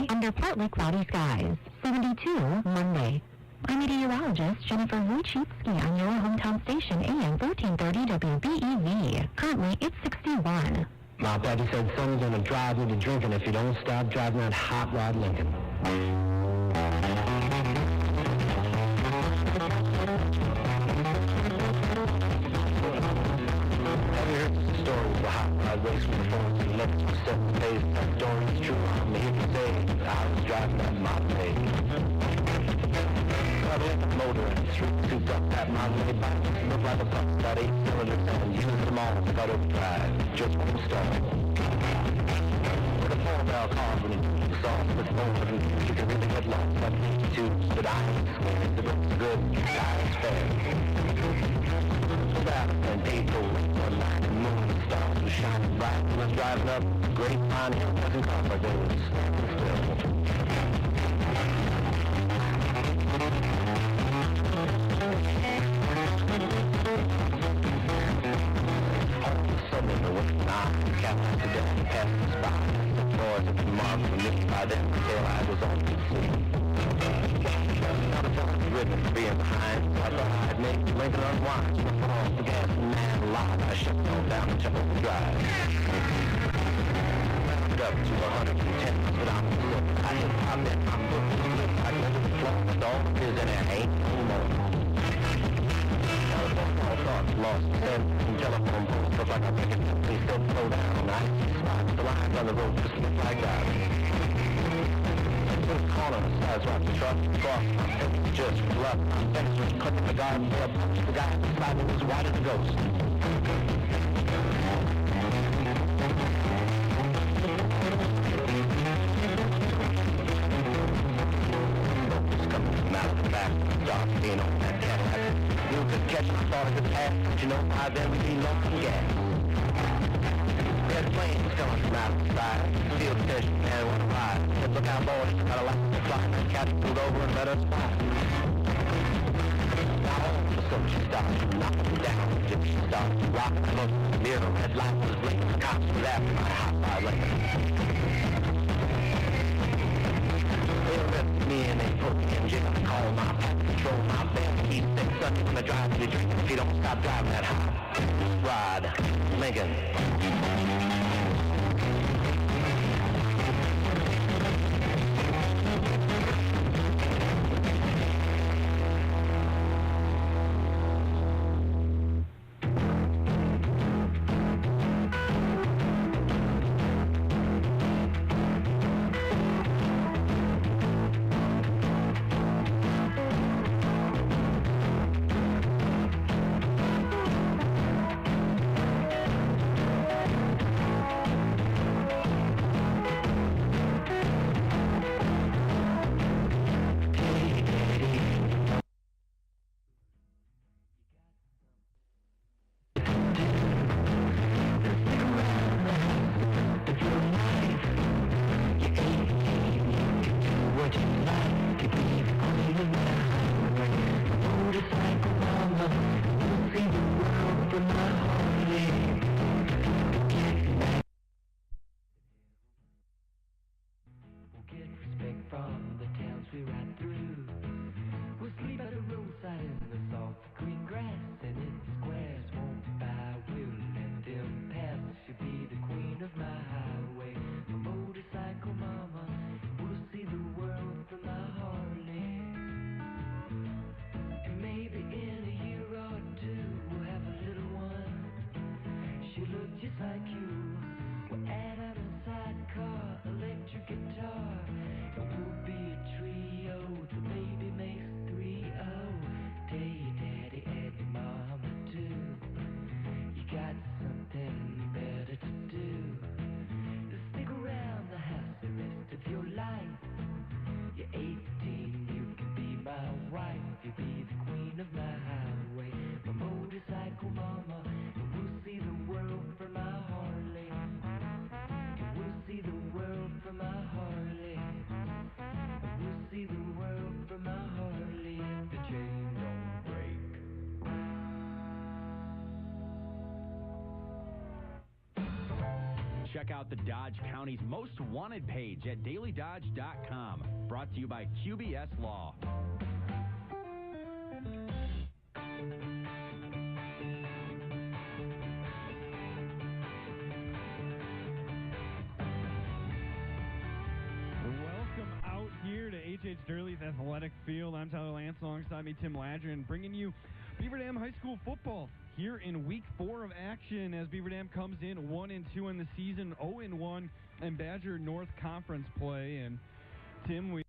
under partly cloudy skies. 72 Monday. I'm meteorologist Jennifer Wojcicki on your hometown station AM 1430 WBEV. Currently, it's 61. My daddy said, son, you're gonna drive me to drinking if you don't stop driving that hot rod Lincoln. Have you heard the story of the hot rod race with the phones and left for 7 days? That story's true. I'm here to say I was driving that Monday. Probably the motor and the street souped up that Monday bike. Looked like a bus about 8 cylinders and used them all to cut overdrive. Just one start. With a 4-barrel car when it saw split over, you can really get lost by the tubes, but I ain't scared. The road's good, time's fair. About and April, one night, the moon and stars were shining bright. I was driving up Great Pine Hill, doesn't car, but they was standing still. All of a sudden, there was an eye, the captain today passed us by. The boys at the mark were missed by them, the tail I was on to see. Not a fun ribbon being behind, so I thought I'd make Lincoln unwind. So I put off the gas and man alive, I shut it all down and jumped overdrive. Rounded up to 110, but I'm still, I hit my bed, I'm looking good, I go to the floor, with all the tears in there, ain't no more. All thoughts lost, then some telephone poles, look like I'm making it, please don't slow down. I spot the lines on the road, just look like that. Put a call on the sides, watch the truck, cross, my face just rough. I'm finished with cooking the garden, there, punch the guy beside me was white as a ghost. Focus coming from out of the back, dark being on that Cadillac. You could catch my thought of the past, but you know by then we'd be low on gas. Red planes coming from out of the side, field station man wanna ride. Said, look out boys, got a license to fly. The cat pulled over and let us fly. Now all of a sudden she stopped, she knocked me down. Did she stop, rock, I looked in the mirror, red light was blinking, the cops was after my hot rod Lincoln. They arrested me and they put me in jail. I called my pack control, my band. He said, son, you're gonna drive me drinking if you don't stop driving that hot rod Lincoln. out the Dodge County's Most Wanted page at dailydodge.com. Brought to you by QBS Law. H.H. Durley's Athletic Field. I'm Tyler Lance, alongside me Tim Ladrin, bringing you Beaver Dam High School football here in Week 4 of action as Beaver Dam comes in 1-2 in the season, 0-1 in Badger North Conference play. And Tim, we a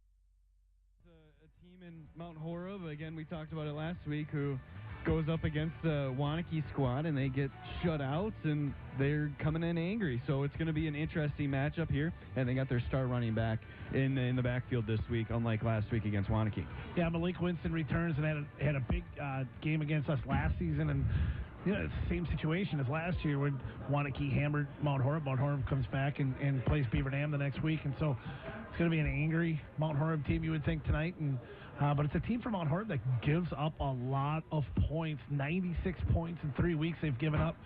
team in Mount Horeb, again, we talked about it last week, who goes up against the Waunakee squad, and they get shut out, and they're coming in angry. So it's going to be an interesting matchup here, and they got their star running back in the backfield this week, unlike last week against Waunakee. Yeah, Malik Winston returns and had a big game against us last season, and it's the same situation as last year when Waunakee hammered Mount Horeb. Mount Horeb comes back and plays Beaver Dam the next week, and so it's going to be an angry Mount Horeb team, you would think, tonight. And but it's a team from Mount Horeb that gives up a lot of points. 96 points in 3 weeks they've given up.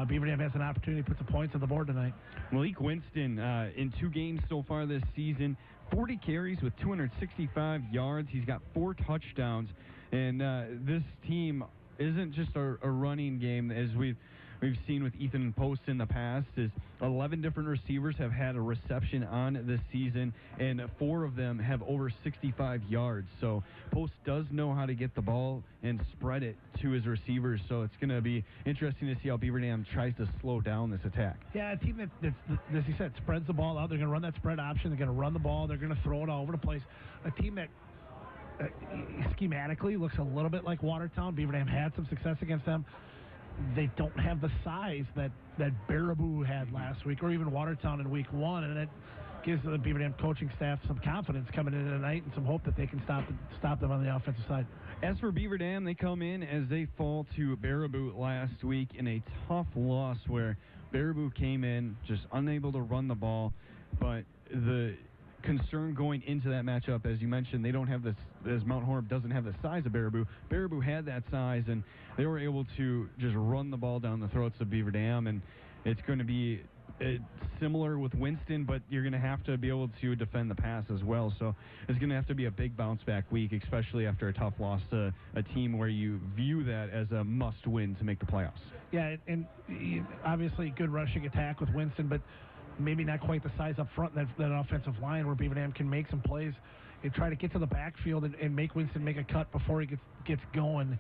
Beaver Dam has an opportunity to put some points on the board tonight. Malik Winston, in 2 games so far this season, 40 carries with 265 yards. He's got 4 touchdowns. And this team isn't just a running game, as we've seen with Ethan Post in the past. Is 11 different receivers have had a reception on this season, and 4 of them have over 65 yards. So Post does know how to get the ball and spread it to his receivers. So it's going to be interesting to see how Beaver Dam tries to slow down this attack. Yeah, a team that, as you said, spreads the ball out. They're going to run that spread option. They're going to run the ball. They're going to throw it all over the place. A team that schematically looks a little bit like Watertown. Beaver Dam had some success against them. They don't have the size that Baraboo had last week, or even Watertown in Week 1, and it gives the Beaver Dam coaching staff some confidence coming in tonight and some hope that they can stop them on the offensive side. As for Beaver Dam, they come in as they fall to Baraboo last week in a tough loss where Baraboo came in just unable to run the ball, but the concern going into that matchup, as you mentioned, they don't have this, as Mount Horeb doesn't have the size of Baraboo. Baraboo had that size, and they were able to just run the ball down the throats of Beaver Dam, and it's going to be similar with Winston, but you're going to have to be able to defend the pass as well. So it's going to have to be a big bounce-back week, especially after a tough loss to a team where you view that as a must-win to make the playoffs. Yeah, and obviously good rushing attack with Winston, but maybe not quite the size up front, that offensive line where Beaver Dam can make some plays and try to get to the backfield and make Winston make a cut before he gets going.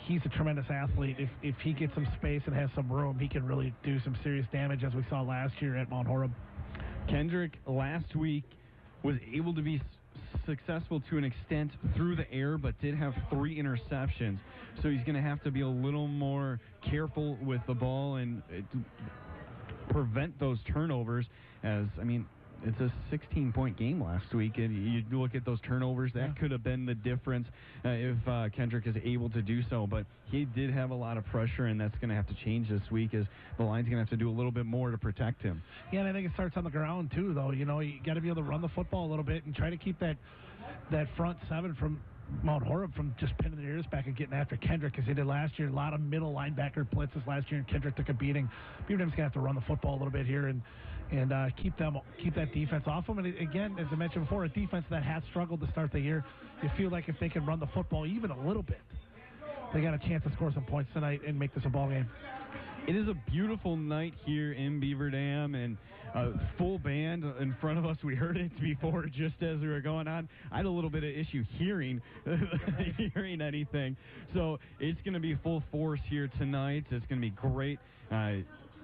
He's a tremendous athlete. If he gets some space and has some room, he can really do some serious damage, as we saw last year at Mount Horeb. Kendrick last week was able to be successful to an extent through the air, but did have 3 interceptions. So he's going to have to be a little more careful with the ball and prevent those turnovers, as, I mean, it's a 16-point game last week, and you look at those turnovers, that could have been the difference if Kendrick is able to do so, but he did have a lot of pressure, and that's going to have to change this week, as the line's going to have to do a little bit more to protect him. Yeah, and I think it starts on the ground, too, though. You know, you got to be able to run the football a little bit and try to keep that front 7 from Mount Horeb from just pinning their ears back and getting after Kendrick, as they did last year. A lot of middle linebacker blitzes last year, and Kendrick took a beating. Beaver Dam's going to have to run the football a little bit here and keep that defense off them. And again, as I mentioned before, a defense that has struggled to start the year. You feel like if they can run the football even a little bit, they got a chance to score some points tonight and make this a ball game. It is a beautiful night here in Beaver Dam, and a full band in front of us. We heard it before just as we were going on. I had a little bit of issue hearing anything. So it's going to be full force here tonight. It's going to be great.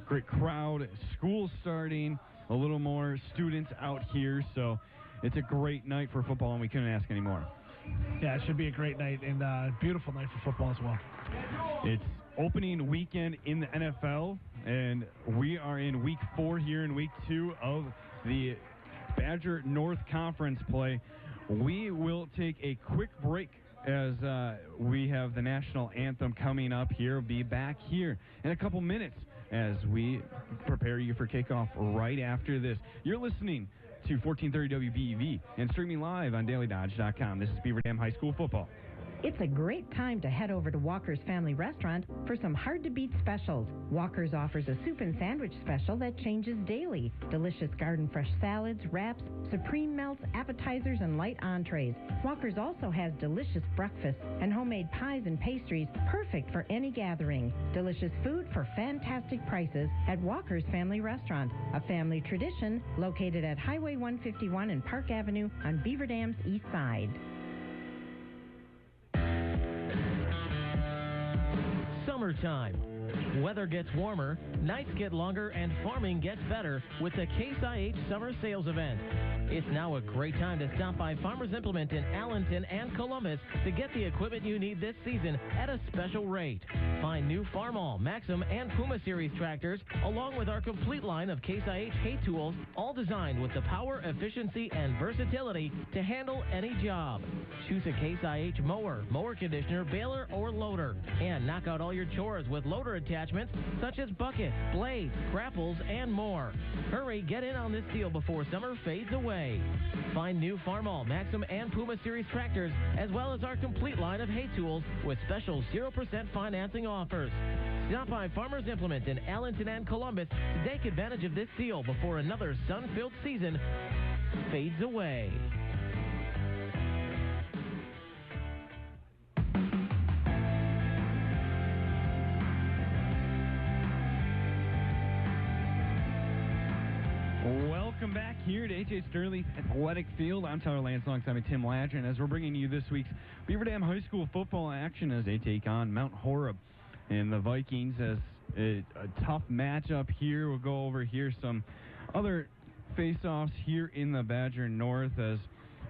Great crowd. School starting. A little more students out here. So it's a great night for football, and we couldn't ask any more. Yeah, it should be a great night and a beautiful night for football as well. It's opening weekend in the NFL, and we are in Week 4 here in Week 2 of the Badger North Conference play. We will take a quick break as we have the national anthem coming up here. We'll be back here in a couple minutes as we prepare you for kickoff right after this. You're listening to 1430 WBEV and streaming live on dailydodge.com. This is Beaver Dam High School football. It's a great time to head over to Walker's Family Restaurant for some hard-to-beat specials. Walker's offers a soup and sandwich special that changes daily. Delicious garden-fresh salads, wraps, supreme melts, appetizers, and light entrees. Walker's also has delicious breakfast and homemade pies and pastries, perfect for any gathering. Delicious food for fantastic prices at Walker's Family Restaurant, a family tradition located at Highway 151 and Park Avenue on Beaver Dam's east side. Summertime. Weather gets warmer, nights get longer, and farming gets better with the Case IH Summer Sales Event. It's now a great time to stop by Farmers Implement in Allenton and Columbus to get the equipment you need this season at a special rate. Find new Farmall, Maxim, and Puma Series tractors, along with our complete line of Case IH hay tools, all designed with the power, efficiency, and versatility to handle any job. Choose a Case IH mower, mower conditioner, baler, or loader, and knock out all your chores with loader attachments such as buckets, blades, grapples, and more. Hurry, get in on this deal before summer fades away. Find new Farmall, Maxim, and Puma Series tractors, as well as our complete line of hay tools with special 0% financing offers. Stop by Farmers Implement in Allenton and Columbus to take advantage of this deal before another sun-filled season fades away. Welcome back here to H.A. Sterling Athletic Field. I'm Tyler Lance alongside Tim Ladron as we're bringing you this week's Beaver Dam High School football action as they take on Mount Horeb. And the Vikings as a tough matchup here. We'll go over here some other face-offs here in the Badger North as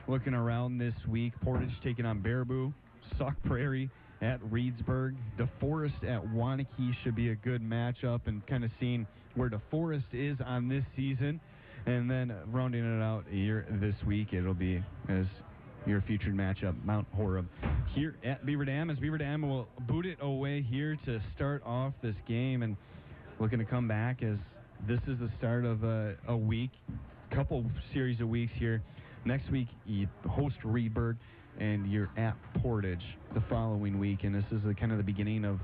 looking around this week. Portage taking on Baraboo, Sauk Prairie at Reedsburg. DeForest at Waunakee should be a good matchup and kind of seeing where DeForest is on this season. And then rounding it out here this week, it'll be as your featured matchup, Mount Horeb here at Beaver Dam, as Beaver Dam will boot it away here to start off this game and looking to come back as this is the start of a week, couple series of weeks here. Next week, you host Reedburg and you're at Portage the following week, and this is kind of the beginning of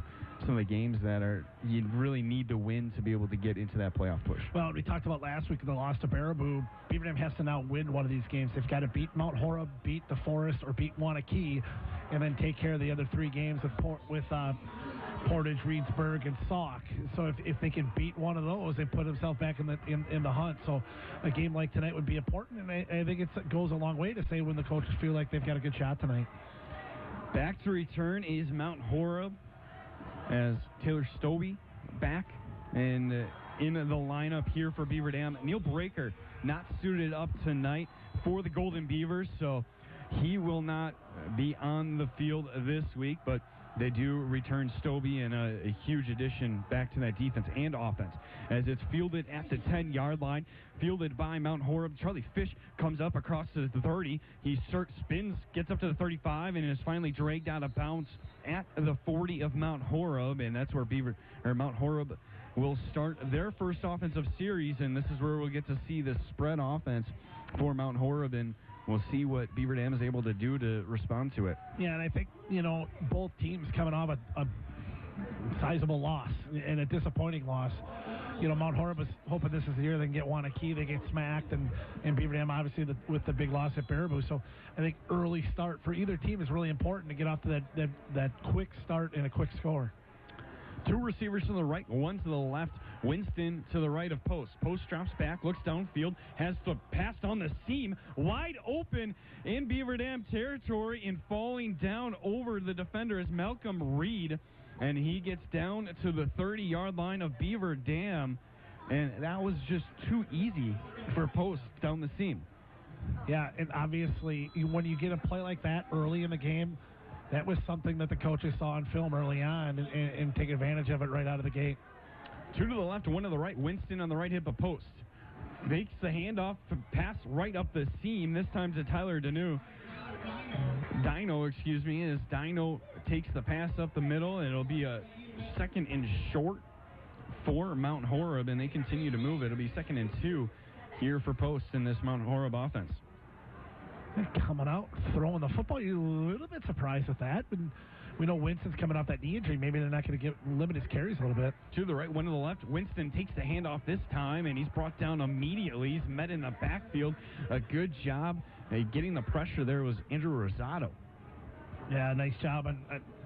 some of the games that you really need to win to be able to get into that playoff push. Well, we talked about last week the loss to Baraboo. Beaver Dam has to now win one of these games. They've got to beat Mount Horeb, beat DeForest, or beat Waunakee, and then take care of the other three games with Portage, Reedsburg, and Sauk. So if they can beat one of those, they put themselves back in the hunt. So a game like tonight would be important, and I think it goes a long way to say when the coaches feel like they've got a good shot tonight. Back to return is Mount Horeb as Taylor Stobie back and in the lineup here for Beaver Dam. Neil Breaker not suited up tonight for the Golden Beavers, so he will not be on the field this week, but they do return Stobie and a huge addition back to that defense and offense as it's fielded at the 10-yard line, fielded by Mount Horeb. Charlie Fish comes up across to the 30. He spins, gets up to the 35, and is finally dragged out of bounds at the 40 of Mount Horeb, and that's where Mount Horeb will start their first offensive series, and this is where we'll get to see the spread offense for Mount Horeb, and we'll see what Beaver Dam is able to do to respond to it. Yeah, and I think, both teams coming off a sizable loss and a disappointing loss. Mount Horeb was hoping this is the year they can get Waunakee. They get smacked, and Beaver Dam obviously with the big loss at Baraboo. So I think early start for either team is really important to get off to that quick start and a quick score. Two receivers to the right, one to the left. Winston to the right of Post. Post drops back, looks downfield, has the pass on the seam, wide open in Beaver Dam territory, and falling down over the defender is Malcolm Reed, and he gets down to the 30-yard line of Beaver Dam, and that was just too easy for Post down the seam. Yeah, and obviously when you get a play like that early in the game, that was something that the coaches saw on film early on and take advantage of it right out of the gate. Two to the left, one to the right. Winston on the right hip of Post. Makes the handoff, pass right up the seam. This time to Tyler Dino, as Dino takes the pass up the middle. It'll be a second and short for Mount Horeb, and they continue to move. It'll be 2nd and 2 here for Post in this Mount Horeb offense. coming out, throwing the football. You're a little bit surprised with that. And we know Winston's coming off that knee injury. Maybe they're not going to limit his carries a little bit. To the right, one to the left. Winston takes the handoff this time, and he's brought down immediately. He's met in the backfield. A good job getting the pressure there was Andrew Rosado. Yeah, nice job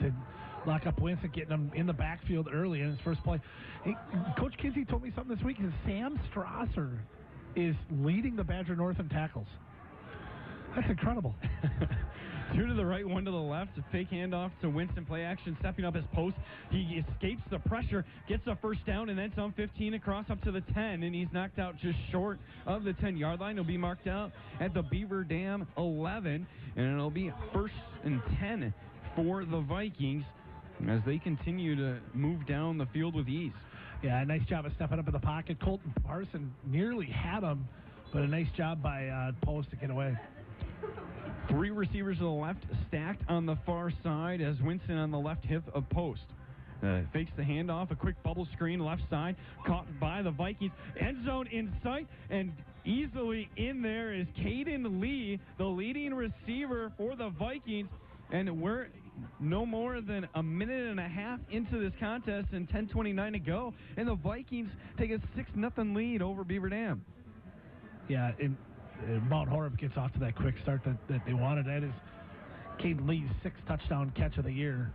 to lock up Winston, getting him in the backfield early in his first play. Hey, Coach Kinsey told me something this week. He said Sam Strasser is leading the Badger North in tackles. That's incredible. 2 to the right, 1 to the left. A fake handoff to Winston. Play action, stepping up his post. He escapes the pressure, gets a first down, and then some 15 across up to the 10, and he's knocked out just short of the 10-yard line. He'll be marked out at the Beaver Dam 11, and it'll be 1st and 10 for the Vikings as they continue to move down the field with ease. Yeah, nice job of stepping up in the pocket. Colton Parson nearly had him, but a nice job by Post to get away. 3 receivers to the left, stacked on the far side as Winston on the left hip of Post. Fakes the handoff, a quick bubble screen left side, caught by the Vikings. End zone in sight, and easily in there is Caden Lee, the leading receiver for the Vikings. And we're no more than a minute and a half into this contest and 10:29 to go. And the Vikings take a 6-0 lead over Beaver Dam. Yeah, Mount Horeb gets off to that quick start that they wanted. That is Caden Lee's 6th touchdown catch of the year.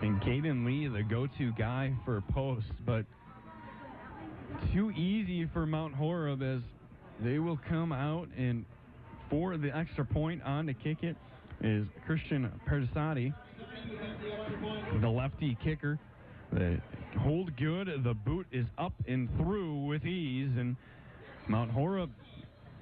And Caden Lee, the go-to guy for Post, but too easy for Mount Horeb as they will come out, and for the extra point on to kick it is Christian Perdisati, the lefty kicker. The hold good, the boot is up and through with ease, and Mount Horeb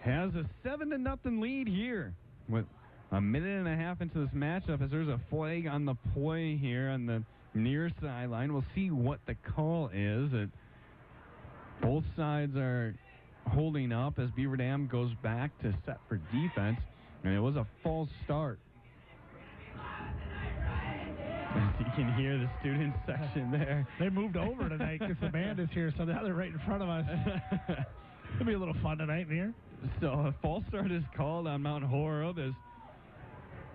has a 7-0 lead here with a minute and a half into this matchup as there's a flag on the play here on the near sideline. We'll see what the call is. Both sides are holding up as Beaver Dam goes back to set for defense, and it was a false start. As you can hear the student section there. They moved over tonight because the band is here, so now they're right in front of us. It'll be a little fun tonight in here. So a false start is called on Mount Horeb as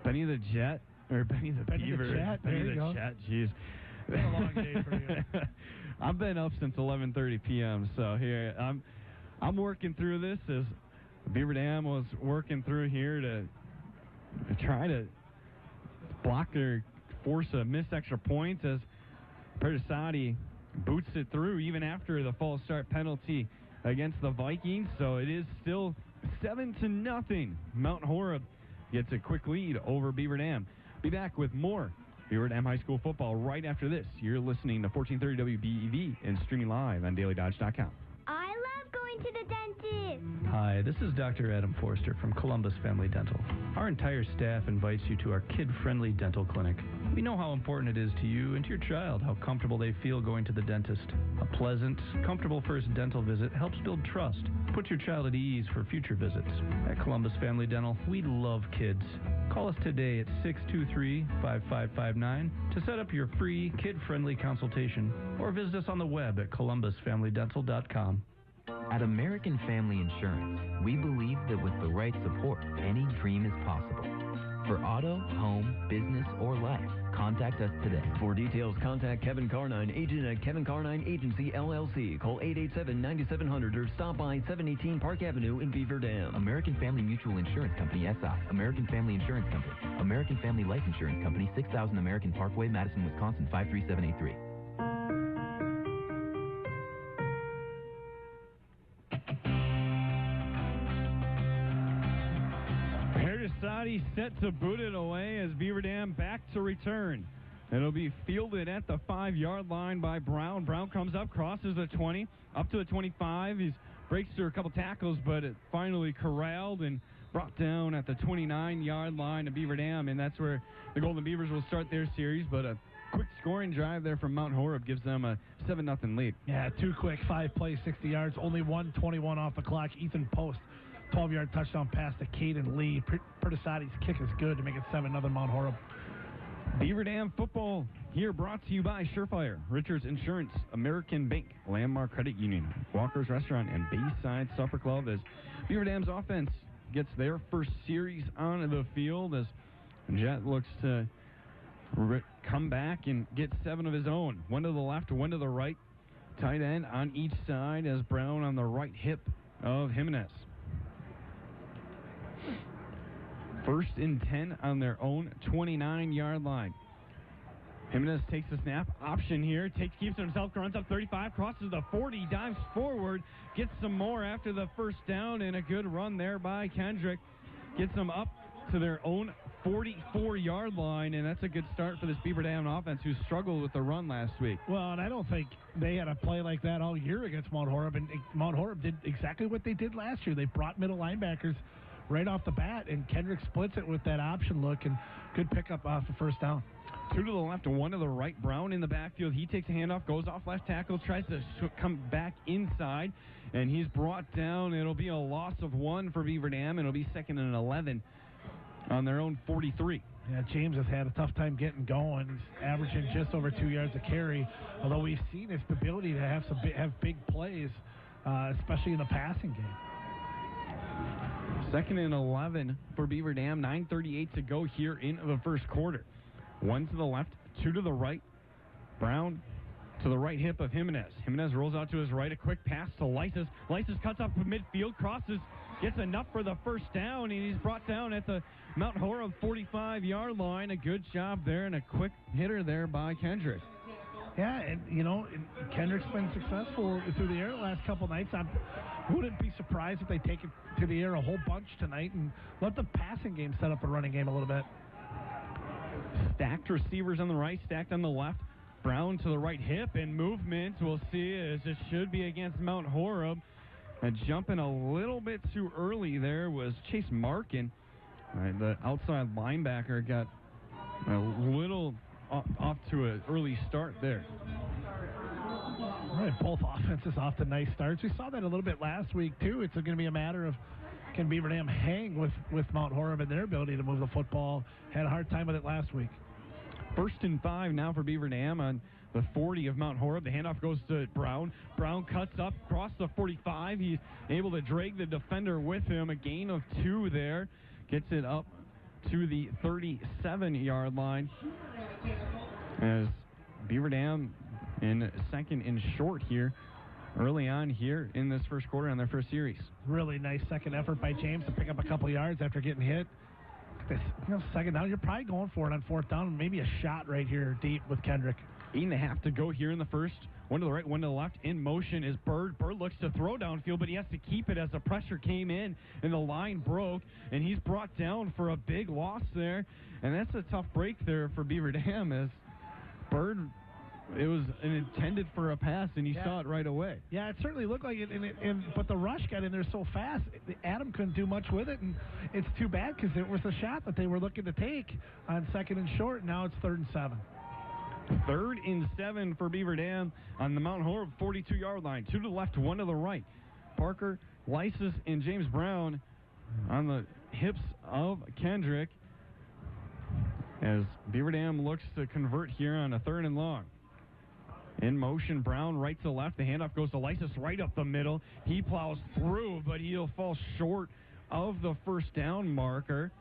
Benny the Jet, or Benny the Beaver. Benny the Jet, jeez. It's been a long day for you. I've been up since 11:30 p.m., so here I'm working through this as Beaver Dam was working through here to try to block or force a missed extra point as Perdisati boots it through even after the false start penalty against the Vikings. So it is still 7-0. Mount Horeb gets a quick lead over Beaver Dam. Be back with more Beaver Dam High School football right after this. You're listening to 1430 WBEV and streaming live on dailydodge.com. I love going to the dentist. Hi, this is Dr. Adam Forster from Columbus Family Dental. Our entire staff invites you to our kid-friendly dental clinic. We know how important it is to you and to your child how comfortable they feel going to the dentist. A pleasant, comfortable first dental visit helps build trust. Put your child at ease for future visits. At Columbus Family Dental, we love kids. Call us today at 623-5559 to set up your free kid-friendly consultation or visit us on the web at columbusfamilydental.com. At American Family Insurance, we believe that with the right support, any dream is possible. For auto, home, business, or life, contact us today. For details, contact Kevin Carnine, agent at Kevin Carnine Agency, LLC. Call 887-9700 or stop by 718 Park Avenue in Beaver Dam. American Family Mutual Insurance Company, SI. American Family Insurance Company. American Family Life Insurance Company, 6000 American Parkway, Madison, Wisconsin, 53783. Perdisati set to boot it away as Beaver Dam back to return. It'll be fielded at the 5-yard line by Brown. Brown comes up, crosses the 20, up to the 25. He breaks through a couple tackles, but it finally corralled and brought down at the 29-yard line of Beaver Dam, and that's where the Golden Beavers will start their series. But a quick scoring drive there from Mount Horeb gives them a 7-0 lead. Yeah, too quick. 5 plays, 60 yards, only 1:21 off the clock. Ethan Post, 12-yard touchdown pass to Caden Lee. Perdisati's kick is good to make it 7-0 Mount Horeb. Beaver Dam football here brought to you by Surefire, Richards Insurance, American Bank, Landmark Credit Union, Walker's Restaurant, and Bayside Supper Club as Beaver Dam's offense gets their first series on the field as Jet looks to come back and get 7 of his own. One to the left, one to the right. Tight end on each side as Brown on the right hip of Jimenez. 1st and 10 on their own 29-yard line. Jimenez takes the snap, option here, keeps it himself, runs up 35, crosses the 40, dives forward, gets some more after the first down, and a good run there by Kendrick. Gets them up to their own 44-yard line, and that's a good start for this Beaver Dam offense who struggled with the run last week. Well, and I don't think they had a play like that all year against Mount Horeb, and Mount Horeb did exactly what they did last year. They brought middle linebackers right off the bat, and Kendrick splits it with that option look, and good pickup off the first down. 2 to the left and 1 to the right. Brown in the backfield. He takes a handoff, goes off left tackle, tries to come back inside, and he's brought down. It'll be a loss of 1 for Beaver Dam, and it'll be 2nd and 11 on their own 43. Yeah, James has had a tough time getting going. He's averaging just over 2 yards a carry, although we've seen his ability to have big plays, especially in the passing game. 2nd and 11 for Beaver Dam. 9:38 to go here in the first quarter. 1 to the left, 2 to the right. Brown to the right hip of Jimenez. Jimenez rolls out to his right, a quick pass to Lysis. Lysis cuts up midfield, crosses, gets enough for the first down, and he's brought down at the Mount Horeb 45-yard line. A good job there and a quick hitter there by Kendrick. Yeah, and, Kendrick's been successful through the air the last couple nights. I wouldn't be surprised if they take it to the air a whole bunch tonight and let the passing game set up the running game a little bit. Stacked receivers on the right, stacked on the left. Brown to the right hip, and movement, we'll see, as it should be against Mount Horeb. And jumping a little bit too early there was Chase Markin. The outside linebacker got a little off to an early start there. All right, both offenses off to nice starts. We saw that a little bit last week, too. It's going to be a matter of can Beaver Dam hang with Mount Horeb and their ability to move the football. Had a hard time with it last week. 1st and 5 now for Beaver Dam on the 40 of Mount Horeb. The handoff goes to Brown. Brown cuts up across the 45. He's able to drag the defender with him. A gain of 2 there. Gets it up to the 37-yard line. As Beaver Dam in 2nd and short here early on here in this first quarter on their first series. Really nice second effort by James to pick up a couple yards after getting hit. This, 2nd down, you're probably going for it on 4th down, maybe a shot right here deep with Kendrick. 8.5 to go here in the first. 1 to the right, 1 to the left. In motion is Bird. Bird looks to throw downfield, but he has to keep it as the pressure came in and the line broke, and he's brought down for a big loss there. And that's a tough break there for Beaver Dam as Bird, it was intended for a pass, and you saw it right away. Yeah, it certainly looked like it, but the rush got in there so fast, Adam couldn't do much with it, and it's too bad because it was a shot that they were looking to take on 2nd and short. Now it's 3rd and 7. 3rd and 7 for Beaver Dam on the Mount Horeb 42-yard line. 2 to the left, 1 to the right. Parker, Lysis, and James Brown on the hips of Kendrick as Beaver Dam looks to convert here on a 3rd and long. In motion, Brown right to left. The handoff goes to Lysis right up the middle. He plows through, but he'll fall short of the first down marker.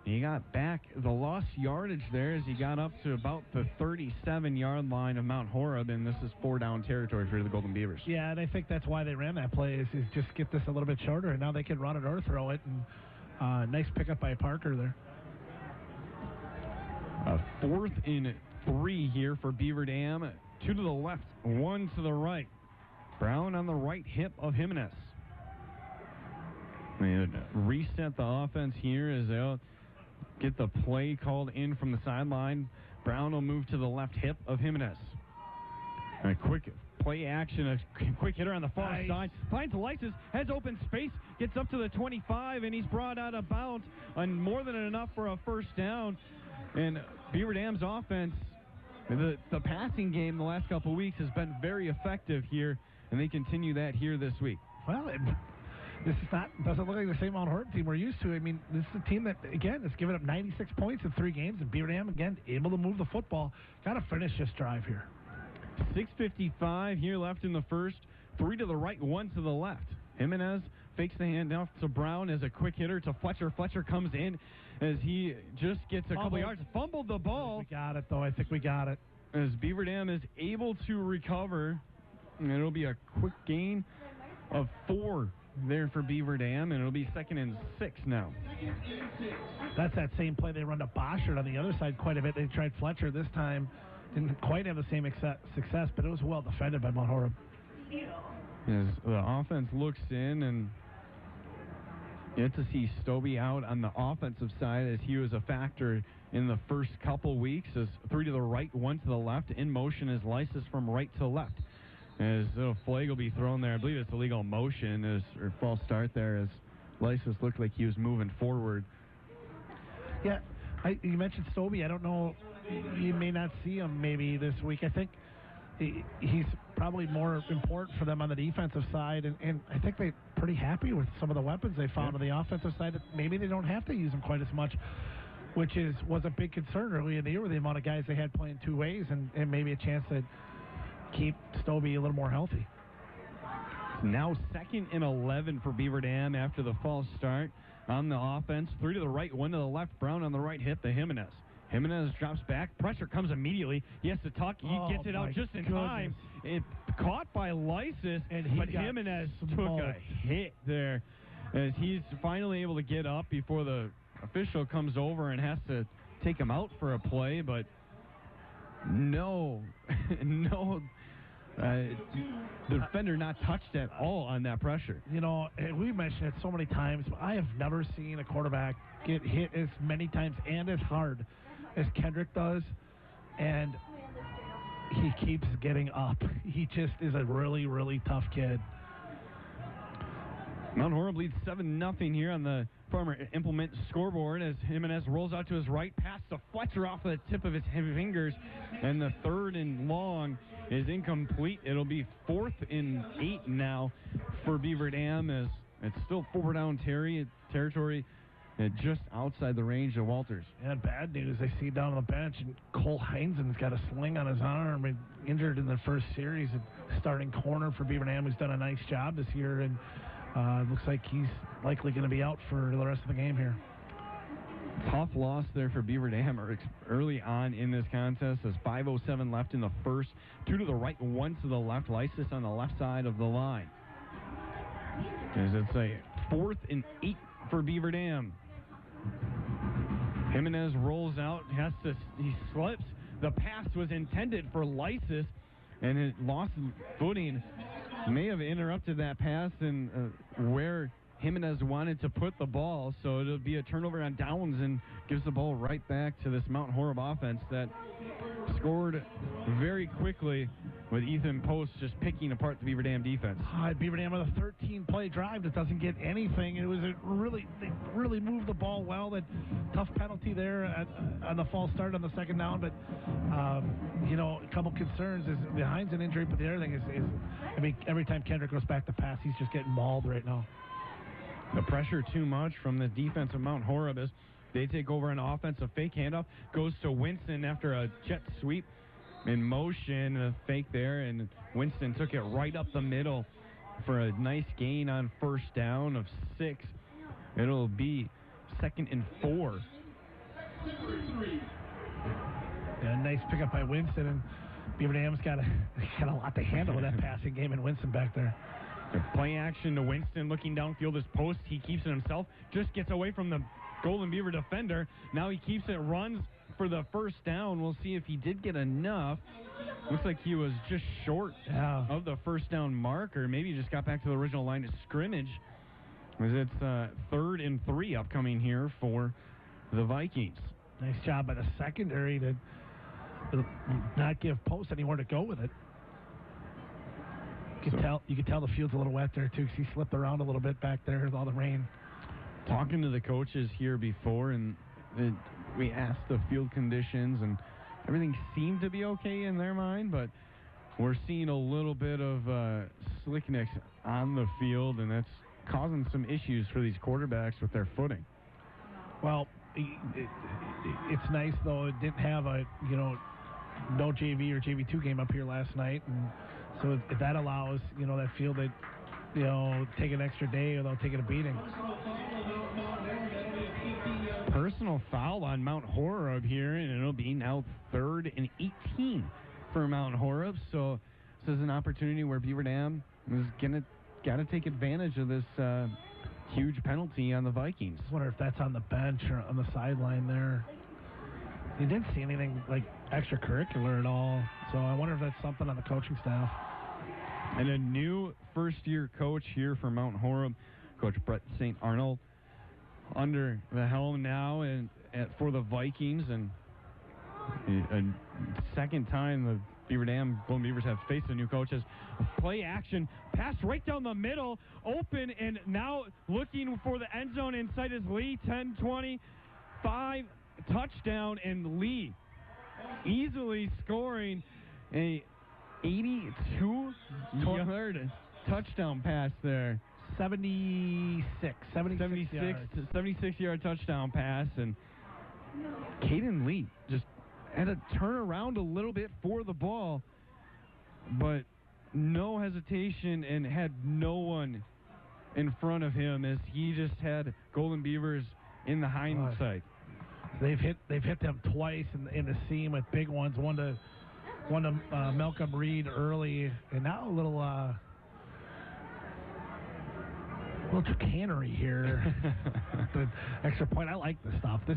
He got back the lost yardage there as he got up to about the 37-yard line of Mount Horeb, and this is 4-down territory for the Golden Beavers. Yeah, and I think that's why they ran that play is just get this a little bit shorter, and now they can run it or throw it. And nice pickup by Parker there. 4th and 3 here for Beaver Dam. 2 to the left, 1 to the right. Brown on the right hip of Jimenez. They reset the offense here as they'll get the play called in from the sideline. Brown will move to the left hip of Jimenez. A quick play action, a quick hitter on the far side. Finds Lysis, has open space, gets up to the 25, and he's brought out of bounds on more than enough for a first down. And Beaver Dam's offense, the passing game the last couple of weeks has been very effective here, and they continue that here this week. Well, this is doesn't look like the same Mount Horeb team we're used to. I mean, this is a team that, again, has given up 96 points in 3 games, and Beaver Dam, again, able to move the football. Got to finish this drive here. 6:55 here left in the first. 3 to the right, 1 to the left. Jimenez fakes the handoff to Brown as a quick hitter to Fletcher. Fletcher comes in as he just gets a couple yards. Fumbled the ball. We got it, though. I think we got it. As Beaver Dam is able to recover, and it'll be a quick gain of 4 there for Beaver Dam, and it'll be 2nd and 6 now. That's that same play they run to Boschert on the other side quite a bit. They tried Fletcher this time. Didn't quite have the same success, but it was well defended by Mount Horeb. As the offense looks in, and you get to see Stobie out on the offensive side as he was a factor in the first couple weeks, as 3 to the right, 1 to the left. In motion is Lysis from right to left. As a flag will be thrown there. I believe it's illegal motion, or false start there, as Lysis looked like he was moving forward. Yeah, you mentioned Stobie. I don't know. You may not see him maybe this week. I think he's probably more important for them on the defensive side, and I think they're pretty happy with some of the weapons they found on the offensive side. That maybe they don't have to use them quite as much, which was a big concern early in the year with the amount of guys they had playing 2 ways, and maybe a chance to keep Stobie a little more healthy. Now 2nd and 11 for Beaver Dam after the false start on the offense. 3 to the right, 1 to the left. Brown on the right hit the Jimenez. Jimenez drops back. Pressure comes immediately. He has to tuck. He gets it out just in time. It caught by Lysis, but Jimenez took a hit there as he's finally able to get up before the official comes over and has to take him out for a play, but no, the defender not touched at all on that pressure. You know, we mentioned it so many times, but I have never seen a quarterback get hit as many times and as hard as Kendrick does, and he keeps getting up. He just is a really, really tough kid. Mount Horeb leads 7-0 here on the Farmer Implement scoreboard as Jimenez rolls out to his right, pass to Fletcher off the tip of his fingers, and the 3rd and long is incomplete. It'll be 4th and 8 now for Beaver Dam as it's still 4-down territory just outside the range of Walters. And bad news, they see down on the bench, and Cole Heinzen's got a sling on his arm and injured in the first series. Starting corner for Beaver Dam, who's done a nice job this year, and it looks like he's likely going to be out for the rest of the game here. Tough loss there for Beaver Dam early on in this contest. There's 5:07 left in the first. 2 to the right, 1 to the left. Lysis on the left side of the line. As it's a 4th and 8 for Beaver Dam. Jimenez rolls out, he slips. The pass was intended for Lysis, and it lost footing. May have interrupted that pass and where Jimenez wanted to put the ball, so it'll be a turnover on downs and gives the ball right back to this Mount Horeb offense that scored very quickly with Ethan Post just picking apart the Beaver Dam defense. Beaver Dam with a 13-play drive that doesn't get anything. It was they really moved the ball well. That tough penalty there on the false start on the 2nd down, but a couple concerns is the Heinzen injury, but the other thing is I mean, every time Kendrick goes back to pass, he's just getting mauled right now. The pressure too much from the defense of Mount Horeb as they take over an offensive fake handoff. Goes to Winston after a jet sweep in motion, a fake there, and Winston took it right up the middle for a nice gain on 1st down of 6. It'll be 2nd and 4. Yeah, nice pickup by Winston, and Beaver Dam's got a lot to handle with that passing game, and Winston back there. Play action to Winston, looking downfield his post. He keeps it himself, just gets away from the Golden Beaver defender. Now he keeps it, runs for the 1st down. We'll see if he did get enough. Looks like he was just short of the 1st down mark, or maybe he just got back to the original line of scrimmage. As it's 3rd and 3 upcoming here for the Vikings. Nice job by the secondary to not give Post anywhere to go with it. You can tell the field's a little wet there too, because he slipped around a little bit back there with all the rain. Talking to the coaches here before, and we asked the field conditions, and everything seemed to be okay in their mind, but we're seeing a little bit of slickness on the field, and that's causing some issues for these quarterbacks with their footing. Well, it's nice though. It didn't have a no JV or JV2 game up here last night, and so if that allows that field that take an extra day without taking a beating. Personal foul on Mount Horeb here, and it'll be now 3rd and 18 for Mount Horeb. So this is an opportunity where Beaver Dam is got to take advantage of this huge penalty on the Vikings. I wonder if that's on the bench or on the sideline there. You didn't see anything like extracurricular at all, so I wonder if that's something on the coaching staff. And a new first-year coach here for Mount Horeb, Coach Brett St. Arnold, under the helm now for the Vikings, and a second time the Beaver Dam Golden Beavers have faced a new coach. As play action, pass right down the middle, open, and now looking for the end zone inside is Lee. 10-20, 5 touchdown, and Lee easily scoring a 82-yard touchdown pass there. 76-yard touchdown pass, and Caden Lee just had to turn around a little bit for the ball, but no hesitation and had no one in front of him as he just had Golden Beavers in the hindsight. They've hit them twice in the seam with big ones. One to Malcolm Reed early, and now a little chicanery here. The extra point. I like this stuff. This,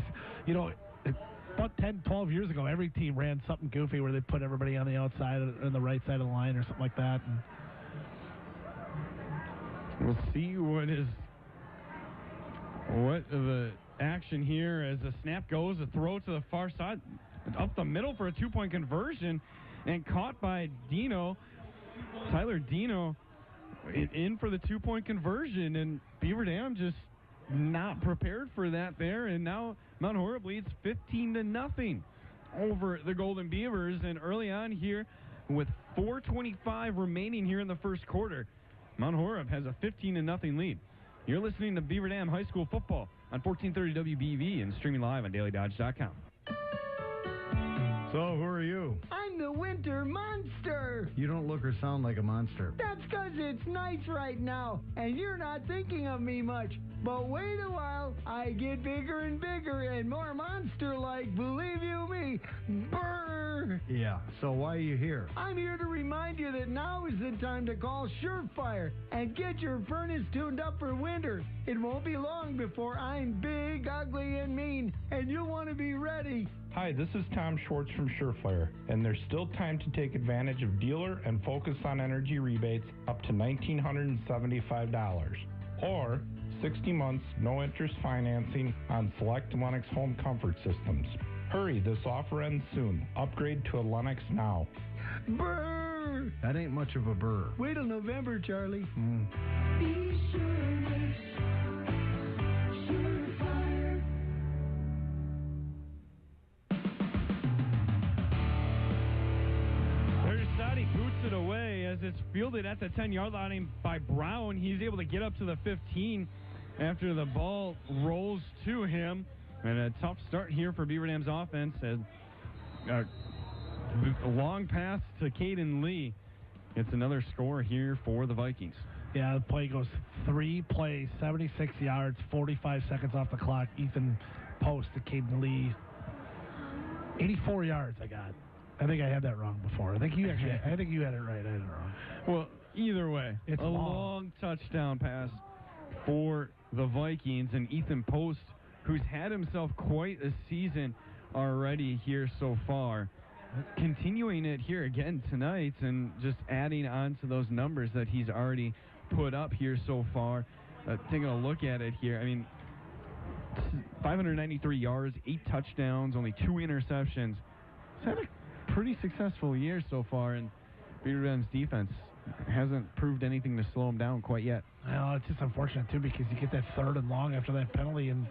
about 10, 12 years ago, every team ran something goofy where they put everybody on the outside and the right side of the line or something like that. And we'll see what the action here as the snap goes, a throw to the far side, up the middle for a 2-point conversion, and caught by Tyler Dino, in for the 2-point conversion, and Beaver Dam just not prepared for that there, and now Mount Horeb leads 15-0 over the Golden Beavers, and early on here, with 4:25 remaining here in the first quarter, Mount Horeb has a 15-0 lead. You're listening to Beaver Dam High School Football on 1430 WBV and streaming live on dailydodge.com. So, who are you? I'm the winter monster. You don't look or sound like a monster. That's 'cause it's nice right now, and you're not thinking of me much. But wait a while, I get bigger and bigger and more monster-like, believe you me. Brr! Yeah, so why are you here? I'm here to remind you that now is the time to call Surefire and get your furnace tuned up for winter. It won't be long before I'm big, ugly, and mean, and you'll want to be ready. Hi, this is Tom Schwartz from Surefire, and there's still time to take advantage of dealer and Focus on Energy rebates up to $1,975, or 60 months no-interest financing on select Lennox home comfort systems. Hurry, this offer ends soon. Upgrade to a Lennox now. Brr! That ain't much of a burr. Wait till November, Charlie. Be sure. Boots it away as it's fielded at the 10-yard line by Brown. He's able to get up to the 15 after the ball rolls to him. And a tough start here for Beaver Dam's offense. A long pass to Caden Lee. It's another score here for the Vikings. Yeah, the play goes 3 plays, 76 yards, 45 seconds off the clock. Ethan Post to Caden Lee. 84 yards I got. I think I had that wrong before. I think you had it right. I had it wrong. Well, either way, it's a long touchdown pass for the Vikings, and Ethan Post, who's had himself quite a season already here so far, continuing it here again tonight and just adding on to those numbers that he's already put up here so far. Taking a look at it here, I mean, 593 yards, 8 touchdowns, only 2 interceptions. He's had a pretty successful year so far, and Beaver Dam's defense hasn't proved anything to slow him down quite yet. Well, it's just unfortunate, too, because you get that 3rd and long after that penalty, and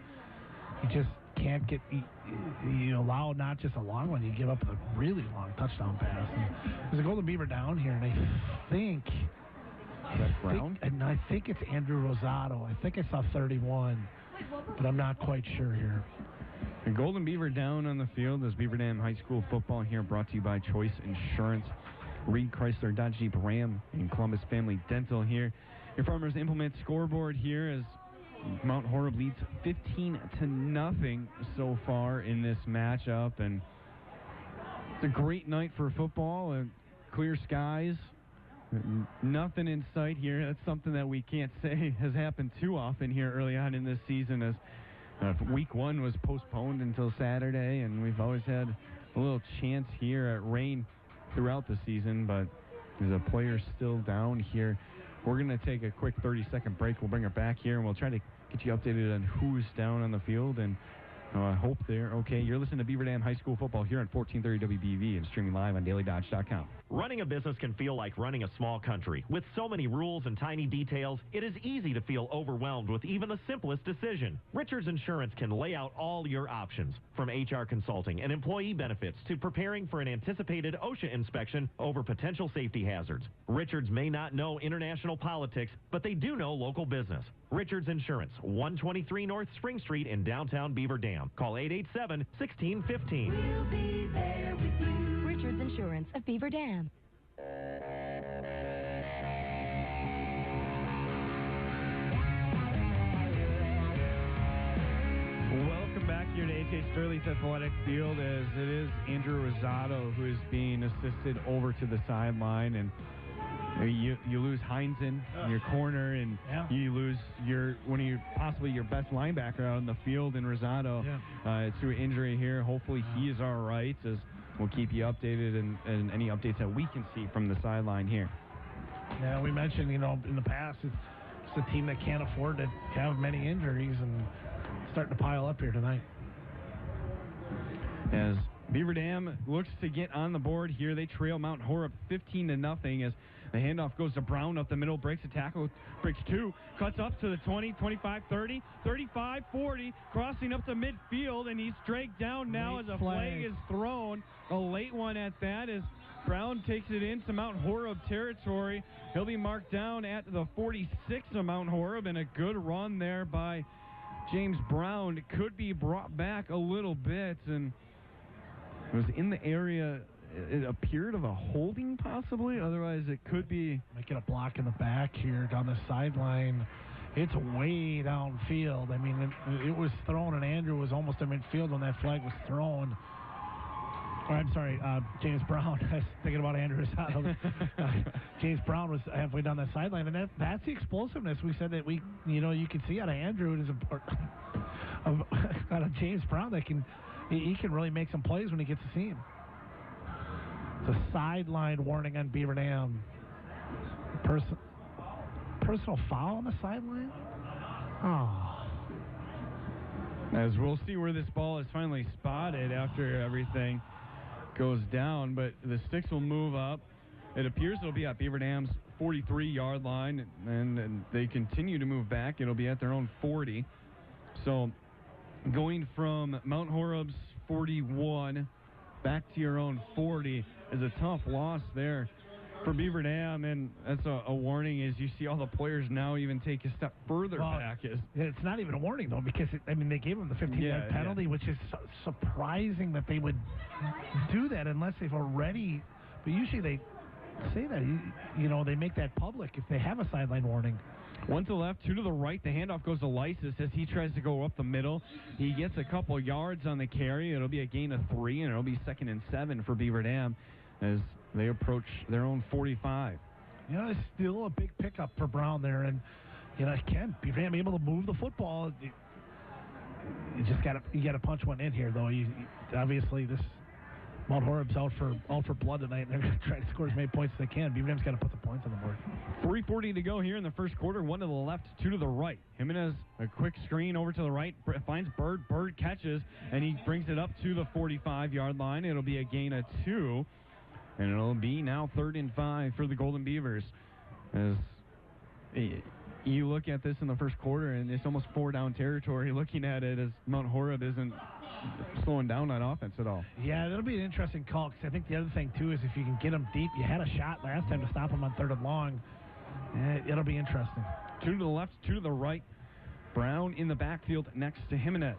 you just can't get, you allow not just a long one, you give up a really long touchdown pass. And there's a Golden Beaver down here, and I think it's Andrew Rosado. I think I saw 31, but I'm not quite sure here. The Golden Beaver down on the field as Beaver Dam High School Football here, brought to you by Choice Insurance, Reed Chrysler Dodge Jeep Ram, and Columbus Family Dental here. your Farmers Implement scoreboard here as Mount Horeb leads 15-0 so far in this matchup, and it's a great night for football and clear skies. Nothing in sight here. That's something that we can't say has happened too often here early on in this season, as week 1 was postponed until Saturday, and we've always had a little chance here at rain throughout the season, but there's a player still down here. We're going to take a quick 30-second break. We'll bring her back here, and we'll try to get you updated on who's down on the field, and I hope they're okay. You're listening to Beaver Dam High School Football here on 1430 WBV and streaming live on dailydodge.com. Running a business can feel like running a small country. With so many rules and tiny details, it is easy to feel overwhelmed with even the simplest decision. Richards Insurance can lay out all your options, from HR consulting and employee benefits to preparing for an anticipated OSHA inspection over potential safety hazards. Richards may not know international politics, but they do know local business. Richards Insurance, 123 North Spring Street in downtown Beaver Dam. Call 887-1615. We'll be there with you. Richards Insurance of Beaver Dam. Welcome back here to A.J. Sterling's Athletic Field, as it is Andrew Rosado who is being assisted over to the sideline, and you lose Heinzen in your corner, and you lose possibly your best linebacker out on the field in Rosado through injury here. Hopefully he is all right, as we'll keep you updated and any updates that we can see from the sideline here. Yeah, we mentioned, in the past, it's a team that can't afford to have many injuries, and starting to pile up here tonight. As Beaver Dam looks to get on the board here, they trail Mount Horeb 15-0 as the handoff goes to Brown up the middle, breaks a tackle, breaks 2, cuts up to the 20, 25, 30, 35, 40, crossing up to midfield, and he's dragged down now as a flag is thrown. A late one at that, as Brown takes it into Mount Horeb territory. He'll be marked down at the 46 of Mount Horeb, and a good run there by James Brown. It could be brought back a little bit, and it was in the area. It appeared of a holding, possibly. Otherwise, it could be. Might get a block in the back here down the sideline. It's way downfield. I mean, it was thrown, and Andrew was almost in midfield when that flag was thrown. Or, I'm sorry, James Brown. I was thinking about Andrew. James Brown was halfway down that sideline, and that's the explosiveness. We said that you can see out of Andrew out of James Brown that he can really make some plays when he gets to see him. It's a sideline warning on Beaver Dam. Personal foul on the sideline? Oh. As we'll see where this ball is finally spotted after everything goes down, but the sticks will move up. It appears it'll be at Beaver Dam's 43-yard line, and they continue to move back. It'll be at their own 40. So going from Mount Horeb's 41 back to your own 40 is a tough loss there for Beaver Dam, and that's a warning as you see all the players now even take a step further back. It's not even a warning, though, because, they gave them the 15-yard penalty, which is surprising that they would do that unless they've already, but usually they say that, they make that public if they have a sideline warning. 1 to the left, 2 to the right. The handoff goes to Lysis as he tries to go up the middle. He gets a couple yards on the carry. It'll be a gain of 3, and it'll be 2nd and 7 for Beaver Dam as they approach their own 45. It's still a big pickup for Brown there, and again, Beaver Dam able to move the football. You just got to punch one in here, though. Obviously this Mount Horeb's out for blood tonight, and they're going to try to score as many points as they can. Beaver Dam's got to put the points on the board. 3:40 to go here in the first quarter. 1 to the left, 2 to the right. Jimenez, a quick screen over to the right, finds Bird. Bird catches, and he brings it up to the 45-yard line. It'll be a gain of 2, and it'll be now 3rd and 5 for the Golden Beavers. As you look at this in the first quarter, and it's almost 4-down territory looking at it, as Mount Horeb isn't slowing down on offense at all. Yeah, that'll be an interesting call, because I think the other thing, too, is if you can get them deep. You had a shot last time to stop them on 3rd and long. It'll be interesting. 2 to the left, 2 to the right. Brown in the backfield next to Jimenez.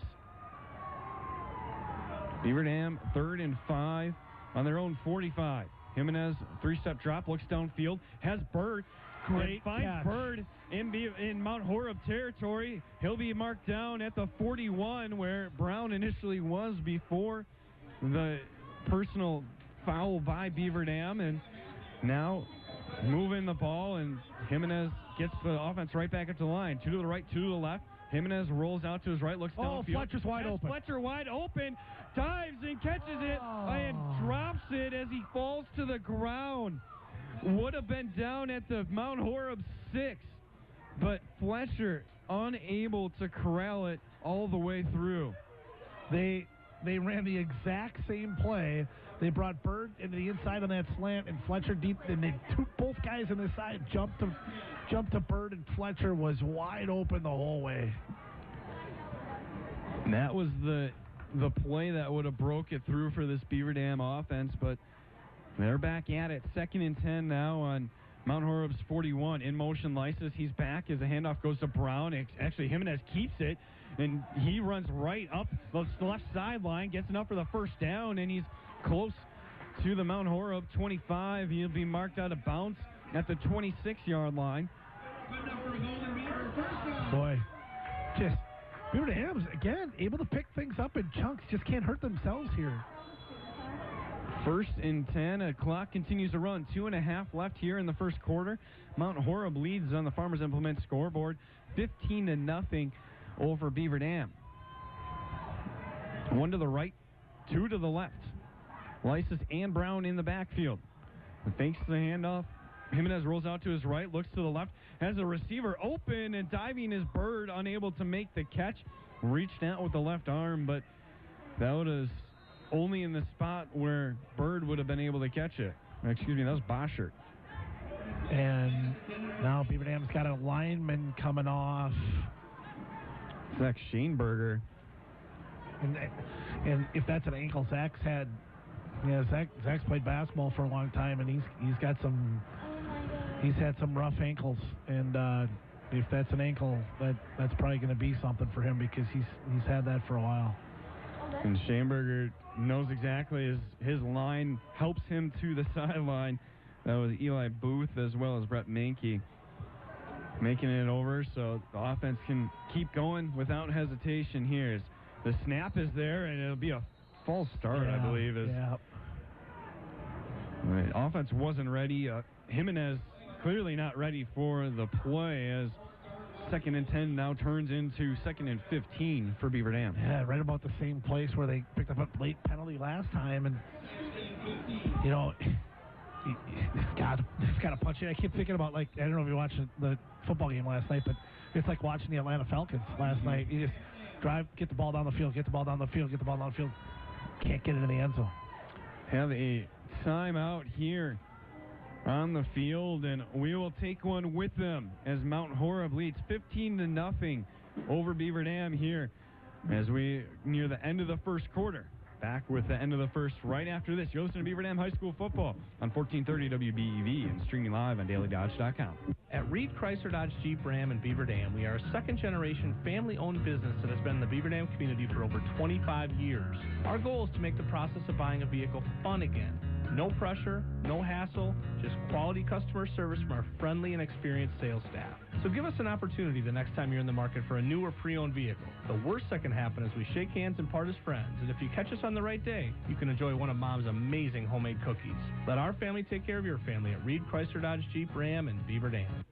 Beaver Dam, 3rd and 5 on their own 45. Jimenez, 3-step drop, looks downfield, has Bird, Great finds catch. Bird in Mount Horeb territory. He'll be marked down at the 41 where Brown initially was before the personal foul by Beaver Dam, and now moving the ball, and Jimenez gets the offense right back up to the line. 2 to the right, 2 to the left. Jimenez rolls out to his right, looks downfield. Fletcher's wide open. Fletcher wide open, dives and catches it, and drops it as he falls to the ground. Would have been down at the Mount Horeb 6, but Fletcher unable to corral it all the way through. They ran the exact same play. They brought Bird into the inside on that slant, and Fletcher deep, and they took both guys on the side, jumped to Bird, and Fletcher was wide open the whole way. And that was the play that would have broke it through for this Beaver Dam offense, but they're back at it. 2nd and 10 now on Mount Horeb's 41. In motion, Lysis. He's back as the handoff goes to Brown. Actually, Jimenez keeps it, and he runs right up the left sideline, gets enough for the first down, and he's close to the Mount Horeb 25. He'll be marked out of bounds at the 26-yard line. Boy, just Beaver Dam's, again, able to pick things up in chunks. Just can't hurt themselves here. 1st and 10. A clock continues to run. 2.5 left here in the first quarter. Mount Horeb leads on the Farmers Implement scoreboard 15-0 over Beaver Dam. 1 to the right, 2 to the left. Lysis and Brown in the backfield. Fakes the handoff. Jimenez rolls out to his right, looks to the left, has a receiver open, and diving is Bird, unable to make the catch. Reached out with the left arm, but that was only in the spot where Bird would have been able to catch it. Excuse me, that was Boschert. And now Beaver Dam's got a lineman coming off. Zach Schoenberger. And if that's an ankle, Zach's played basketball for a long time, and he's had some rough ankles, and if that's an ankle, that's probably going to be something for him because he's had that for a while. And Schoenberger knows exactly his line helps him to the sideline. That was Eli Booth as well as Brett Mankey making it over, so the offense can keep going without hesitation here. The snap is there, and it'll be a false start, I believe. Yeah. The offense wasn't ready. Jimenez clearly not ready for the play as 2nd and 10 now turns into 2nd and 15 for Beaver Dam. Yeah, right about the same place where they picked up a late penalty last time, and it's got to punch it. I keep thinking about, I don't know if you watched the football game last night, but it's like watching the Atlanta Falcons last night. You just drive, get the ball down the field, can't get it in the end zone. Have a timeout here on the field, and we will take one with them as Mount Horeb leads 15-0 over Beaver Dam here as we near the end of the first quarter. Back with the end of the first right after this. You're listening to Beaver Dam High School Football on 1430 WBEV and streaming live on DailyDodge.com. At Reed Chrysler Dodge Jeep Ram in Beaver Dam, we are a second-generation family-owned business that has been in the Beaver Dam community for over 25 years. Our goal is to make the process of buying a vehicle fun again. No pressure, no hassle, just quality customer service from our friendly and experienced sales staff. So give us an opportunity the next time you're in the market for a new or pre-owned vehicle. The worst that can happen is we shake hands and part as friends, and if you catch us on the right day, you can enjoy one of Mom's amazing homemade cookies. Let our family take care of your family at Reed Chrysler Dodge Jeep Ram in Beaver Dam.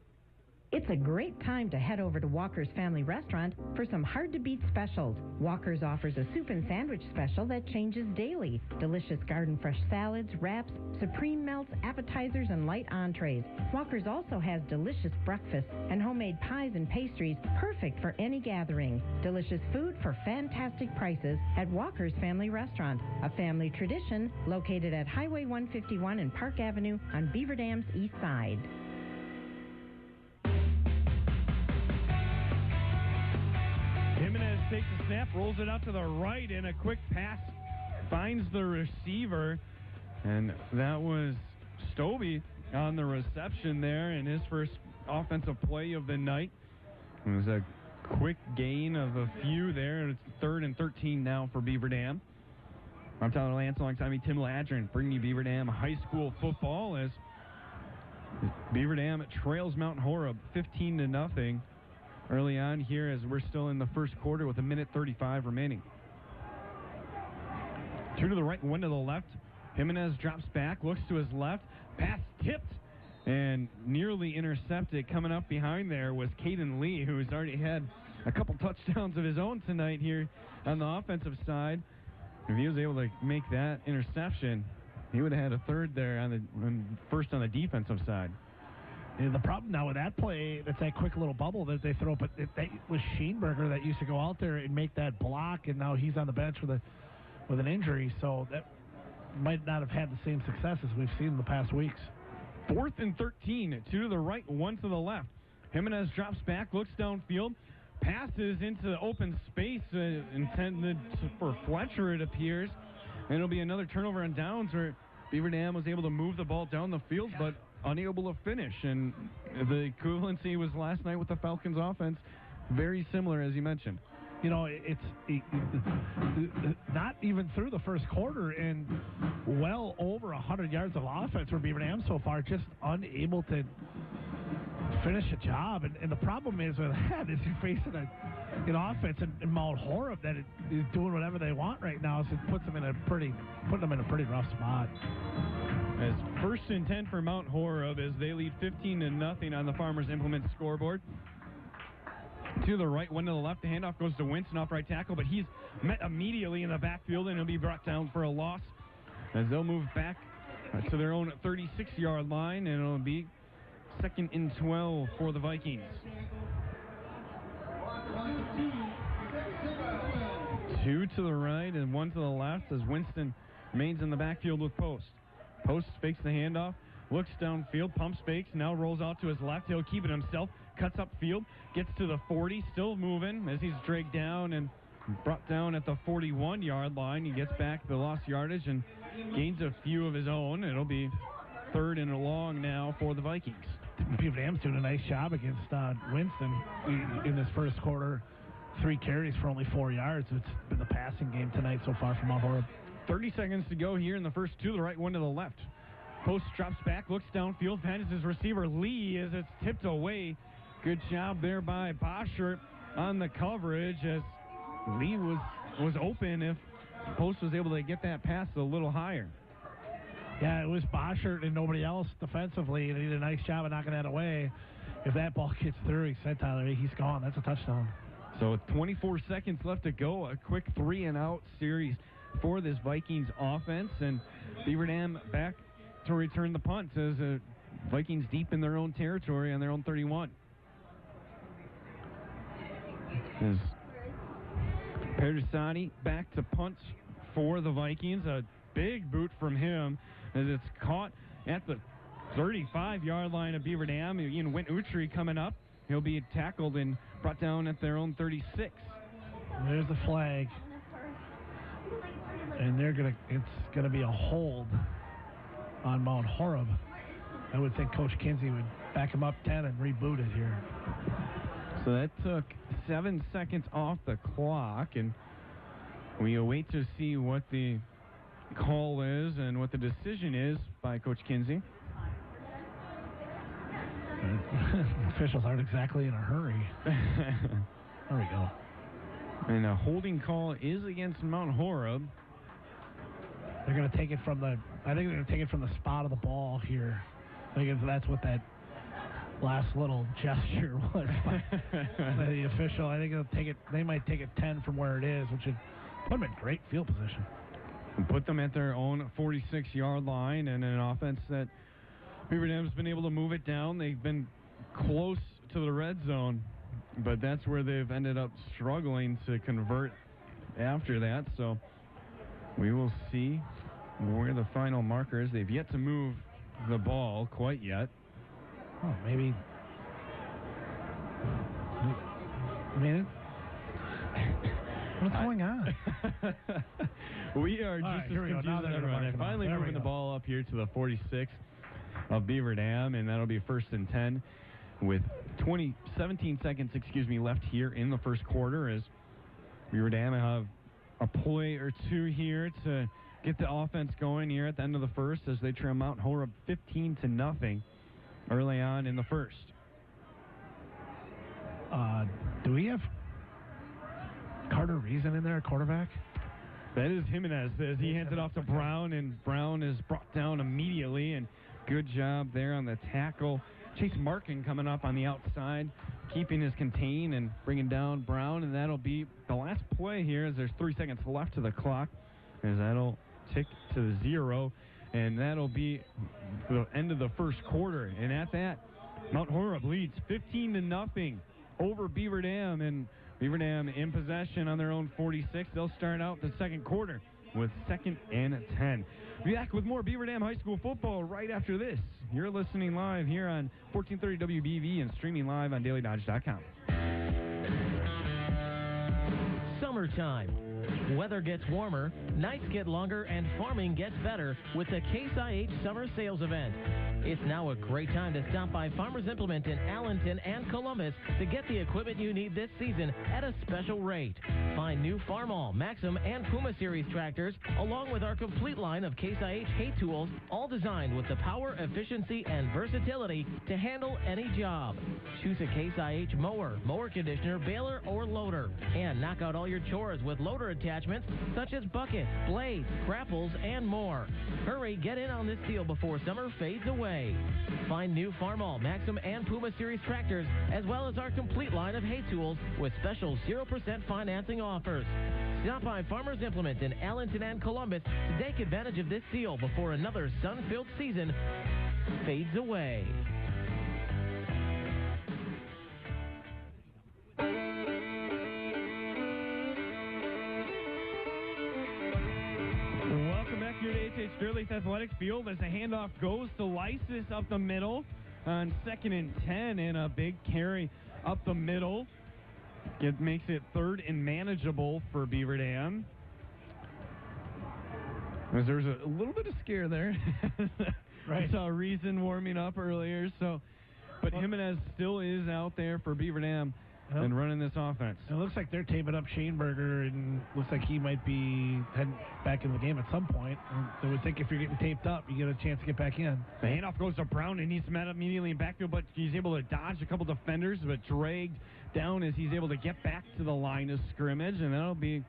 It's a great time to head over to Walker's Family Restaurant for some hard-to-beat specials. Walker's offers a soup and sandwich special that changes daily. Delicious garden-fresh salads, wraps, supreme melts, appetizers, and light entrees. Walker's also has delicious breakfast and homemade pies and pastries, perfect for any gathering. Delicious food for fantastic prices at Walker's Family Restaurant, a family tradition located at Highway 151 and Park Avenue on Beaver Dam's east side. Jimenez takes a snap, rolls it out to the right, and a quick pass finds the receiver. And that was Stobie on the reception there in his first offensive play of the night. It was a quick gain of a few there. It's 3rd and 13 now for Beaver Dam. I'm Tyler Lance alongside me, Tim Ladrin, bringing you Beaver Dam High School football as Beaver Dam trails Mount Horeb 15-0 early on here as we're still in the first quarter with 1:35 remaining. 2 to the right, 1 to the left. Jimenez drops back, looks to his left. Pass tipped and nearly intercepted. Coming up behind there was Caden Lee, who's already had a couple touchdowns of his own tonight here on the offensive side. If he was able to make that interception, he would have had a third there first on the defensive side. Yeah, the problem now with that play, it's that quick little bubble that they throw, but it was Scheenberger that used to go out there and make that block, and now he's on the bench with an injury, so that might not have had the same success as we've seen in the past weeks. 4th and 13, 2 to the right, 1 to the left. Jimenez drops back, looks downfield, passes into the open space intended for Fletcher, it appears. And it'll be another turnover on downs where Beaver Dam was able to move the ball down the field, but unable to finish. And the equivalency was last night with the Falcons offense. Very similar, as you mentioned. You know, it's not even through the first quarter and well over 100 yards of offense for Beaver Dam so far, just unable to finish a job. And the problem is with that is you're facing an offense in Mount Horeb that is doing whatever they want right now, so it puts them in a pretty rough spot. As 1st and 10 for Mount Horeb as they lead 15-0 on the Farmers Implement scoreboard. 2 to the right, 1 to the left. The handoff goes to Winston off right tackle, but he's met immediately in the backfield, and he'll be brought down for a loss as they'll move back to their own 36-yard line, and it'll be 2nd and 12 for the Vikings. 2 to the right and 1 to the left as Winston remains in the backfield with Post. Post fakes the handoff, looks downfield, pumps fakes, now rolls out to his left. He'll keep it himself, cuts upfield, gets to the 40, still moving as he's dragged down and brought down at the 41-yard line. He gets back the lost yardage and gains a few of his own. It'll be 3rd and long now for the Vikings. Beaver Dam's doing a nice job against Winston in this first quarter. 3 carries for only 4 yards. It's been the passing game tonight so far from Mount Horeb. 30 seconds to go here in the first 2 to the right, 1 to the left. Post drops back, looks downfield, finds his receiver Lee as it's tipped away. Good job there by Boschert on the coverage as Lee was open if Post was able to get that pass a little higher. Yeah, it was Boschert and nobody else defensively, and he did a nice job of knocking that away. If that ball gets through, he said, Tyler, he's gone. That's a touchdown. So 24 seconds left to go. A quick 3-and-out series for this Vikings offense, and Beaver Dam back to return the punt as Vikings deep in their own territory on their own 31. As Perdisani back to punt for the Vikings. A big boot from him as it's caught at the 35-yard line of Beaver Dam. Ian Wint-Utri coming up. He'll be tackled and brought down at their own 36. There's the flag. And it's gonna be a hold on Mount Horeb. I would think Coach Kinsey would back him up 10 and reboot it here. So that took 7 seconds off the clock, and we await to see what the call is and what the decision is by Coach Kinsey. Officials aren't exactly in a hurry. There we go. And a holding call is against Mount Horeb. They're going to take it from the spot of the ball here. I think that's what that last little gesture was by the official. I think they might take it 10 from where it is, which would put them in great field position. And put them at their own 46-yard line, and an offense that Beaver Dam's been able to move it down. They've been close to the red zone, but that's where they've ended up struggling to convert after that. So we will see where the final marker is. They've yet to move the ball quite yet. Oh, maybe. I mean, what's going on? We are just as confused as everyone. They're finally moving the ball up here to the 46 of Beaver Dam, and that'll be 1st and 10 with 17 seconds, left here in the first quarter as Beaver Dam have a play or two here to get the offense going here at the end of the first as they trim Mount Horeb 15-0 early on in the first. Do we have Carter Reason in there, a quarterback? That is Jimenez as he hands it off to Brown, and Brown is brought down immediately, and good job there on the tackle. Chase Markin coming up on the outside, keeping his contain and bringing down Brown, and that'll be the last play here as there's 3 seconds left to the clock, as that'll tick to the 0, and that'll be the end of the first quarter. And at that, Mount Horeb leads 15-0 over Beaver Dam, and Beaver Dam in possession on their own 46. They'll start out the second quarter with 2nd and 10. Be back with more Beaver Dam High School football right after this. You're listening live here on 1430 WBV and streaming live on dailydodge.com. Summertime. Weather gets warmer, nights get longer, and farming gets better with the Case IH Summer Sales Event. It's now a great time to stop by Farmers Implement in Allenton and Columbus to get the equipment you need this season at a special rate. Find new Farmall, Maxim, and Puma Series tractors, along with our complete line of Case IH hay tools, all designed with the power, efficiency, and versatility to handle any job. Choose a Case IH mower, mower conditioner, baler, or loader, and knock out all your chores with loader attachments such as buckets, blades, grapples, and more. Hurry, get in on this deal before summer fades away. Find new Farmall, Maxim, and Puma Series tractors, as well as our complete line of hay tools with special 0% financing offers. Stop by Farmers Implement in Allenton and Columbus to take advantage of this deal before another sun-filled season fades away. Welcome back here to H.H. Fairleaf Athletic Field as the handoff goes to Lysis up the middle on 2nd and 10, and a big carry up the middle. It makes it 3rd and manageable for Beaver Dam. As there's a little bit of scare there. Right. I saw Reason warming up earlier, but Jimenez still is out there for Beaver Dam and running this offense. It looks like they're taping up Shaneberger, and looks like he might be heading back in the game at some point. And I would think if you're getting taped up, you get a chance to get back in. The handoff goes to Brown, and he's met immediately in backfield, but he's able to dodge a couple defenders, but dragged down as he's able to get back to the line of scrimmage, and that'll be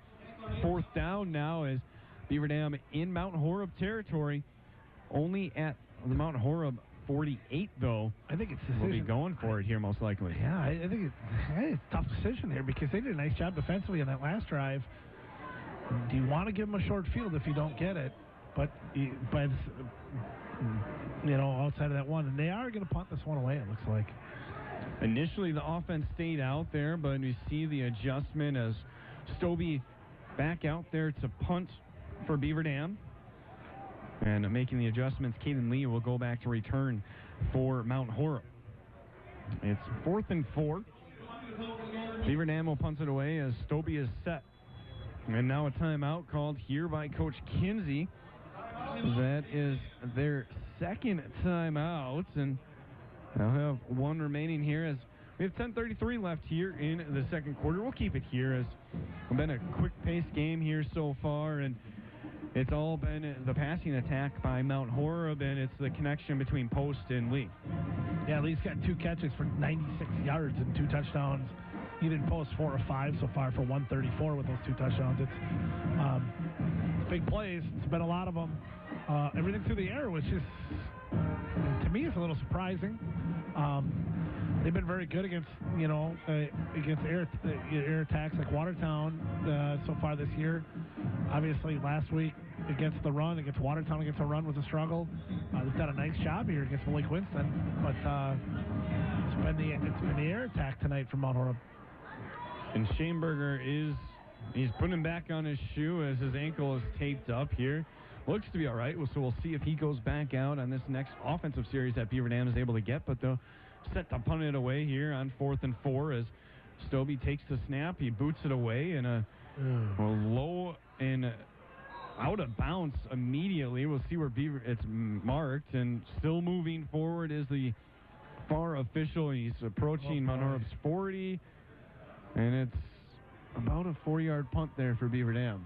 4th down now as Beaver Dam in Mount Horeb territory, only at the Mount Horeb 48, though. I think it's we'll be going for it here most likely. Yeah, I think it's a tough decision here because they did a nice job defensively on that last drive. Do you want to give them a short field if you don't get it? But outside of that one, and they are going to punt this one away, it looks like. Initially, the offense stayed out there, but we see the adjustment as Stobie back out there to punt for Beaver Dam. And making the adjustments, Caden Lee will go back to return for Mount Horeb. It's 4th and 4. Beaver Dam will punt it away as Stobie is set. And now a timeout called here by Coach Kinsey. That is their 2nd timeout, and they'll have one remaining here as we have 10:33 left here in the second quarter. We'll keep it here as it's been a quick-paced game here so far, and it's all been the passing attack by Mount Horeb, and it's the connection between Post and Lee. Yeah, Lee's got 2 catches for 96 yards and 2 touchdowns. He didn't post 4 or 5 so far for 134 with those 2 touchdowns. It's big plays. It's been a lot of them. Everything through the air, which is, to me, is a little surprising. They've been very good against air attacks like Watertown so far this year. Obviously, last week against the run, against Watertown against the run was a struggle. They've done a nice job here against Malik Winston, but it's been the air attack tonight from Mount Horeb. And Shaneberger he's putting him back on his shoe as his ankle is taped up here. Looks to be all right, so we'll see if he goes back out on this next offensive series that Beaver Dam is able to get, but they'll set to punt it away here on 4th and 4 as Stobie takes the snap. He boots it away in a low and out of bounds immediately. We'll see where it's marked, and still moving forward is the far official. He's approaching Mount Horeb's 40, and it's about a 4-yard punt there for Beaver Dam.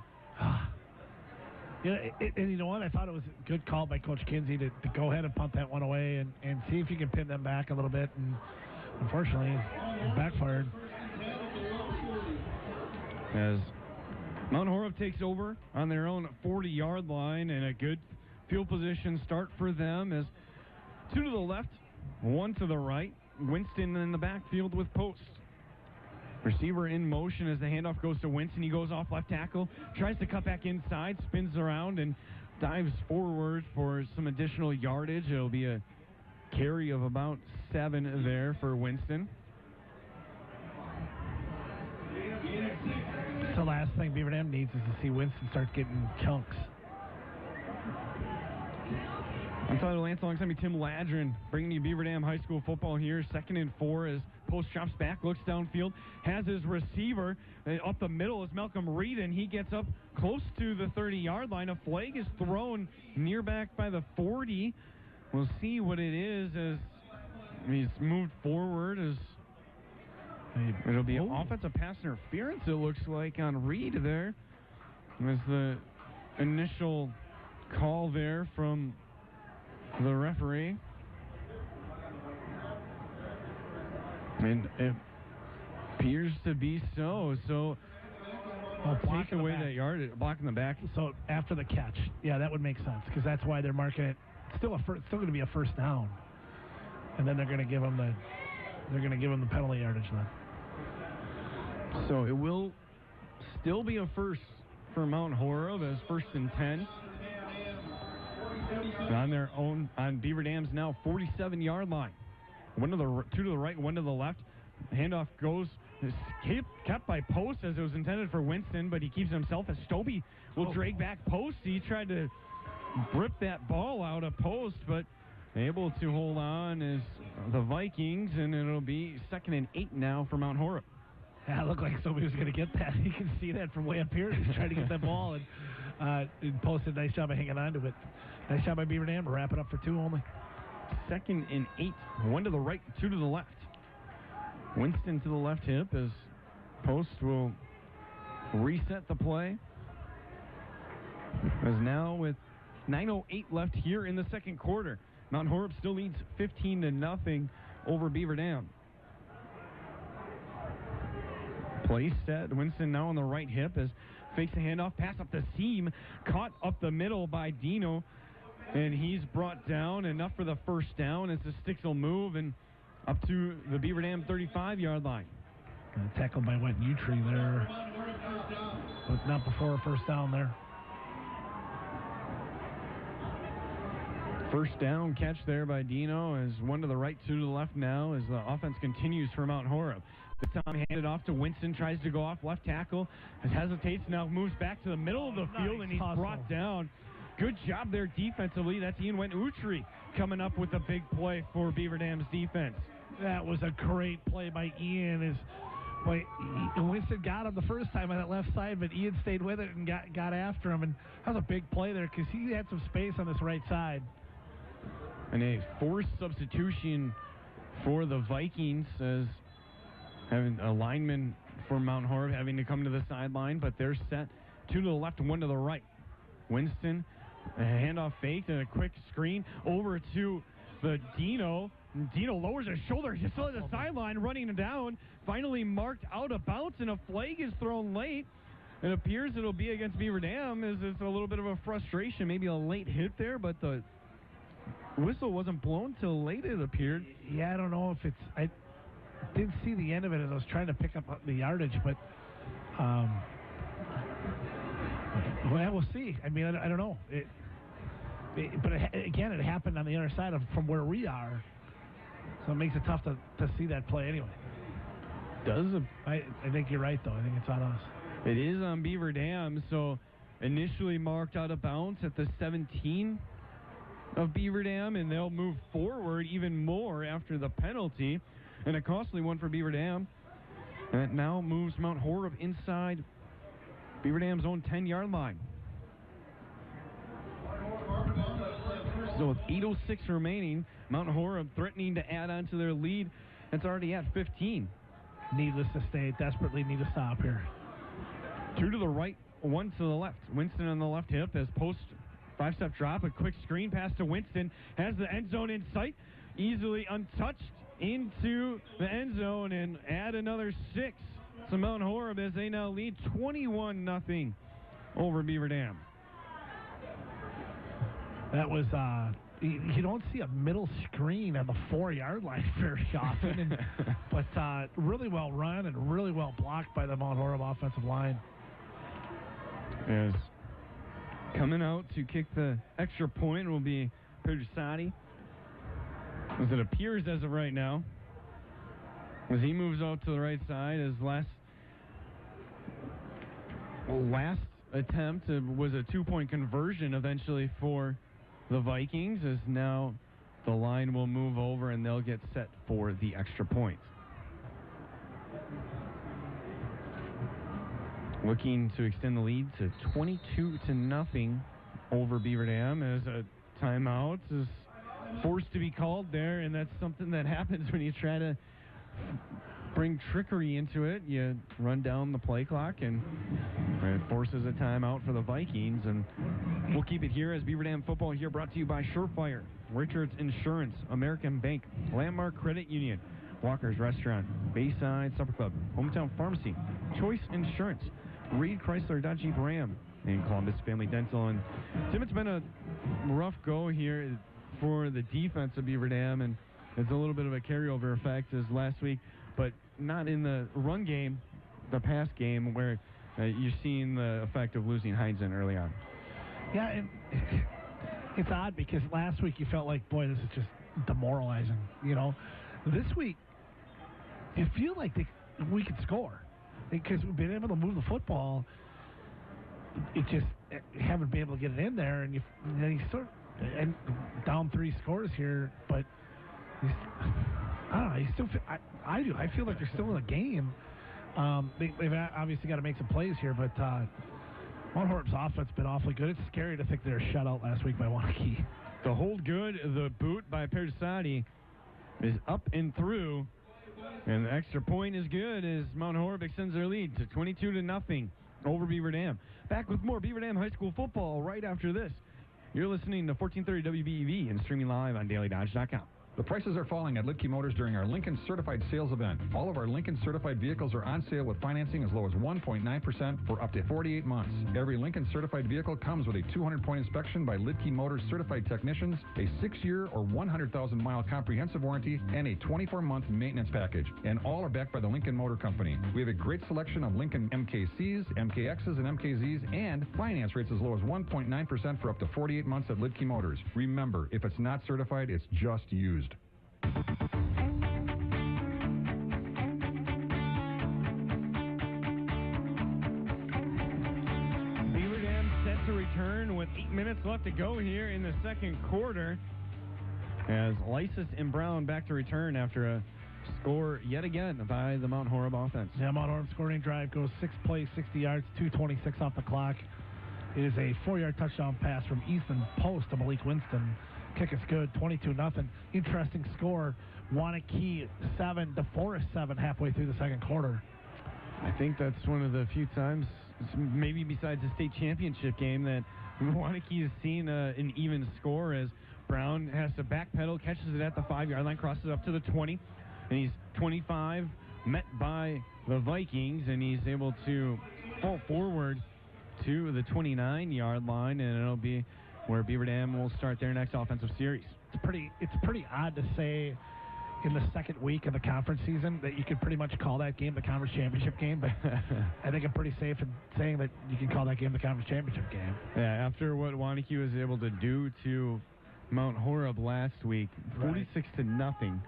Yeah, and you know what? I thought it was a good call by Coach Kinsey to go ahead and punt that one away and see if you can pin them back a little bit. And unfortunately, it backfired. As Mount Horeb takes over on their own 40-yard line, and a good field position start for them as 2 to the left, 1 to the right. Winston in the backfield with post. Receiver in motion as the handoff goes to Winston. He goes off left tackle, tries to cut back inside, spins around, and dives forward for some additional yardage. It'll be a carry of about 7 there for Winston. That's the last thing Beaver Dam needs is to see Winston start getting chunks. I'm Tyler Lance alongside me, Tim Ladrin, bringing you Beaver Dam High School football here. 2nd and 4 as Post drops back, looks downfield, has his receiver up the middle is Malcolm Reed, and he gets up close to the 30-yard line. A flag is thrown near back by the 40. We'll see what it is as he's moved forward. As it'll be an offensive pass interference, it looks like, on Reed there. As the initial call there from the referee. And it appears to be so. So take away that yard, blocking the back. So after the catch, yeah, that would make sense because that's why they're marking it. It's still going to be a first down, and then they're going to give them the penalty yardage then. So it will still be a first for Mount Horeb as 1st and 10. On their own, on Beaver Dam's now 47-yard line. 2 to the right, 1 to the left. Handoff goes, kept by Post as it was intended for Winston, but he keeps himself as Stobie will drag back Post. He tried to rip that ball out of Post, but able to hold on is the Vikings, and it'll be 2nd and 8 now for Mount Horeb. Yeah, it looked like somebody was going to get that. You can see that from way up here. He's trying to get that ball, and Post did a nice job of hanging on to it. Nice job by Beaver Dam to wrap it up for 2 only. 2nd and 8. 1 to the right, 2 to the left. Winston to the left hip as Post will reset the play. As now with 9:08 left here in the second quarter, Mount Horeb still leads 15-0 over Beaver Dam. Play set. Winston now on the right hip as fakes the handoff, pass up the seam, caught up the middle by Dino. And he's brought down, enough for the first down as the sticks will move and up to the Beaver Dam 35-yard line. Tackled by Wet Utree there, but not before a first down there. First down catch there by Dino as 1 to the right, 2 to the left now as the offense continues for Mount Horeb. This time handed off to Winston, tries to go off left tackle, hesitates, now moves back to the middle of the field, and he's brought down. Good job there defensively. That's Ian Went-Utri coming up with a big play for Beaver Dam's defense. That was a great play by Ian. Winston got him the first time on that left side, but Ian stayed with it and got after him. And that was a big play there because he had some space on this right side. And a forced substitution for the Vikings as having a lineman for Mount Horeb having to come to the sideline, but they're set 2 to the left, 1 to the right. Winston, a handoff fake and a quick screen over to the Dino. Dino lowers his shoulder. He's still at the sideline, running him down. Finally marked out of bounds, and a flag is thrown late. It appears it'll be against Beaver Dam. It's a little bit of a frustration, maybe a late hit there, but the whistle wasn't blown till late, it appeared. Yeah, I don't know if it's... I didn't see the end of it as I was trying to pick up the yardage, but... well, we'll see. I mean, I don't know. Again, it happened on the other side from where we are, so it makes it tough to see that play anyway. I think you're right, though. I think it's on us. It is on Beaver Dam, so initially marked out of bounds at the 17 of Beaver Dam, and they'll move forward even more after the penalty, and a costly one for Beaver Dam. And it now moves Mount Horeb inside Beaver Dam's own 10-yard line. So with 8:06 remaining, Mount Horeb threatening to add on to their lead. It's already at 15. Needless to say, desperately need to stop here. 2 to the right, one to the left. Winston on the left hip as post 5-step drop. A quick screen pass to Winston. Has the end zone in sight. Easily untouched into the end zone and add another 6 to Mount Horeb as they now lead 21-0 over Beaver Dam. That was, you don't see a middle screen on the 4-yard line very often, but really well run and really well blocked by the Mount Horeb offensive line. As coming out to kick the extra point will be Pujasati, as it appears as of right now. As he moves out to the right side, his last attempt was a 2-point conversion eventually for the Vikings, as now the line will move over and they'll get set for the extra point. Looking to extend the lead to 22-0 over Beaver Dam, as a timeout is forced to be called there, and that's something that happens when you try to bring trickery into it. You run down the play clock, and it forces a timeout for the Vikings. And we'll keep it here as Beaver Dam football here, brought to you by Surefire, Richards Insurance, American Bank, Landmark Credit Union, Walker's Restaurant, Bayside Supper Club, Hometown Pharmacy, Choice Insurance, Reed Chrysler Dodge Jeep Ram, and Columbus Family Dental. And Tim, it's been a rough go here for the defense of Beaver Dam, and it's a little bit of a carryover effect as last week, but not in the run game, the pass game, where you're seeing the effect of losing Heinzen early on. Yeah, and it's odd because last week you felt like, boy, this is just demoralizing. You know, this week you feel like we could score because we've been able to move the football. It just haven't been able to get it in there, and then you sort of and down 3 scores here, but I don't know. You still feel, I do. I feel like they're still in the game. They've obviously got to make some plays here, but Mount Horeb's offense has been awfully good. It's scary to think they were shut out last week by Wanakee. The hold good, the boot by Pujasati is up and through, and the extra point is good as Mount Horeb extends their lead to 22-0 over Beaver Dam. Back with more Beaver Dam High School football right after this. You're listening to 1430 WBEV and streaming live on DailyDodge.com. The prices are falling at Lidke Motors during our Lincoln Certified Sales Event. All of our Lincoln Certified vehicles are on sale with financing as low as 1.9% for up to 48 months. Every Lincoln Certified vehicle comes with a 200-point inspection by Lidke Motors Certified Technicians, a 6-year or 100,000-mile comprehensive warranty, and a 24-month maintenance package. And all are backed by the Lincoln Motor Company. We have a great selection of Lincoln MKCs, MKXs, and MKZs, and finance rates as low as 1.9% for up to 48 months at Lidke Motors. Remember, if it's not certified, it's just used. Beaver Dam set to return with 8 minutes left to go here in the second quarter, as Lysis and Brown back to return after a score yet again by the Mount Horeb offense. Yeah, Mount Horeb scoring drive goes 6 plays, 60 yards, 2:26 off the clock. It is a 4-yard touchdown pass from Easton Post to Malik Winston. Kick is good, 22-0. Interesting score. Wanakee 7 to Forest 7 halfway through the second quarter. I think that's one of the few times, maybe besides the state championship game, that Wanakee has seen an even score, as Brown has to backpedal, catches it at the 5-yard line, crosses up to the 20, and he's 25, met by the Vikings, and he's able to fall forward to the 29-yard line, and it'll be where Beaver Dam will start their next offensive series. It's pretty odd to say in the second week of the conference season that you could pretty much call that game the conference championship game, but I think I'm pretty safe in saying that you can call that game the conference championship game. Yeah, after what Wanakee was able to do to Mount Horeb last week, 46-0.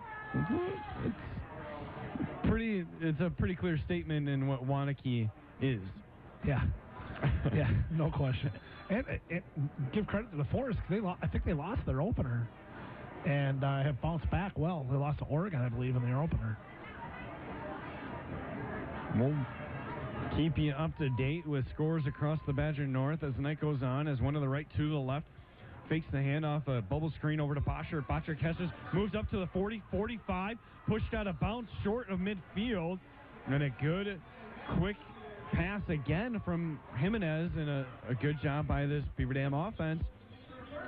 It's a pretty clear statement in what Wanakee is. Yeah. Yeah, no question. And give credit to the Forest, because I think they lost their opener and have bounced back well. They lost to Oregon, I believe, in their opener. We'll keep you up to date with scores across the Badger North as the night goes on, as one to the right, two to the left. Fakes the handoff, a bubble screen over to Boschert. Boschert catches, moves up to the 40, 45, pushed out of bounds short of midfield. And a good, quick pass again from Jimenez, and a good job by this Beaver Dam offense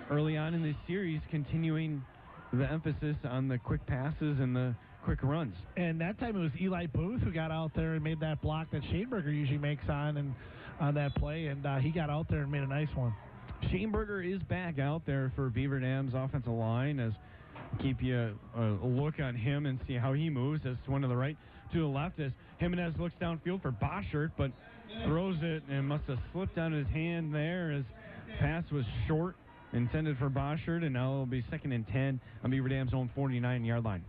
early on in this series, continuing the emphasis on the quick passes and the quick runs. And that time it was Eli Booth who got out there and made that block that Shaneberger usually makes on that play, and he got out there and made a nice one. Shaneberger is back out there for Beaver Dam's offensive line, as keep you a look on him and see how he moves as one to the right, to the left, as Jimenez looks downfield for Boschert, but throws it and must have slipped out of his hand there as pass was short, intended for Boschert, and now it'll be 2nd and 10 on Beaver Dam's own 49-yard line.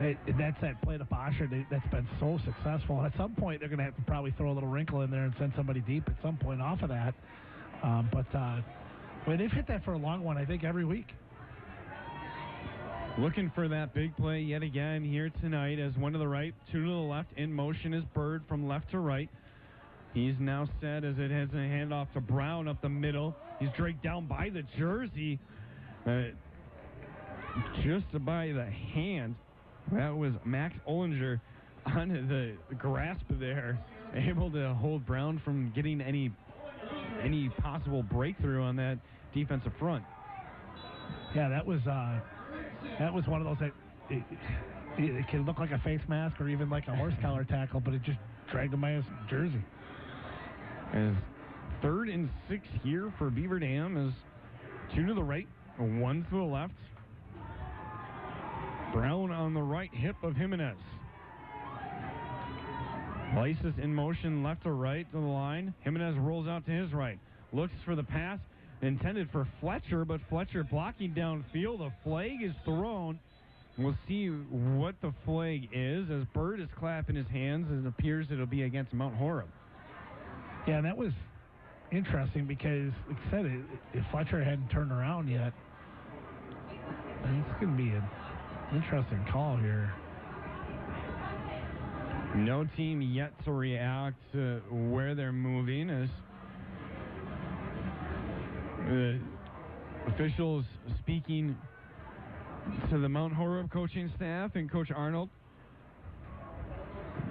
That's that play to Boschert that's been so successful. And at some point, they're going to have to probably throw a little wrinkle in there and send somebody deep at some point off of that. They've hit that for a long one, I think, every week. Looking for that big play yet again here tonight, as one to the right, two to the left. In motion is Bird from left to right. He's now set as it has a handoff to Brown up the middle. He's dragged down by the jersey, just by the hand. That was Max Ollinger on the grasp there, able to hold Brown from getting any possible breakthrough on that defensive front. Yeah, that was one of those that it can look like a face mask or even like a horse collar tackle, but it just dragged him by his jersey. As 3rd and 6 here for Beaver Dam, is 2 to the right, 1 to the left. Brown on the right hip of Jimenez. Lysis in motion left to right to the line. Jimenez rolls out to his right. Looks for the pass intended for Fletcher, but Fletcher blocking downfield. A flag is thrown. We'll see what the flag is as Bird is clapping his hands, and it appears it'll be against Mount Horeb. Yeah, and that was interesting because, like I said, if Fletcher hadn't turned around yet, it's going to be an interesting call here. No team yet to react to where they're moving, as the officials speaking to the Mount Horeb coaching staff and Coach Arnold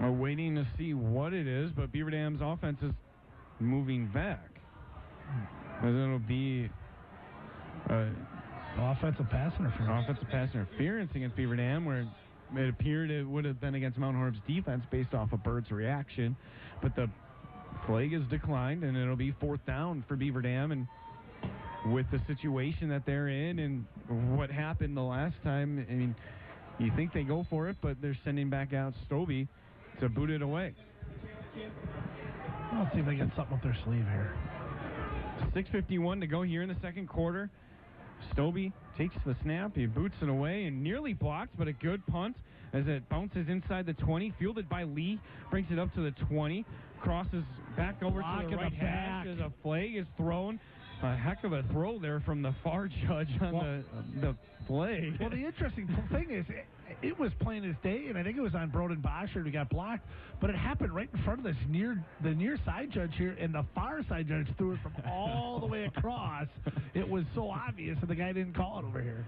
are waiting to see what it is, but Beaver Dam's offense is moving back, as it'll be offensive pass interference against Beaver Dam, where it appeared it would have been against Mount Horeb's defense based off of Bird's reaction, but the flag is declined, and it'll be 4th down for Beaver Dam. And with the situation that they're in and what happened the last time, I mean, you think they go for it, but they're sending back out Stovey to boot it away. Let's see if they get something up their sleeve here. 6:51 to go here in the second quarter. Stovey takes the snap, he boots it away and nearly blocked, but a good punt as it bounces inside the 20, fielded by Lee, brings it up to the 20, crosses back over to the right hash as a flag is thrown. A heck of a throw there from the far judge on the flag. Well, the interesting thing is, it was plain as day, and I think it was on Broden Boschert who got blocked, but it happened right in front of the near side judge here, and the far side judge threw it from all the way across. It was so obvious that the guy didn't call it over here.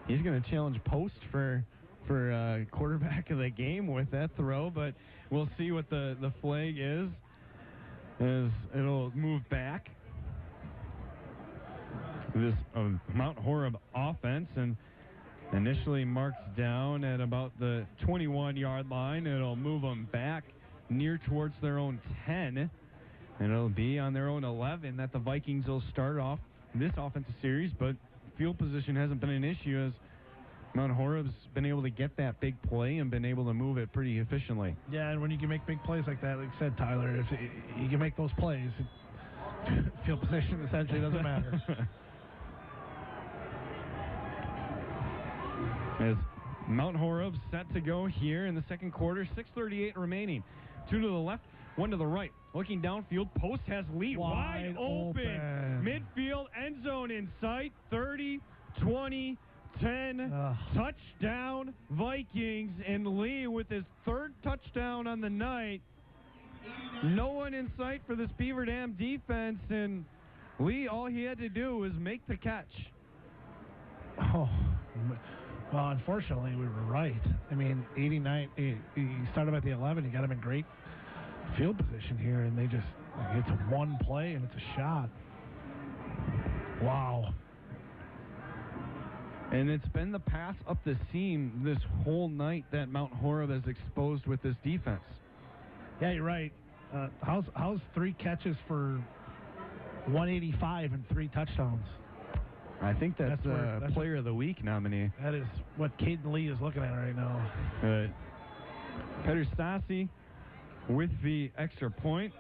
He's going to challenge Post for quarterback of the game with that throw, but we'll see what the flag is, as it'll move back. This Mount Horeb offense, and initially marked down at about the 21-yard line. It'll move them back near towards their own 10, and it'll be on their own 11 that the Vikings will start off this offensive series, but field position hasn't been an issue as Mount Horeb's been able to get that big play and been able to move it pretty efficiently. Yeah, and when you can make big plays like that, like I said, Tyler, if you can make those plays, field position essentially doesn't matter. As Mount Horeb set to go here in the second quarter, 6:38 remaining. 2 to the left, 1 to the right. Looking downfield, Post has Lee wide open. Midfield, end zone in sight, 30, 20, 10. Touchdown, Vikings, and Lee with his 3rd touchdown on the night. No one in sight for this Beaver Dam defense, and Lee, all he had to do was make the catch. Well, unfortunately, we were right. I mean, 89, he started at the 11. He got him in great field position here, and it's a one play and it's a shot. Wow. And it's been the pass up the seam this whole night that Mount Horeb has exposed with this defense. Yeah, you're right. How's 3 catches for 185 and 3 touchdowns? I think that's Player of the Week nominee. That is what Caden Lee is looking at right now. Peter Stassi with the extra point.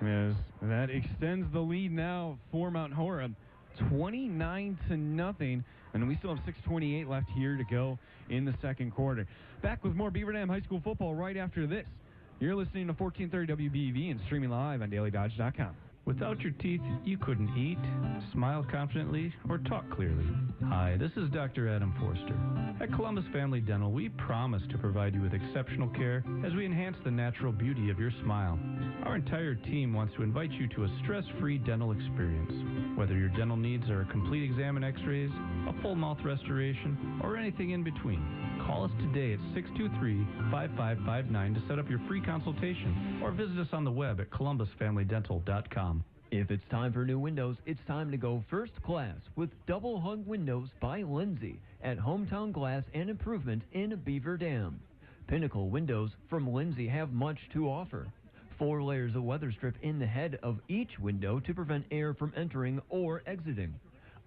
As that extends the lead now for Mount Horeb, 29-0, and we still have 6:28 left here to go in the second quarter. Back with more Beaver Dam High School football right after this. You're listening to 1430 WBEV and streaming live on DailyDodge.com. Without your teeth, you couldn't eat, smile confidently, or talk clearly. Hi, this is Dr. Adam Forster. At Columbus Family Dental, we promise to provide you with exceptional care as we enhance the natural beauty of your smile. Our entire team wants to invite you to a stress-free dental experience. Whether your dental needs are a complete exam and x-rays, a full mouth restoration, or anything in between, call us today at 623-5559 to set up your free consultation, or visit us on the web at columbusfamilydental.com. If it's time for new windows, it's time to go first class with Double Hung Windows by Lindsay at Hometown Glass and Improvement in Beaver Dam. Pinnacle windows from Lindsay have much to offer. 4 layers of weather strip in the head of each window to prevent air from entering or exiting.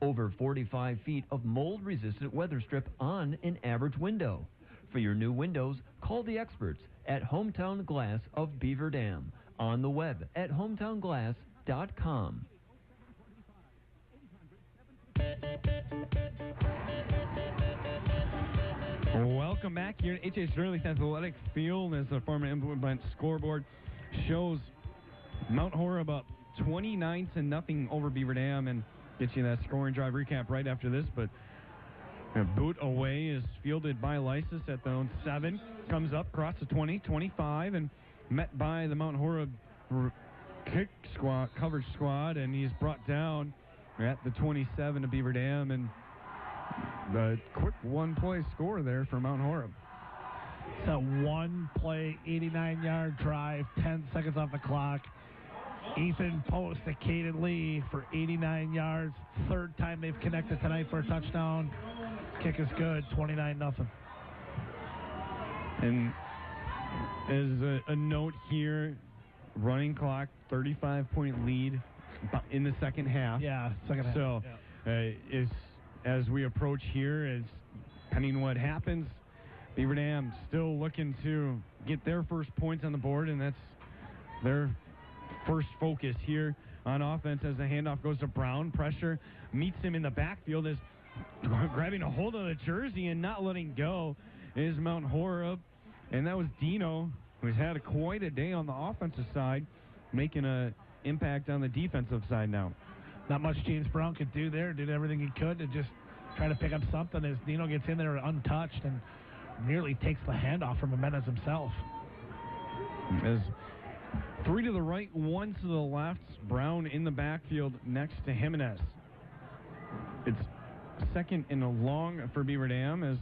Over 45 feet of mold-resistant weather strip on an average window. For your new windows, call the experts at Hometown Glass of Beaver Dam. On the web at hometownglass.com. Welcome back here at H.A. Sterling Athletic Field as the Farmer Implement scoreboard shows Mount Horeb up 29-0 over Beaver Dam, and gets you that scoring drive recap right after this. But a boot away is fielded by Lysis at the own 7, comes up across the 20, 25, and met by the Mount Horeb coverage squad, and he's brought down at the 27 of Beaver Dam, and the quick one-play score there for Mount Horeb. It's a one-play, 89-yard drive, 10 seconds off the clock. Ethan Post to Caden Lee for 89 yards. Third time they've connected tonight for a touchdown. Kick is good, 29-0. And as a note here, running clock, 35-point lead in the second half. Yeah, second half. So as we approach here, depending on what happens, Beaver Dam still looking to get their first points on the board, and that's their first focus here on offense as the handoff goes to Brown. Pressure meets him in the backfield, is grabbing a hold of the jersey and not letting go is Mount Horeb. And that was Dino, who's had quite a day on the offensive side, making an impact on the defensive side now. Not much James Brown could do there. Did everything he could to just try to pick up something as Dino gets in there untouched and nearly takes the handoff from Jimenez himself. As 3 to the right, 1 to the left. Brown in the backfield next to Jimenez. It's second and a long for Beaver Dam as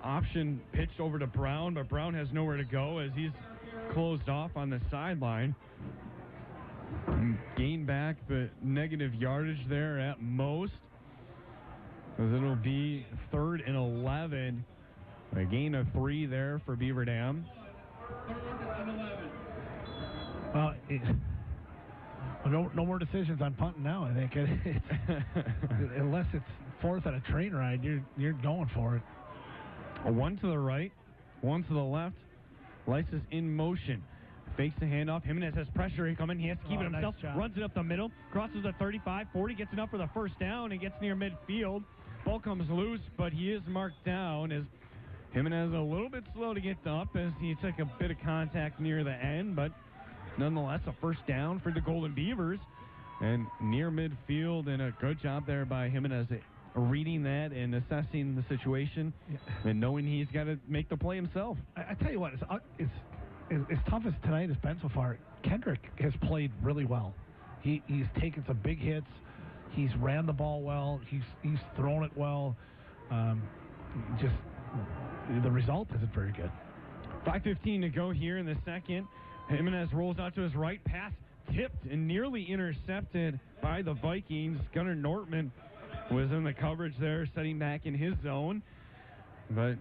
option pitched over to Brown, but Brown has nowhere to go as he's closed off on the sideline. Gain back the negative yardage there at most, as it'll be 3rd and 11. A gain of 3 there for Beaver Dam. Well, no more decisions on punting now. I think unless it's 4th at a train ride, you're going for it. A 1 to the right, 1 to the left. Lysis in motion. Fakes the handoff. Jimenez has pressure coming. He has to keep it himself. Nice runs it up the middle. Crosses the 35, 40. Gets enough for the first down and gets near midfield. Ball comes loose, but he is marked down as Jimenez a little bit slow to get up as he took a bit of contact near the end, but nonetheless a first down for the Golden Beavers. And near midfield, and a good job there by Jimenez reading that and assessing the situation and knowing he's got to make the play himself. I tell you what, it's as tough as tonight has been so far. Kendrick has played really well. He's taken some big hits. He's ran the ball well. He's thrown it well. Just the result isn't very good. 5:15 to go here in the second. Jimenez rolls out to his right. Pass tipped and nearly intercepted by the Vikings. Gunnar Nortman was in the coverage there, setting back in his zone. But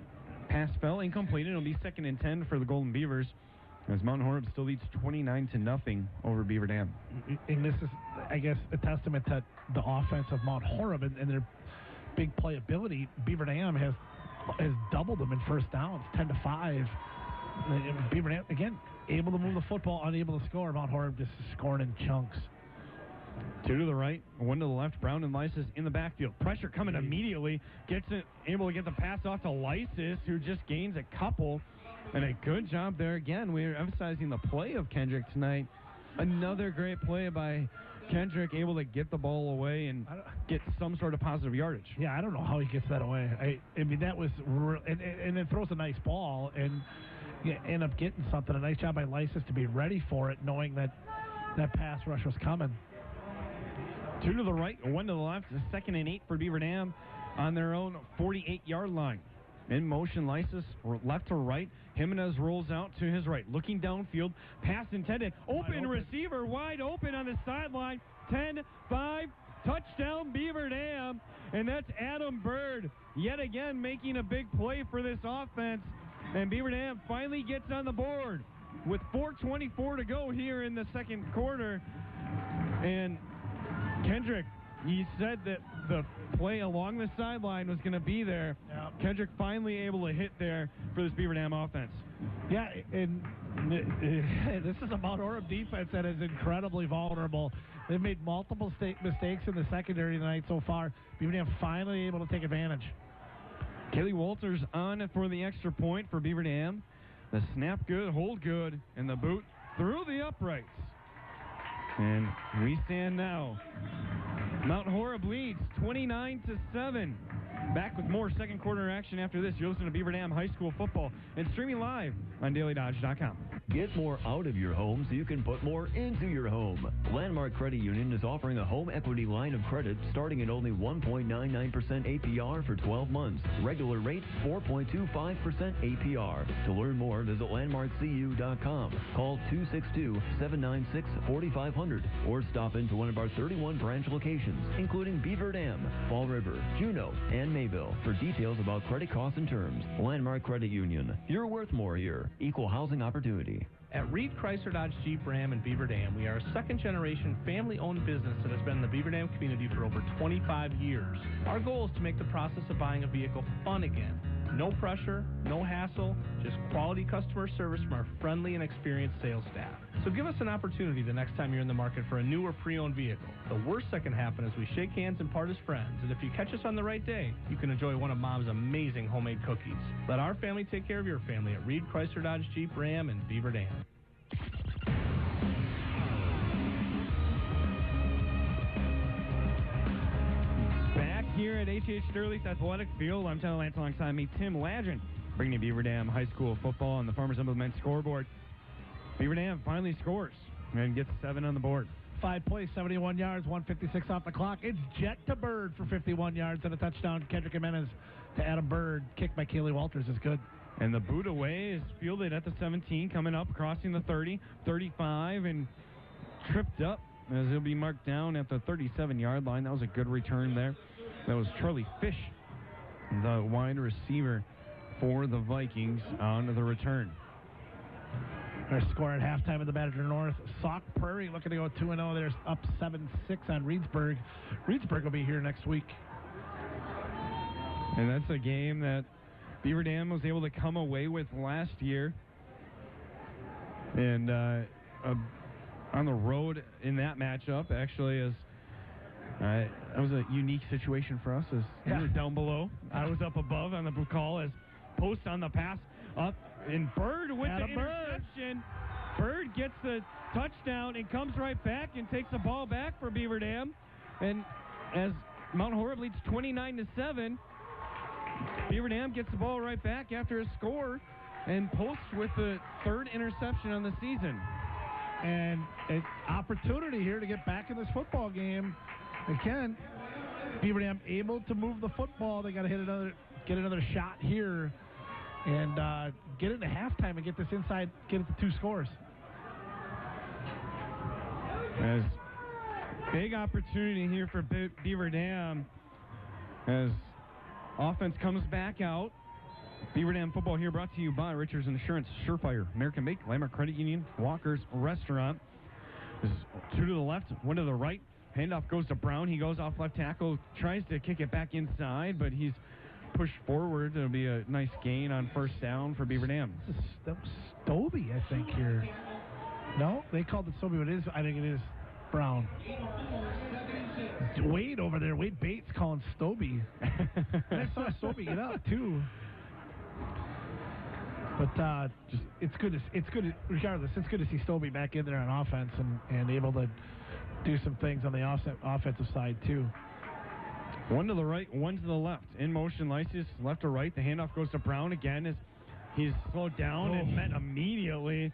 pass fell incomplete. It'll be 2nd and 10 for the Golden Beavers, as Mount Horeb still leads 29-0 over Beaver Dam. And this is, I guess, a testament to the offense of Mount Horeb and their big playability. Beaver Dam has doubled them in first downs, 10-5. And Beaver Dam, again, able to move the football, unable to score. Mount Horeb just scoring in chunks. 2 to the right, 1 to the left. Brown and Lysis in the backfield. Pressure coming immediately. Gets it, able to get the pass off to Lysis, who just gains a couple. And a good job there again. We're emphasizing the play of Kendrick tonight. Another great play by Kendrick, able to get the ball away and get some sort of positive yardage. Yeah, I don't know how he gets that away. I mean, that was and then throws a nice ball and you end up getting something. A nice job by Lysis to be ready for it, knowing that that pass rush was coming. 2 to the right, 1 to the left. 2nd and 8 for Beaver Dam on their own 48-yard line. In motion, Lysis left to right. Jimenez rolls out to his right, looking downfield. Pass intended. Open receiver, wide open on the sideline. 10-5, touchdown Beaver Dam. And that's Adam Bird, yet again making a big play for this offense. And Beaver Dam finally gets on the board with 4:24 to go here in the second quarter. And Kendrick, he said that the play along the sideline was going to be there. Yep. Kendrick finally able to hit there for this Beaver Dam offense. Yeah, and this is a Mount Horeb defense that is incredibly vulnerable. They've made multiple mistakes in the secondary tonight so far. Beaver Dam finally able to take advantage. Kaylee Walters on for the extra point for Beaver Dam. The snap good, hold good, and the boot through the uprights. And we stand now. Mount Horeb leads 29-7. Back with more second quarter action after this. You're listening to Beaver Dam High School football and streaming live on DailyDodge.com. Get more out of your home so you can put more into your home. Landmark Credit Union is offering a home equity line of credit starting at only 1.99% APR for 12 months. Regular rate 4.25% APR. To learn more, visit landmarkcu.com. Call 262-796-4500 or stop into one of our 31 branch locations, including Beaver Dam, Fall River, Juneau, and Mayville. For details about credit costs and terms, Landmark Credit Union. You're worth more here. Equal housing opportunity. At Reed Chrysler Dodge Jeep Ram in Beaver Dam, we are a second-generation family-owned business that has been in the Beaver Dam community for over 25 years. Our goal is to make the process of buying a vehicle fun again. No pressure, no hassle, just quality customer service from our friendly and experienced sales staff. So give us an opportunity the next time you're in the market for a new or pre-owned vehicle. The worst that can happen is we shake hands and part as friends, and if you catch us on the right day, you can enjoy one of Mom's amazing homemade cookies. Let our family take care of your family at Reed Chrysler Dodge Jeep Ram in Beaver Dam. Here at H.H. Sterling's Athletic Field, I'm Tyler Lance alongside me, Tim Ladrin, bringing you Beaver Dam High School football on the Farmers Implement scoreboard. Beaver Dam finally scores and gets 7 on the board. 5 plays, 71 yards, 156 off the clock. It's jet to Bird for 51 yards and a touchdown. Kendrick Jimenez to Adam Bird. Kicked by Kaylee Walters is good. And the boot away is fielded at the 17, coming up, crossing the 30, 35, and tripped up as he'll be marked down at the 37-yard line. That was a good return there. That was Charlie Fish, the wide receiver for the Vikings, on the return. Their score at halftime in the Badger North. Sauk Prairie looking to go 2-0. They're up 7-6 on Reedsburg. Reedsburg will be here next week. And that's a game that Beaver Dam was able to come away with last year. And on the road in that matchup, actually, is that was a unique situation for us. As we were down below, I was up above on the call as post on the pass up, and Bird with the interception. Bird gets the touchdown and comes right back and takes the ball back for Beaver Dam. And as Mount Horeb leads 29-7, Beaver Dam gets the ball right back after a score and posts with the 3rd interception on the season. And an opportunity here to get back in this football game. Again, Beaver Dam able to move the football. They got to get another shot here and get into halftime and get this inside, get it to 2 scores. As big opportunity here for Beaver Dam as offense comes back out. Beaver Dam football here brought to you by Richards Insurance, Surefire, American Bake, Landmark Credit Union, Walker's Restaurant. This is 2 to the left, 1 to the right. Handoff goes to Brown. He goes off left tackle, tries to kick it back inside, but he's pushed forward. It'll be a nice gain on first down for Beaver Dam. That was Stobie, I think, here. No, they called it Stobie, but I think it is Brown. Wade over there, Wade Bates calling Stobie. I saw Stobie get up, too. But it's good. Regardless, it's good to see Stobie back in there on offense and able to do some things on the offensive side too. 1 to the right, 1 to the left. In motion, Lysias left to right. The handoff goes to Brown again as he's slowed down and met immediately.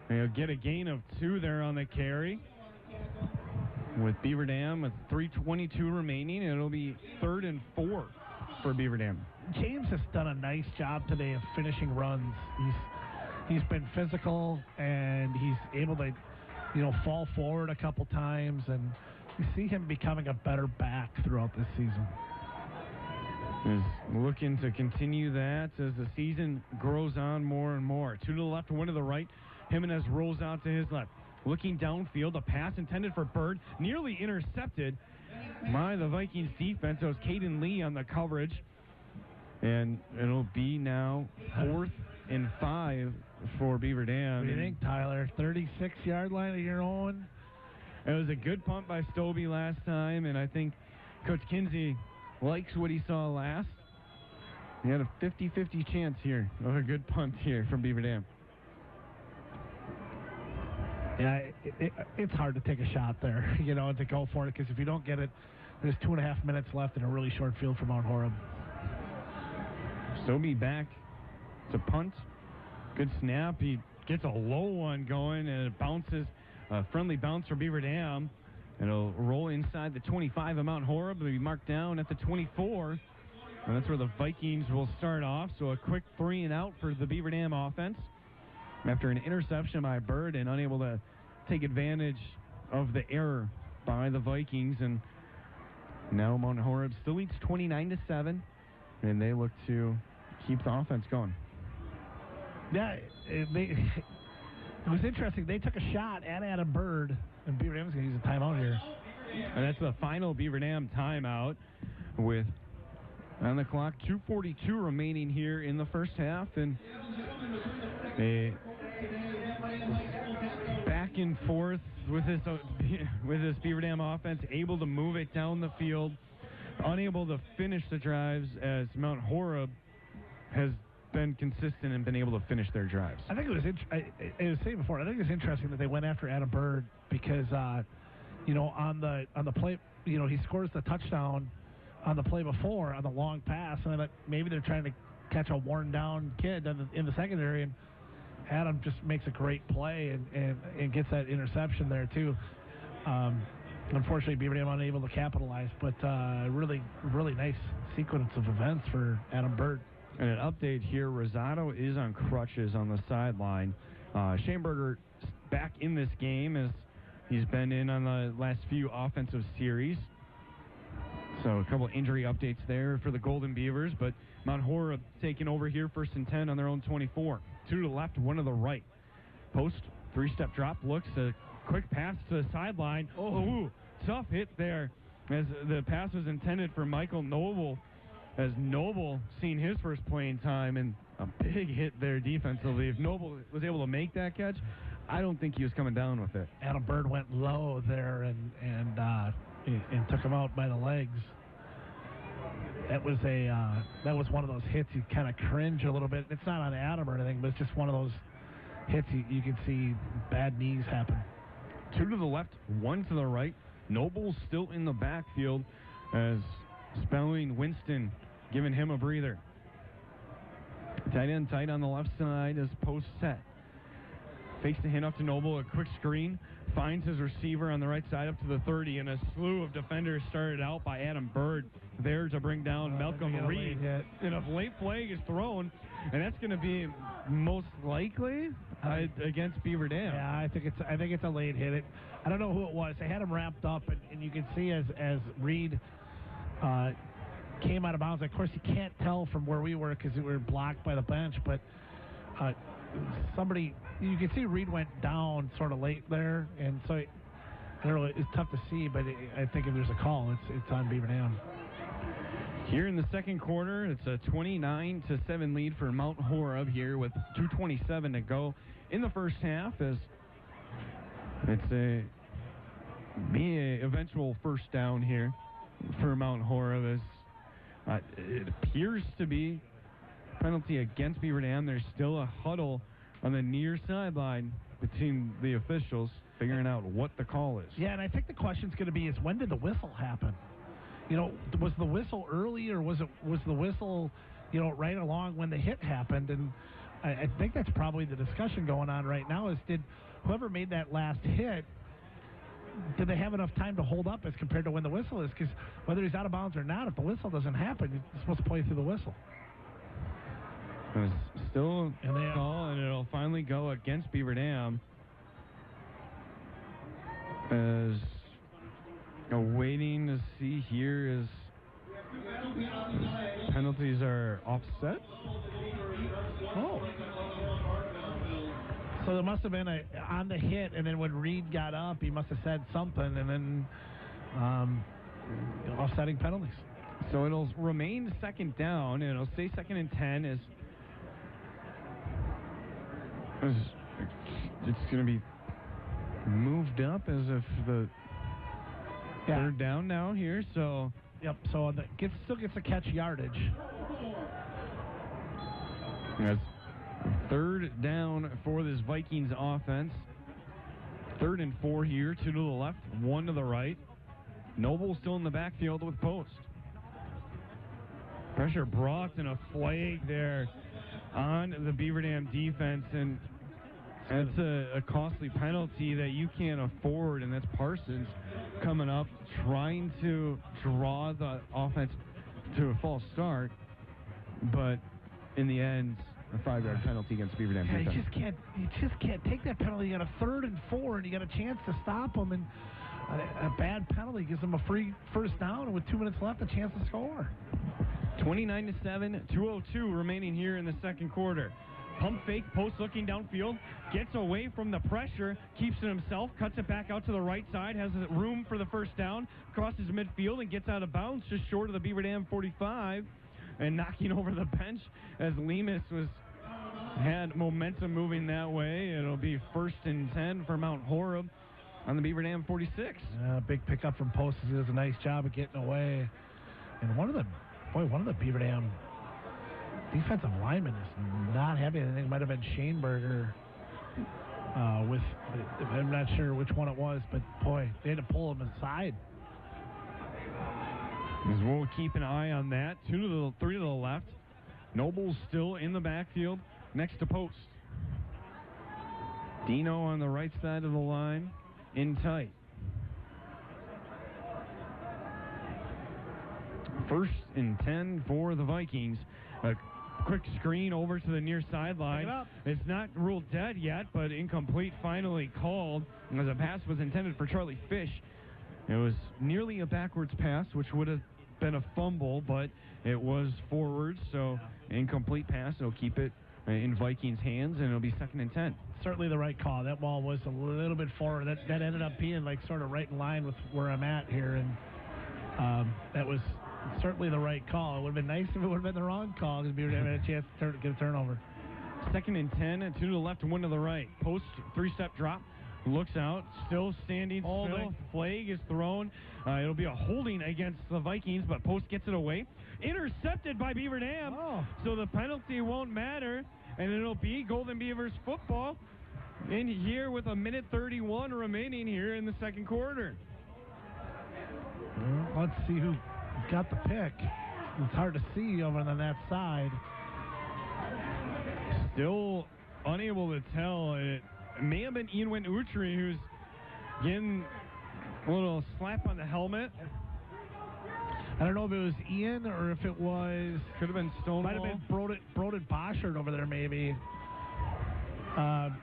They'll get a gain of 2 there on the carry. With Beaver Dam with 3:22 remaining, it'll be 3rd and 4 for Beaver Dam. James has done a nice job today of finishing runs. He's been physical and he's able to, fall forward a couple times, and you see him becoming a better back throughout this season. Is looking to continue that as the season grows on more and more. 2 to the left, 1 to the right. Jimenez rolls out to his left. Looking downfield, a pass intended for Bird, nearly intercepted by the Vikings defense. It was Caden Lee on the coverage. And it'll be now 4th and 5 for Beaver Dam. What do you think, Tyler? 36-yard line of your own? It was a good punt by Stobie last time, and I think Coach Kinsey likes what he saw last. He had a 50-50 chance here of a good punt here from Beaver Dam. Yeah, it's hard to take a shot there, to go for it, because if you don't get it, there's 2.5 minutes left in a really short field for Mount Horeb. Stobie back to punt. Good snap. He gets a low one going, and it bounces. A friendly bounce for Beaver Dam. It'll roll inside the 25 of Mount Horeb. It'll be marked down at the 24. And that's where the Vikings will start off. So a quick 3 and out for the Beaver Dam offense. After an interception by Bird and unable to take advantage of the error by the Vikings. And now Mount Horeb still leads 29-7. And they look to keep the offense going. Yeah, it was interesting. They took a shot at Adam Bird, and Beaver Dam's going to use a timeout here. And that's the final Beaver Dam timeout with, on the clock, 2:42 remaining here in the first half. And a back and forth with this Beaver Dam offense, able to move it down the field, unable to finish the drives as Mount Horeb has been consistent and been able to finish their drives. I think it was, I was saying before, I think it's interesting that they went after Adam Bird because, on the play, he scores the touchdown on the play before on the long pass, and I thought maybe they're trying to catch a worn down kid in the secondary, and Adam just makes a great play and gets that interception there too. Unfortunately, Beaver Dam unable to capitalize, but really, really nice sequence of events for Adam Bird. And an update here, Rosado is on crutches on the sideline. Schoenberger back in this game as he's been in on the last few offensive series. So a couple injury updates there for the Golden Beavers, but Mount Horeb taking over here 1st and 10 on their own 24. 2 to the left, 1 to the right. Post, 3-step drop, looks, a quick pass to the sideline. Oh, tough hit there as the pass was intended for Michael Noble, as Noble seen his first playing time, and a big hit there defensively. If Noble was able to make that catch, I don't think he was coming down with it. Adam Bird went low there and took him out by the legs. That was one of those hits you kind of cringe a little bit. It's not on Adam or anything, but it's just one of those hits you can see bad knees happen. 2 to the left, 1 to the right. Noble's still in the backfield as Spelling Winston giving him a breather. Tight end tight on the left side as post set. Fakes the handoff to Noble, a quick screen. Finds his receiver on the right side up to the 30, and a slew of defenders started out by Adam Bird there to bring down Malcolm Reed. And a late flag is thrown. and that's going to be most likely against Beaver Dam. Yeah, I think it's a late hit. I don't know who it was. They had him wrapped up, and you can see as Reed came out of bounds. Of course, you can't tell from where we were because we were blocked by the bench, but you can see Reed went down sort of late there, and so I don't know, it's tough to see, but I think if there's a call, it's on Beaver Dam. Here in the second quarter, it's a 29-7 lead for Mount Horeb here with 2:27 to go in the first half, as it's a eventual first down here for Mount Horeb, as it appears to be penalty against Beaver Dam. There's still a huddle on the near sideline between the officials figuring out what the call is. Yeah, and I think the question's going to be is when did the whistle happen? Was the whistle early, or was the whistle, right along when the hit happened? And I think that's probably the discussion going on right now is did whoever made that last hit, did they have enough time to hold up as compared to when the whistle is? Because whether he's out of bounds or not, if the whistle doesn't happen, you're supposed to play through the whistle. It's still a call, and it'll finally go against Beaver Dam. As waiting to see here as penalties are offset. Oh. So there must have been on the hit, and then when Reed got up, he must have said something, and then offsetting penalties. So it'll remain second down, and it'll stay 2nd and 10 as it's going to be moved up as if the third down now here. So yep. So still gets a catch yardage. That's third down for this Vikings offense. 3rd and 4 here. 2 to the left, 1 to the right. Noble still in the backfield with post. Pressure brought and a flag there on the Beaver Dam defense, and that's a costly penalty that you can't afford, and that's Parsons coming up trying to draw the offense to a false start, but in the end, a 5-yard penalty against Beaver Dam defense. You just can't take that penalty. You got a 3rd and 4, and you got a chance to stop them, and a bad penalty gives them a free first down, and with 2 minutes left, a chance to score. 29-7, 2:02 remaining here in the second quarter. Pump fake, post looking downfield, gets away from the pressure, keeps it himself, cuts it back out to the right side, has room for the first down, crosses midfield and gets out of bounds just short of the Beaver Dam 45, and knocking over the bench as Lemus had momentum moving that way. It'll be 1st and 10 for Mount Horeb on the Beaver Dam 46. Big pickup from Post. He does a nice job of getting away. And one of the Beaver Dam defensive linemen is not happy. I think it might have been Shaneberger I'm not sure which one it was, but boy, they had to pull him aside. As we'll keep an eye on that. 3 to the left. Noble's still in the backfield next to Post. Dino on the right side of the line in tight. 1st and 10 for the Vikings. A quick screen over to the near sideline. It's not ruled dead yet, but incomplete finally called as a pass was intended for Charlie Fish. It was nearly a backwards pass, which would have been a fumble, but it was forward, so incomplete pass. It'll keep it in Vikings' hands, and it'll be 2nd and 10. Certainly the right call. That ball was a little bit forward. That ended up being like sort of right in line with where I'm at here, and that was certainly the right call. It would have been nice if it would have been the wrong call because Beaver Dam had a chance to get a turnover. 2nd and 10, and 2 to the left and 1 to the right. Post 3-step drop. Looks out, still standing, still. Flag is thrown. It'll be a holding against the Vikings, but Post gets it away. Intercepted by Beaver Dam, so the penalty won't matter, and it'll be Golden Beavers football in here with 1:31 remaining here in the second quarter. Let's see who got the pick. It's hard to see over on that side. Still unable to tell. It may have been Ian Utri who's getting a little slap on the helmet. I don't know if it was Ian or if it was... Could have been Stonewall. Might have been Broden Boschert over there, maybe.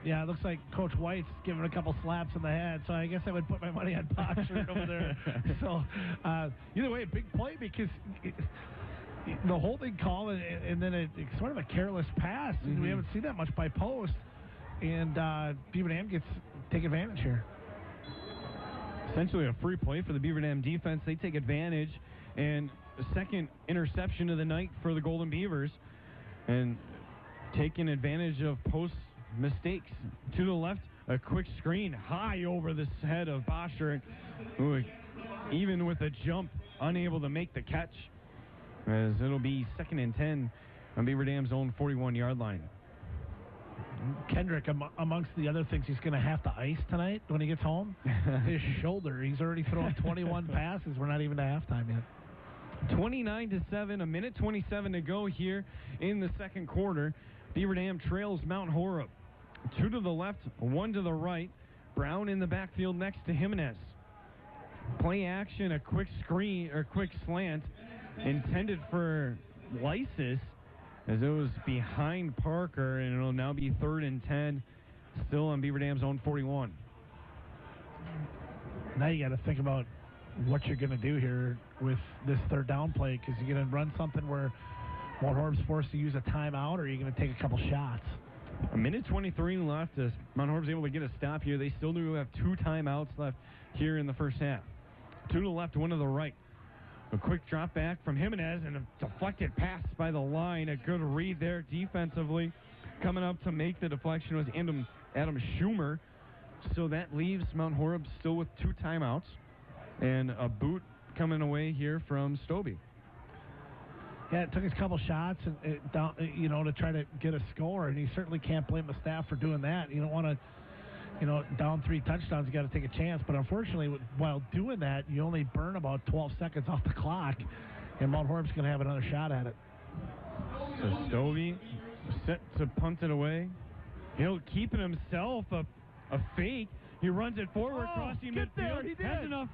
Yeah, it looks like Coach White's giving a couple slaps in the head, so I guess I would put my money on Boschert over there. So, either way, big play because the holding call and then it's sort of a careless pass. Mm-hmm. We haven't seen that much by post. And Beaver Dam take advantage here. Essentially a free play for the Beaver Dam defense. They take advantage. And the second interception of the night for the Golden Beavers. And taking advantage of post mistakes. To the left, a quick screen high over the head of Boschert, who, even with a jump, unable to make the catch. As it'll be 2nd and 10 on Beaver Dam's own 41-yard line. Kendrick, amongst the other things he's going to have to ice tonight when he gets home, his shoulder. He's already thrown 21 passes. We're not even to halftime yet. 29-7, a minute 27 to go here in the second quarter. Beaver Dam trails Mount Horeb. 2 to the left, 1 to the right. Brown in the backfield next to Jimenez. Play action, a quick screen or quick slant intended for Lysis, as it was behind Parker, and it'll now be 3rd and 10, still on Beaver Dam's own 41. Now you got to think about what you're going to do here with this third down play, because you're going to run something where Mount Horeb's forced to use a timeout, or you're going to take a couple shots. A minute 23 left as Mount Horeb's able to get a stop here. They still do have 2 timeouts left here in the first half. 2 to the left, 1 to the right. A quick drop back from Jimenez and a deflected pass by the line. A good read there defensively. Coming up to make the deflection was Adam Schumer. So that leaves Mount Horeb still with 2 timeouts. And a boot coming away here from Stobie. Yeah, it took us a couple shots and to try to get a score, and you certainly can't blame the staff for doing that. You don't want to, down 3 touchdowns, you got to take a chance. But unfortunately, while doing that, you only burn about 12 seconds off the clock, and Mount Horeb's going to have another shot at it. So Stobie set to punt it away. He'll keep it himself, a fake. He runs it forward, crossing midfield. He did. Has enough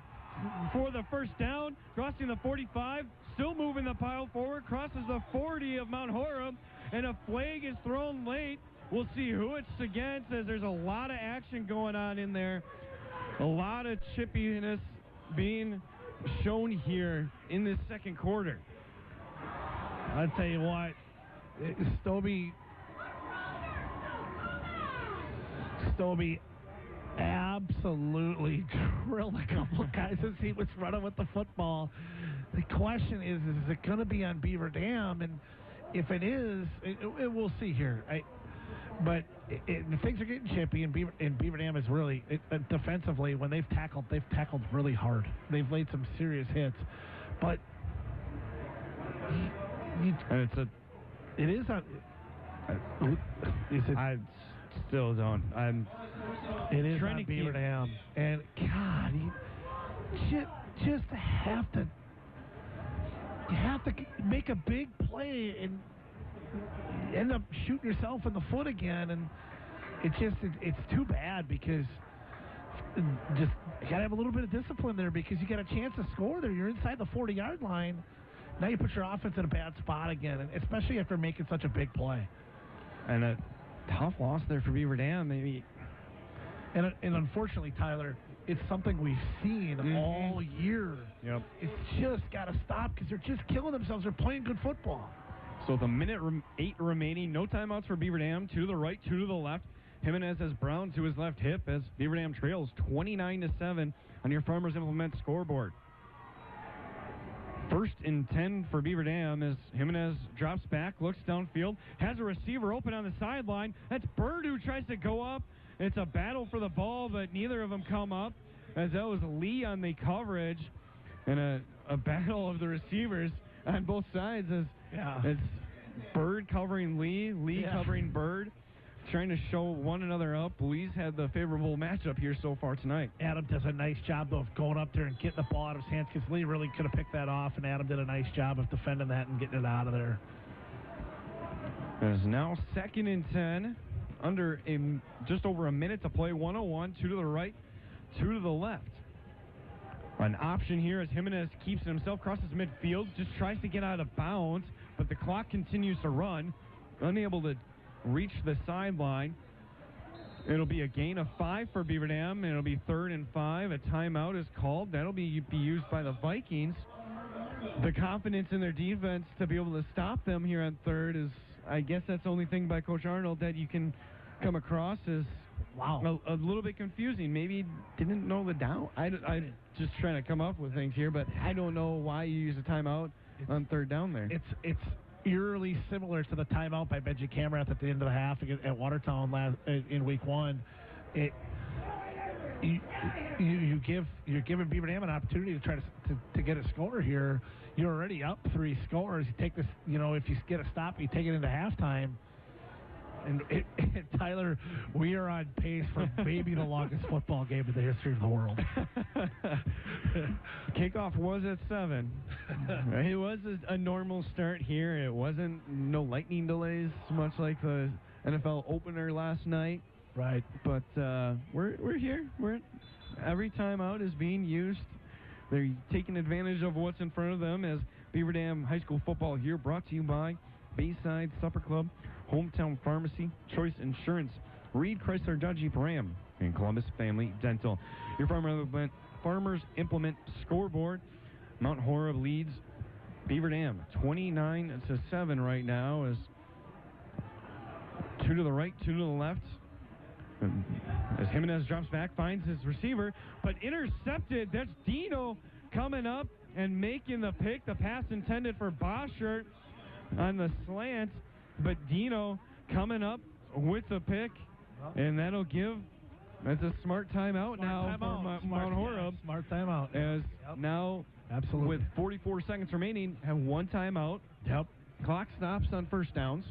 for the first down, crossing the 45, still moving the pile forward, crosses the 40 of Mount Horeb, and a flag is thrown late. We'll see who it's against, as there's a lot of action going on in there. A lot of chippiness being shown here in this second quarter. I'll tell you what, Stobie absolutely drilled a couple of guys as he was running with the football. The question is it going to be on Beaver Dam? And if it is, we'll see here. But things are getting chippy, and Beaver Dam is really defensively, when they've tackled really hard. They've laid some serious hits, but it is on. I still don't. It is on Beaver Dam, and God, you just have to make a big play and end up shooting yourself in the foot again, and it's too bad, because just you gotta have a little bit of discipline there, because you got a chance to score there. You're inside the 40-yard line. Now you put your offense in a bad spot again, and especially after making such a big play. And a tough loss there for Beaver Dam, maybe. And unfortunately, Tyler, it's something we've seen all year. Yep. It's just got to stop, because they're just killing themselves. They're playing good football. So with a minute 8 remaining, no timeouts for Beaver Dam. 2 to the right, 2 to the left. Jimenez has Brown to his left hip as Beaver Dam trails 29-7 on your Farmers Implement scoreboard. 1st and 10 for Beaver Dam as Jimenez drops back, looks downfield, has a receiver open on the sideline. That's Bird who tries to go up. It's a battle for the ball, but neither of them come up, as that was Lee on the coverage, and a battle of the receivers on both sides as it's Bird covering Lee covering Bird, trying to show one another up. Lee's had the favorable matchup here so far tonight. Adam does a nice job of going up there and getting the ball out of his hands, because Lee really could have picked that off, and Adam did a nice job of defending that and getting it out of there. There's now 2nd and 10. Under just over a minute to play. 101, 2 to the right, 2 to the left. An option here as Jimenez keeps it himself, crosses midfield, just tries to get out of bounds, but the clock continues to run, unable to reach the sideline. It'll be a gain of 5 for Beaver Dam, and it'll be 3rd and 5. A timeout is called. That'll be used by the Vikings. The confidence in their defense to be able to stop them here on 3rd is, I guess that's the only thing by Coach Arnold that you can come across as a little bit confusing. Maybe didn't know the down. I'm just trying to come up with things here, but I don't know why you use a timeout on 3rd down there. It's eerily similar to the timeout by Benji Camerath at the end of the half at Watertown in week 1. You're giving Beaver Dam an opportunity to try to get a score here. You're already up 3 scores. You take this, if you get a stop, you take it into halftime. And Tyler, we are on pace for maybe the longest football game in the history of the world. Kickoff was at 7. It was a normal start here. It wasn't no lightning delays, much like the NFL opener last night. Right. But we're here. Every timeout is being used. They're taking advantage of what's in front of them as Beaver Dam High School football here, brought to you by Bayside Supper Club, Hometown Pharmacy, Choice Insurance, Reed Chrysler Dodge Jeep Ram, and Columbus Family Dental. Your Farmers Implement scoreboard. Mount Horeb leads Beaver Dam 29-7 right now, as 2 to the right, 2 to the left. As Jimenez drops back, finds his receiver, but intercepted. That's Dino coming up and making the pick. The pass intended for Boschert on the slant, but Dino coming up with the pick, and that'll give. That's a smart timeout now for Mount Horeb. Smart timeout. As now, absolutely, with 44 seconds remaining, have 1 timeout. Yep. Clock stops on first downs,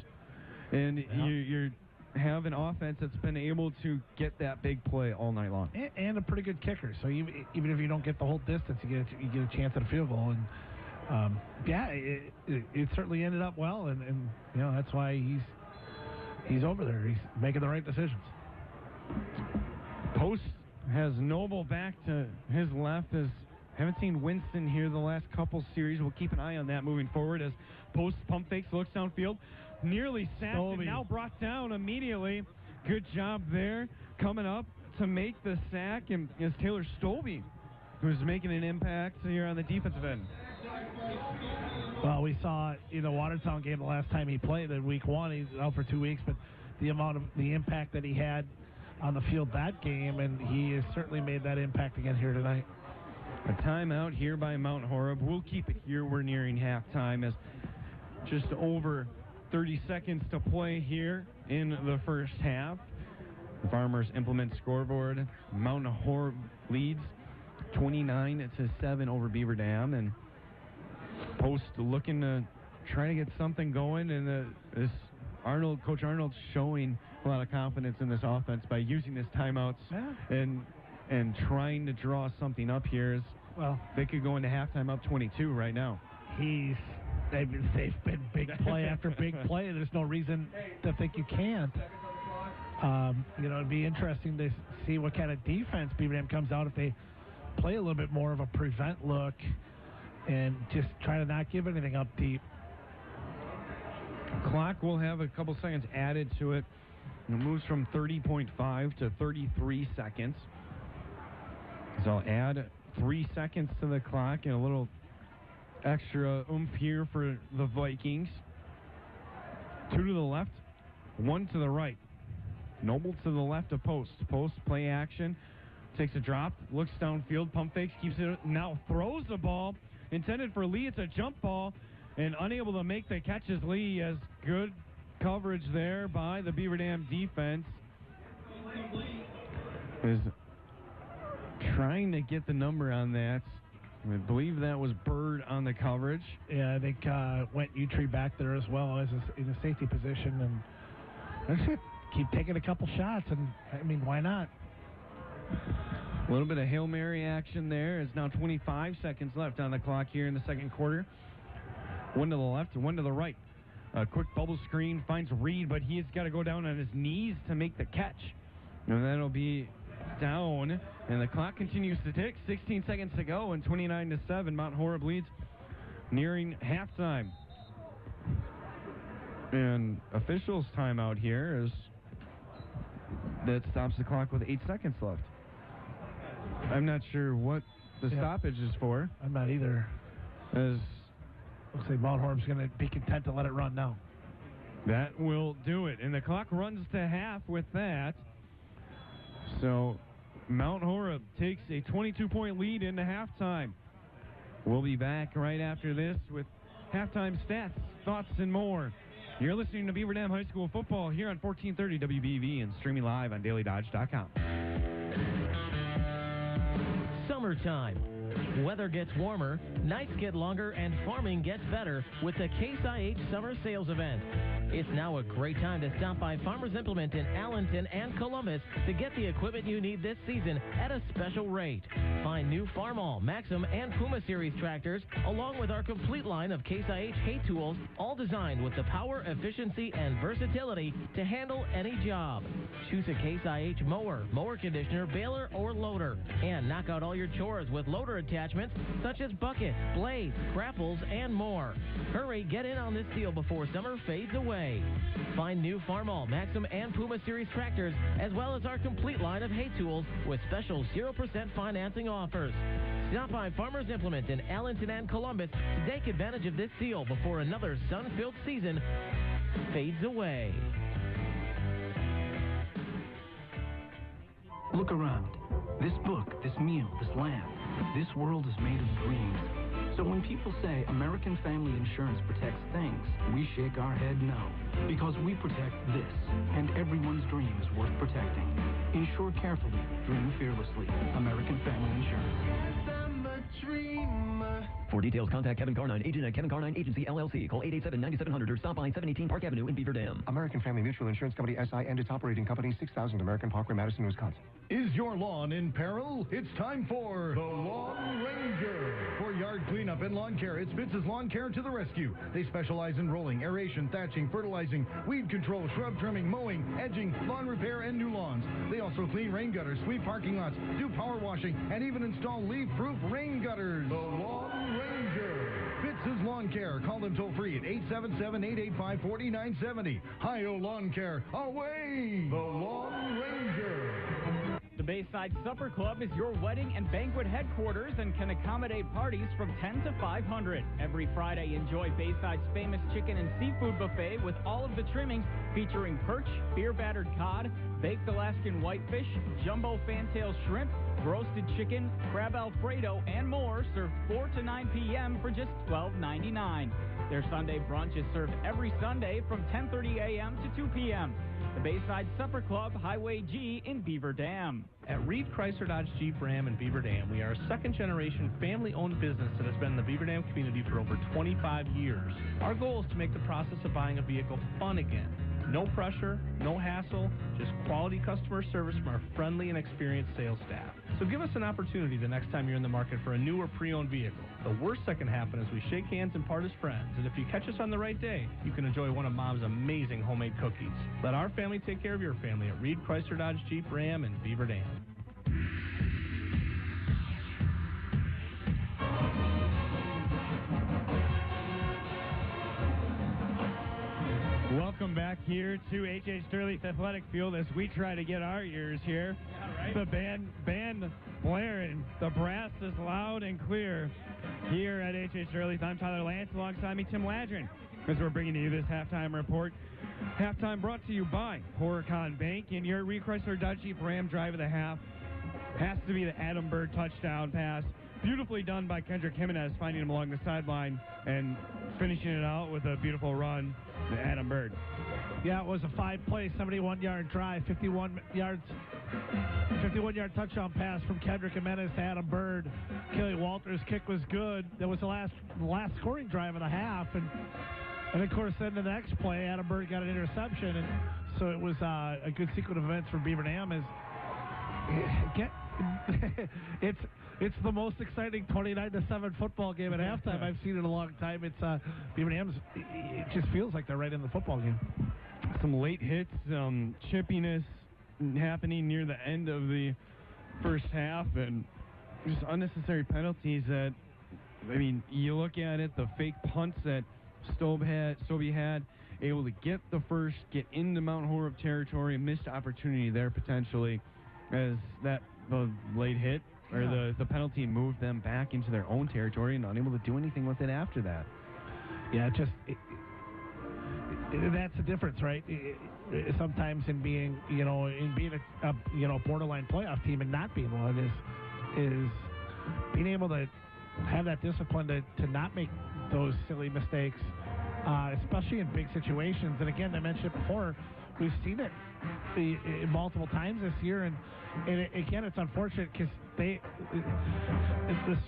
and you're have an offense that's been able to get that big play all night long. And a pretty good kicker. So even if you don't get the whole distance, you get a chance at a field goal. And it certainly ended up well, and that's why he's over there. He's making the right decisions. Post has Noble back to his left. As haven't seen Winston here the last couple series. We'll keep an eye on that moving forward as Post pump fakes, looks downfield. Nearly sacked and now brought down immediately. Good job there. Coming up to make the sack and is Taylor Stobie, who's making an impact here on the defensive end. Well, we saw in the Watertown game the last time he played in week 1. He's out for 2 weeks, but the impact that he had on the field that game, and he has certainly made that impact again here tonight. A timeout here by Mount Horeb. We'll keep it here. We're nearing halftime as just over 30 seconds to play here in the first half. The Farmers Implement scoreboard. Mount Horeb leads 29-7 over Beaver Dam, and Post looking to try to get something going. And Coach Arnold's showing a lot of confidence in this offense by using his timeouts and trying to draw something up here. Well, they could go into halftime up 22 right now. They've been big play after big play. There's no reason to think you can't. It'd be interesting to see what kind of defense Beaver Dam comes out if they play a little bit more of a prevent look and just try to not give anything up deep. Clock will have a couple seconds added to it. It moves from 30.5 to 33 seconds. So I'll add 3 seconds to the clock and a little extra oomph here for the Vikings. 2 to the left, 1 to the right. Noble to the left of Post. Post play action, takes a drop, looks downfield, pump fakes, keeps it, now throws the ball. Intended for Lee, it's a jump ball, and unable to make the catch as Lee has good coverage there by the Beaver Dam defense. Is trying to get the number on that. I believe that was Bird on the coverage. Yeah, I think went Utree back there as well as in a safety position, and that's it. Keep taking a couple shots, and I mean, why not? A little bit of Hail Mary action there. It's now 25 seconds left on the clock here in the second quarter. 1 to the left, 1 to the right. A quick bubble screen finds Reed, but he's got to go down on his knees to make the catch. And that'll be down, and the clock continues to tick. 16 seconds to go, and 29-7. Mount Horeb leads, nearing halftime. And officials' timeout here is that stops the clock with 8 seconds left. I'm not sure what the stoppage is for. I'm not either. As looks like Mount Horeb's going to be content to let it run now. That will do it. And the clock runs to half with that. So Mount Horeb takes a 22-point lead into halftime. We'll be back right after this with halftime stats, thoughts, and more. You're listening to Beaver Dam High School football here on 1430 WBV and streaming live on DailyDodge.com. Summertime. Weather gets warmer, nights get longer, and farming gets better with the Case IH Summer Sales Event. It's now a great time to stop by Farmers Implement in Allenton and Columbus to get the equipment you need this season at a special rate. Find new Farmall, Maxim, and Puma Series tractors, along with our complete line of Case IH hay tools, all designed with the power, efficiency, and versatility to handle any job. Choose a Case IH mower, mower conditioner, baler, or loader, and knock out all your chores with loader attachments such as buckets, blades, grapples, and more. Hurry, get in on this deal before summer fades away. Find new Farmall, Maxim, and Puma Series tractors, as well as our complete line of hay tools with special 0% financing offers. Stop by Farmers Implement in Allenton and Columbus to take advantage of this deal before another sun-filled season fades away. Look around. This book, this meal, this lamp, this world is made of dreams. So when people say American Family Insurance protects things, we shake our head no. Because we protect this, and everyone's dream is worth protecting. Insure carefully, dream fearlessly. American Family Insurance. I'm a dreamer. For details, contact Kevin Carnine, agent at Kevin Carnine Agency, LLC. Call 887-9700 or stop by 718 Park Avenue in Beaver Dam. American Family Mutual Insurance Company, SI, and its operating company, 6000 American Parkway, Madison, Wisconsin. Is your lawn in peril? It's time for the Lawn Ranger. For yard cleanup and lawn care, it's Vitz's Lawn Care to the rescue. They specialize in rolling, aeration, thatching, fertilizing, weed control, shrub trimming, mowing, edging, lawn repair, and new lawns. They also clean rain gutters, sweep parking lots, do power washing, and even install leaf-proof rain gutters. The Lawn Ranger. Vitz's Lawn Care. Call them toll-free at 877-885-4970. Hi-Yo Lawn Care. Away! The Lawn Ranger. The Bayside Supper Club is your wedding and banquet headquarters and can accommodate parties from 10 to 500. Every Friday, enjoy Bayside's famous chicken and seafood buffet with all of the trimmings featuring perch, beer-battered cod, baked Alaskan whitefish, jumbo fantail shrimp, roasted chicken, crab Alfredo, and more, served 4 to 9 p.m. for just $12.99. Their Sunday brunch is served every Sunday from 10:30 a.m. to 2 p.m. The Bayside Supper Club, Highway G in Beaver Dam. At Reed Chrysler Dodge Jeep Ram in Beaver Dam, we are a second-generation family-owned business that has been in the Beaver Dam community for over 25 years. Our goal is to make the process of buying a vehicle fun again. No pressure, no hassle, just quality customer service from our friendly and experienced sales staff. So give us an opportunity the next time you're in the market for a new or pre-owned vehicle. The worst that can happen is we shake hands and part as friends, and if you catch us on the right day, you can enjoy one of Mom's amazing homemade cookies. Let our family take care of your family at Reed Chrysler Dodge Jeep Ram in Beaver Dam. Welcome back here to H.H. Sturley's Athletic Field as we try to get our ears here. Yeah, right. The band blaring. The brass is loud and clear here at H.H. Sturley's. I'm Tyler Lance, alongside me Tim Ladrin, as we're bringing you this halftime report. Halftime brought to you by Horicon Bank, and your Reed Chrysler Dodge Jeep Ram drive of the half has to be the Adam Bird touchdown pass. Beautifully done by Kendrick Jimenez, finding him along the sideline and finishing it out with a beautiful run to Adam Bird. Yeah, it was a 5-play, 71-yard drive, 51-yard touchdown pass from Kendrick Jimenez to Adam Bird. Kelly Walters' kick was good. That was the last scoring drive of the half, and of course, then the next play, Adam Bird got an interception, and so it was a good sequence of events for Beaver Dam. It's the most exciting 29-7 football game at halftime I've seen in a long time. It's Beaver Dam's. It just feels like they're right in the football game. Some late hits, chippiness happening near the end of the first half, and just unnecessary penalties that, I mean, you look at it, the fake punts that Stobie had, able to get the first, get into Mount Horeb territory, missed opportunity there potentially, as the late hit, or the penalty moved them back into their own territory and unable to do anything with it after that. Yeah, that's the difference, right? Sometimes in being, a borderline playoff team and not being one is being able to have that discipline to not make those silly mistakes, especially in big situations. And again, I mentioned it before, we've seen it multiple times this year, and again, it's unfortunate because the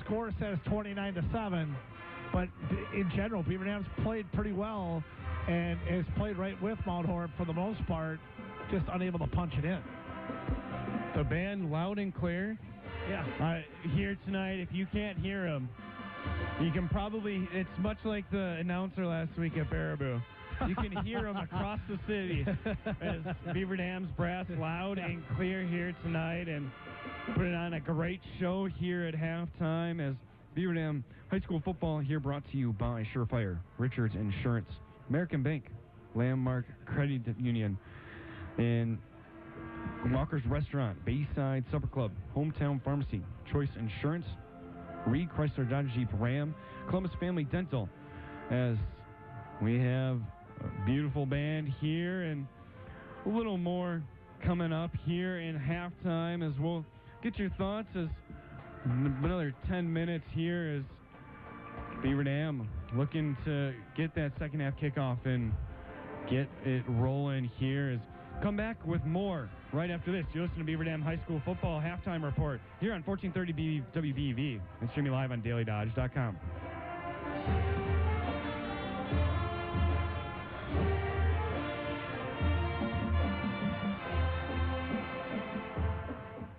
score says 29-7. But in general, Beaver Dam's played pretty well and has played right with Mount Horeb for the most part, just unable to punch it in. The band loud and clear. Yeah. Here tonight, if you can't hear them, you can probably, it's much like the announcer last week at Baraboo. You can hear them across the city as Beaver Dam's brass loud and clear here tonight, and putting on a great show here at halftime as Beaver Dam High School football here, brought to you by Surefire, Richards Insurance, American Bank, Landmark Credit Union, and Walker's Restaurant, Bayside Supper Club, Hometown Pharmacy, Choice Insurance, Reed Chrysler Dodge Jeep Ram, Columbus Family Dental, as we have a beautiful band here and a little more coming up here in halftime, as we'll get your thoughts as another 10 minutes here as Beaver Dam looking to get that second half kickoff and get it rolling here. As come back with more right after this. You listen to Beaver Dam High School Football Halftime Report here on 1430 WBEV and streaming live on dailydodge.com.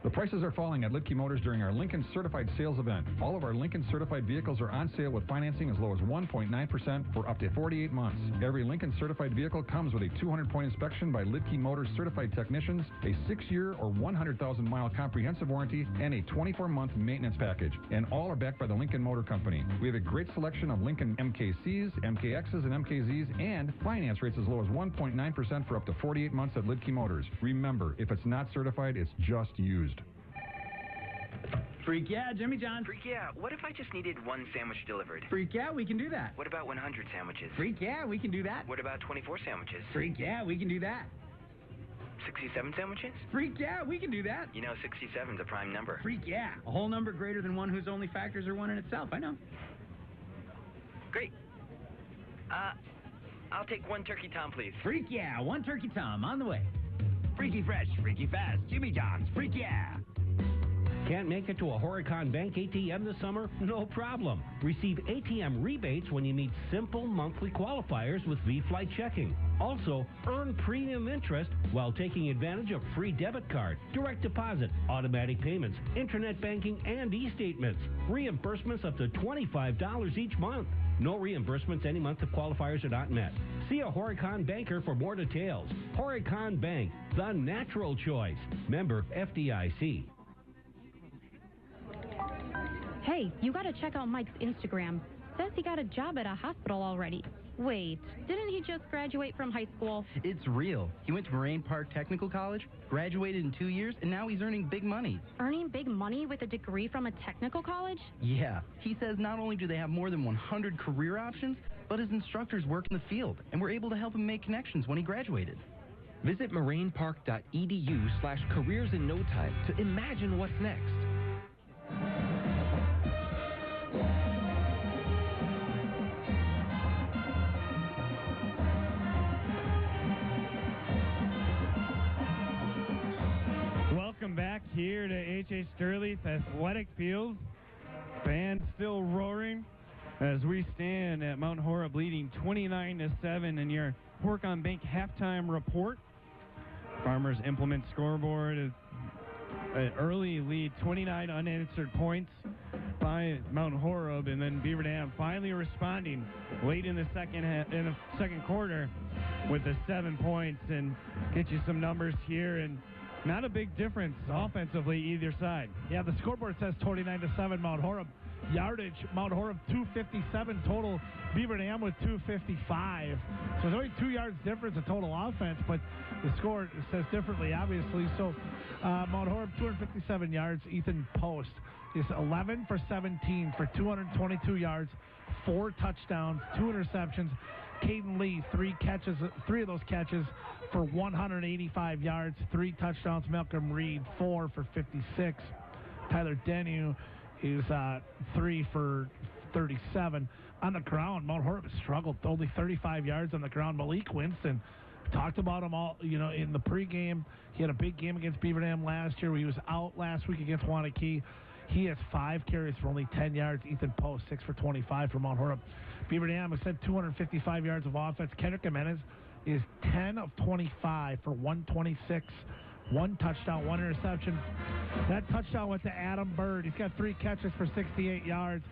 The prices are falling at Litke Motors during our Lincoln Certified Sales Event. All of our Lincoln Certified vehicles are on sale with financing as low as 1.9% for up to 48 months. Every Lincoln Certified vehicle comes with a 200-point inspection by Litke Motors Certified Technicians, a 6-year or 100,000-mile comprehensive warranty, and a 24-month maintenance package. And all are backed by the Lincoln Motor Company. We have a great selection of Lincoln MKCs, MKXs, and MKZs, and finance rates as low as 1.9% for up to 48 months at Litke Motors. Remember, if it's not certified, it's just used. Freak yeah, Jimmy John. Freak yeah, what if I just needed one sandwich delivered? Freak yeah, we can do that. What about 100 sandwiches? Freak yeah, we can do that. What about 24 sandwiches? Freak yeah, we can do that. 67 sandwiches? Freak yeah, we can do that. You know, 67's a prime number. Freak yeah, a whole number greater than one whose only factors are one in itself. I know. Great. I'll take one turkey tom, please. Freak yeah, one turkey tom on the way. Freaky fresh, freaky fast, Jimmy John's, freak yeah. Can't make it to a Horicon Bank ATM this summer? No problem. Receive ATM rebates when you meet simple monthly qualifiers with V-Flight Checking. Also, earn premium interest while taking advantage of free debit card, direct deposit, automatic payments, internet banking, and e-statements. Reimbursements up to $25 each month. No reimbursements any month if qualifiers are not met. See a Horicon banker for more details. Horicon Bank, the natural choice. Member FDIC. Hey, you gotta check out Mike's Instagram. Says he got a job at a hospital already. Wait, didn't he just graduate from high school? It's real. He went to Moraine Park Technical College, graduated in 2 years, and now he's earning big money. Earning big money with a degree from a technical college? Yeah. He says not only do they have more than 100 career options, but his instructors work in the field, and were able to help him make connections when he graduated. Visit MorainePark.edu/careers in no time to imagine what's next. Welcome back here to H.H. Sturley's Athletic Field. Band still roaring as we stand at Mount Horeb leading 29-7 in your Horicon Bank halftime report. Farmers Implement scoreboard is an early lead, 29 unanswered points by Mount Horeb, and then Beaver Dam finally responding late in the second quarter with the 7 points. And get you some numbers here. And not a big difference offensively either side. Yeah, the scoreboard says 29-7 Mount Horeb. Yardage, Mount Horeb 257 total, Beaver Dam with 255. So there's only 2 yards difference in total offense, but the score says differently, obviously. So Mount Horeb 257 yards. Ethan Post is 11 for 17 for 222 yards, 4 touchdowns, 2 interceptions. Caden Lee, 3 of those catches for 185 yards, 3 touchdowns. Malcolm Reed, 4 for 56. Tyler Denu is 3 for 37. On the ground, Mount Horeb has struggled. Only 35 yards on the ground. Malik Winston, talked about him all, in the pregame. He had a big game against Beaver Dam last year where he was out last week against Wanakee. He has 5 carries for only 10 yards. Ethan Post, 6 for 25 for Mount Horeb. Beaver Dam has sent 255 yards of offense. Kendrick Jimenez is 10 of 25 for 126. 1 touchdown, 1 interception. That touchdown went to Adam Bird. He's got 3 catches for 68 yards.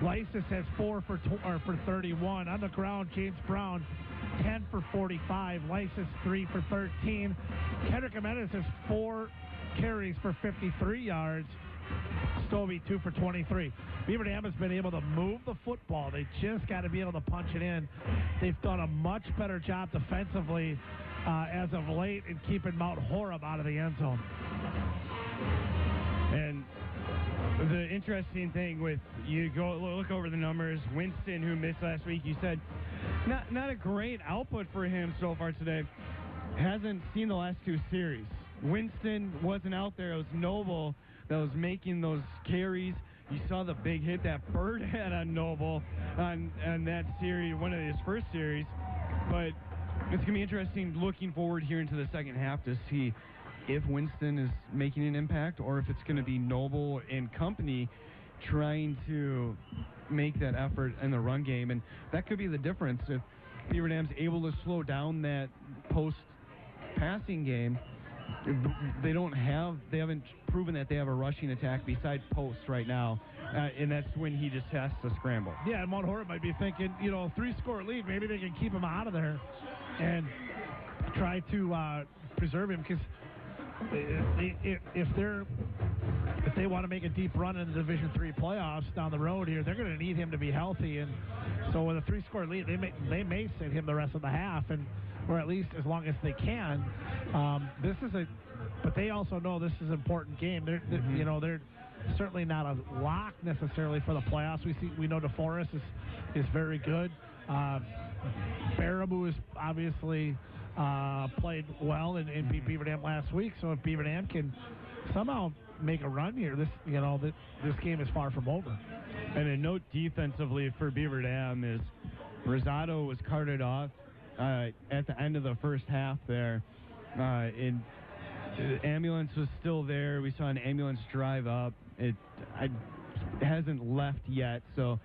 Lysis has 4 for 31. On the ground, James Brown, 10 for 45. Lysis, 3 for 13. Kendrick Jimenez has 4 carries for 53 yards. Stovey, 2 for 23. Beaver Dam has been able to move the football. They just got to be able to punch it in. They've done a much better job defensively as of late in keeping Mount Horeb out of the end zone. And the interesting thing with you go look over the numbers, Winston, who missed last week, you said not a great output for him so far today. Hasn't seen the last 2 series. Winston wasn't out there. It was Noble that was making those carries. You saw the big hit that Bird had on Noble on that series, one of his first series. But it's going to be interesting looking forward here into the second half to see if Winston is making an impact or if it's going to be Noble and company trying to make that effort in the run game. And that could be the difference if Beaver Dam's able to slow down that post-passing game. They haven't proven that they have a rushing attack besides Post right now, and that's when he just has to scramble. Yeah, and Mount Horeb might be thinking, 3-score lead, maybe they can keep him out of there and try to preserve him, because if they want to make a deep run in the Division III playoffs down the road here, they're going to need him to be healthy, and so with a 3-score lead, they may sit him the rest of the half, or at least as long as they can. But they also know this is an important game. They're certainly not a lock necessarily for the playoffs. We know DeForest is very good. Baraboo is obviously played well and beat Beaver Dam last week. So if Beaver Dam can somehow make a run here, this game is far from over. And a note defensively for Beaver Dam is Rosado was carted off at the end of the first half there. The ambulance was still there. We saw an ambulance drive up. It hasn't left yet, so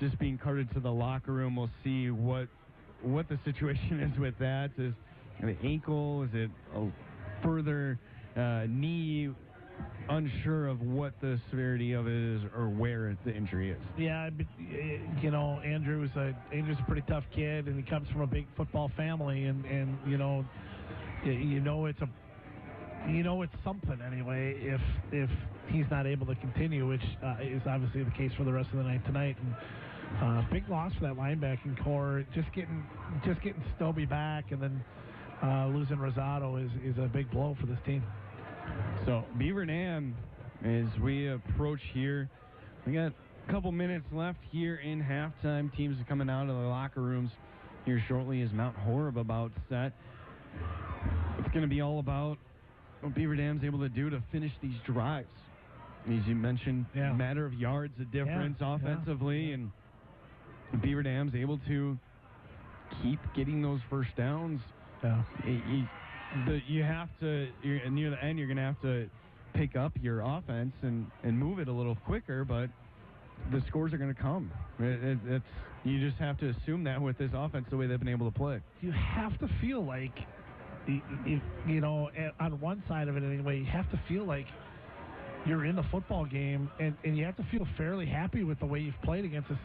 just being carted to the locker room. We'll see what the situation is with that. Is it an ankle? Is it a further knee? Unsure of what the severity of it is or where the injury is. Yeah, Andrew's a pretty tough kid, and he comes from a big football family, and it's something anyway if he's not able to continue, which is obviously the case for the rest of the night tonight. And big loss for that linebacking core. Just getting Stobie back, and then losing Rosado is a big blow for this team. So Beaver Dam, as we approach here, we got a couple minutes left here in halftime. Teams are coming out of the locker rooms here shortly as Mount Horeb about set. It's going to be all about what Beaver Dam's able to do to finish these drives. As you mentioned, matter of yards, the difference offensively, and Beaver Dam's able to keep getting those first downs. Yeah. You have to, near the end, you're going to have to pick up your offense and move it a little quicker, but the scores are going to come. You just have to assume that with this offense, the way they've been able to play. You have to feel like, on one side of it anyway, you have to feel like you're in the football game, and you have to feel fairly happy with the way you've played against this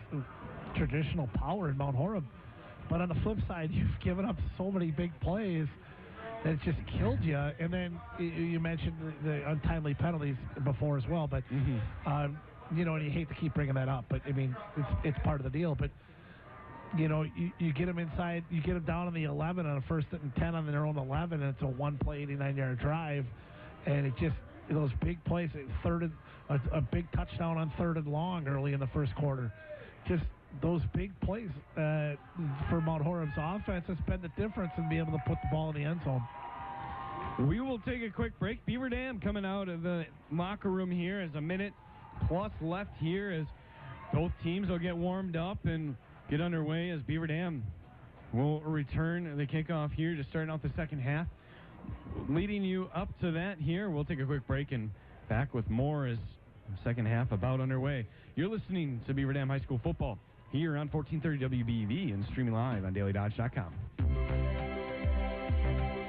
traditional power in Mount Horeb. But on the flip side, you've given up so many big plays that just killed you. And then you mentioned the untimely penalties before as well, but you know, and you hate to keep bringing that up, but I mean, it's part of the deal. But you know, you get them inside, you get them down on the 11 on a 1st and 10 on their own 11, and it's a one-play 89-yard drive, and it just those big plays, a big touchdown on 3rd and long early in the first quarter, just those big plays for Mount Horeb's offense has been the difference in being able to put the ball in the end zone. We will take a quick break. Beaver Dam coming out of the locker room here as a minute plus left here as both teams will get warmed up and get underway as Beaver Dam will return the kickoff here to start out the second half. Leading you up to that here, we'll take a quick break and back with more as the second half about underway. You're listening to Beaver Dam High School football here on 1430 WBEV and streaming live on dailydodge.com.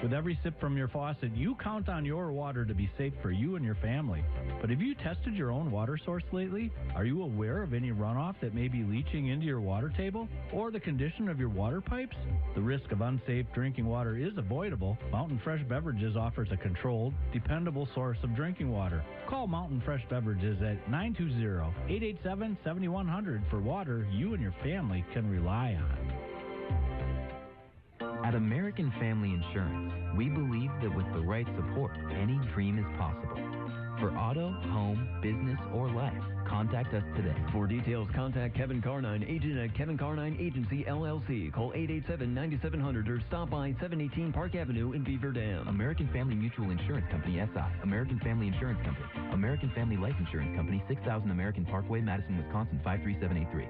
With every sip from your faucet, you count on your water to be safe for you and your family. But have you tested your own water source lately? Are you aware of any runoff that may be leaching into your water table or the condition of your water pipes? The risk of unsafe drinking water is avoidable. Mountain Fresh Beverages offers a controlled, dependable source of drinking water. Call Mountain Fresh Beverages at 920-887-7100 for water you and your family can rely on. At American Family Insurance, we believe that with the right support, any dream is possible. For auto, home, business, or life, contact us today. For details, contact Kevin Carnine, agent at Kevin Carnine Agency, LLC. Call 887-9700 or stop by 718 Park Avenue in Beaver Dam. American Family Mutual Insurance Company, SI. American Family Insurance Company. American Family Life Insurance Company, 6000 American Parkway, Madison, Wisconsin, 53783.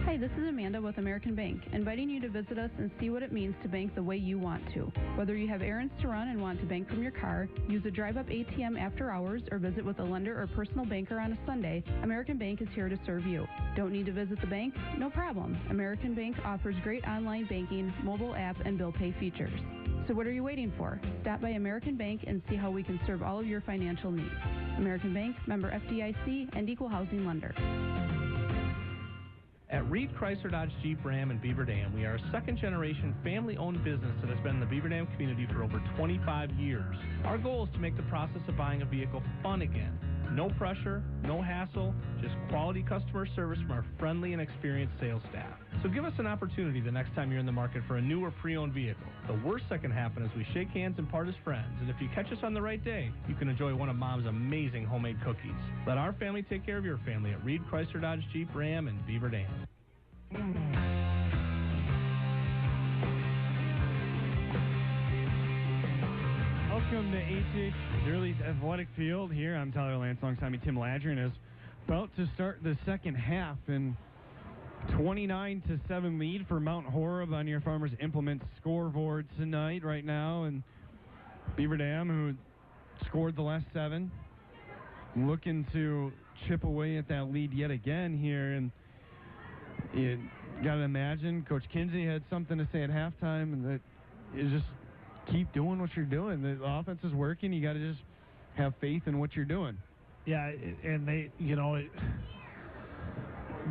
Hi, this is Amanda with American Bank, inviting you to visit us and see what it means to bank the way you want to. Whether you have errands to run and want to bank from your car, use a drive-up ATM after hours, or visit with a lender or personal banker on a Sunday, American Bank is here to serve you. Don't need to visit the bank? No problem. American Bank offers great online banking, mobile app, and bill pay features. So what are you waiting for? Stop by American Bank and see how we can serve all of your financial needs. American Bank, member FDIC, and equal housing lender. At Reed Chrysler Dodge Jeep Ram in Beaver Dam, we are a second-generation family-owned business that has been in the Beaver Dam community for over 25 years. Our goal is to make the process of buying a vehicle fun again. No pressure, no hassle, just quality customer service from our friendly and experienced sales staff. So give us an opportunity the next time you're in the market for a new or pre-owned vehicle. The worst that can happen is we shake hands and part as friends, and if you catch us on the right day, you can enjoy one of Mom's amazing homemade cookies. Let our family take care of your family at Reed Chrysler Dodge Jeep Ram in Beaver Dam. Welcome to H.H. Durley's Athletic Field. Here, I'm Tyler Lance, alongside me, Tim Ladrin, is about to start the second half, and 29-7 lead for Mount Horeb on your Farmers Implement scoreboard tonight, right now, and Beaver Dam, who scored the last 7, looking to chip away at that lead yet again here, and you got to imagine Coach Kinsey had something to say at halftime, and that is just keep doing what you're doing. The offense is working. You got to just have faith in what you're doing. Yeah, and they, you know,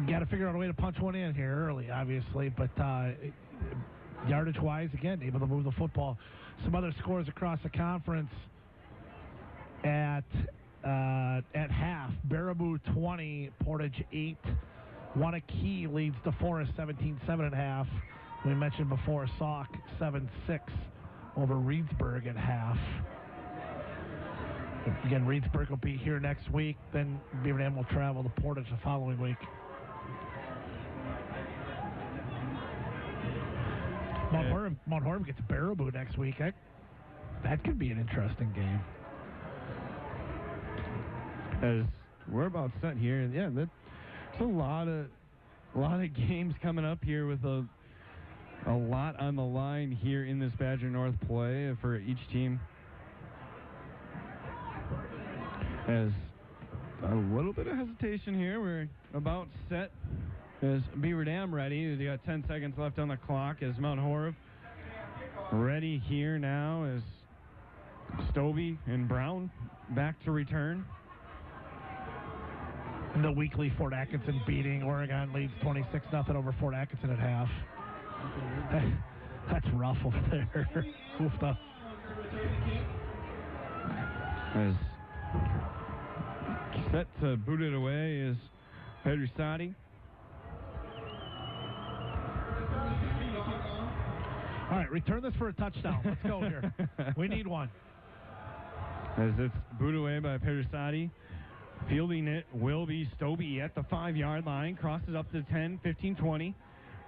got to figure out a way to punch one in here early, obviously. But yardage-wise, again, able to move the football. Some other scores across the conference at half. Baraboo 20, Portage 8. Wanakee leads DeForest 17-7 at half. We mentioned before Sauk 7-6 over Reedsburg at half. Again, Reedsburg will be here next week. Then Beaver Dam will travel to Portage the following week. Mount Horeb gets Baraboo next week. That could be an interesting game. As we're about set here, yeah, that's a lot of games coming up here with a lot on the line here in this Badger North play for each team. As a little bit of hesitation here, we're about set as Beaver Dam ready. They got 10 seconds left on the clock as Mount Horeb ready here now as Stovey and Brown back to return. The weekly Fort Atkinson beating. Oregon leads 26-0 over Fort Atkinson at half. That's rough over there. Goofed up. As set to boot it away is Pedrisati. All right, return this for a touchdown. Let's go here. We need one. As it's booted away by Pedrisati. Fielding it will be Stobie at the 5-yard line. Crosses up to 10, 15, 20.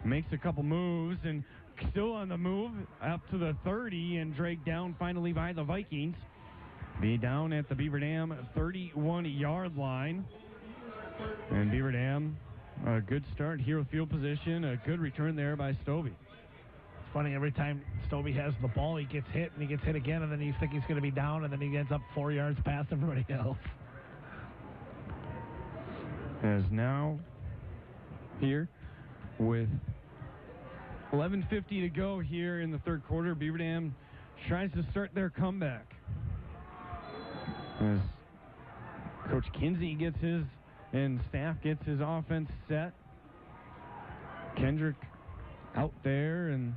Makes a couple moves and still on the move up to the 30 and dragged down finally by the Vikings. Be down at the Beaver Dam 31-yard line. And Beaver Dam, a good start here with field position. A good return there by Stobie. It's funny, every time Stobie has the ball, he gets hit, and he gets hit again, and then you think he's going to be down, and then he ends up 4 yards past everybody else. As now here with 11:50 to go here in the third quarter, Beaver Dam tries to start their comeback. As Coach Kinsey gets his and staff gets his offense set. Kendrick out there and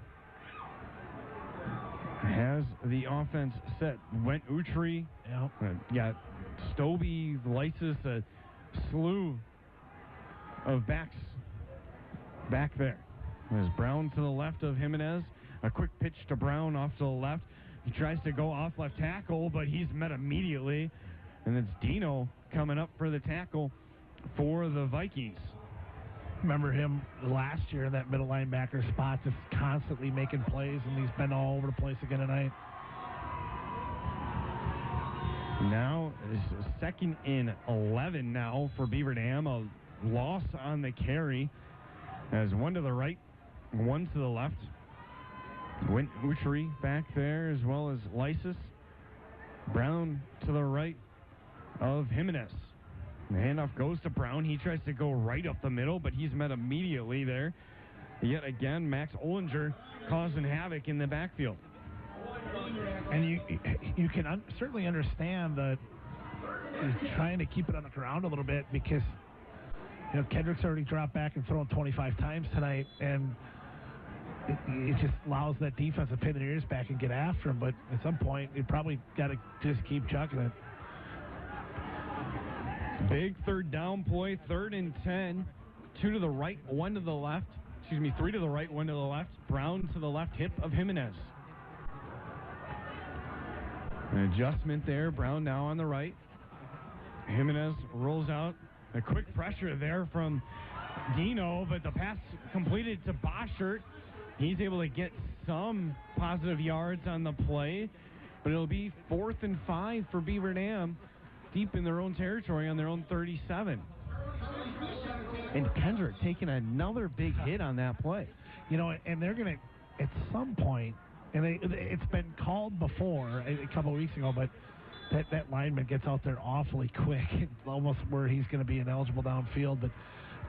has the offense set. Went Utri. Yep. Got Stobie, Lysis, a slew of backs back there. There's Brown to the left of Jimenez. A quick pitch to Brown off to the left. He tries to go off left tackle, but he's met immediately. And it's Dino coming up for the tackle for the Vikings. Remember him last year in that middle linebacker spot, just constantly making plays, and he's been all over the place again tonight. Now it's second and 11 now for Beaver Dam. A loss on the carry as one to the right, one to the left. Went Utri back there as well as Lysis. Brown to the right of Jimenez. The handoff goes to Brown. He tries to go right up the middle, but he's met immediately there. Yet again, Max Ollinger causing havoc in the backfield. And you can certainly understand that he's trying to keep it on the ground a little bit because, you know, Kendrick's already dropped back and thrown 25 times tonight, and it just allows that defense to pin their ears back and get after him. But at some point, you probably got to just keep chucking it. Big third down play, 3rd and 10. 2 to the right, 1 to the left. 3 to the right, 1 to the left. Brown to the left hip of Jimenez. An adjustment there. Brown now on the right. Jimenez rolls out. A quick pressure there from Dino, but the pass completed to Boschert. He's able to get some positive yards on the play, but it'll be 4th and 5 for Beaver Dam, deep in their own territory on their own 37. And Kendrick taking another big hit on that play. You know, and they're going to, at some point, and it's been called before a couple of weeks ago, but that lineman gets out there awfully quick, almost where he's going to be ineligible downfield. But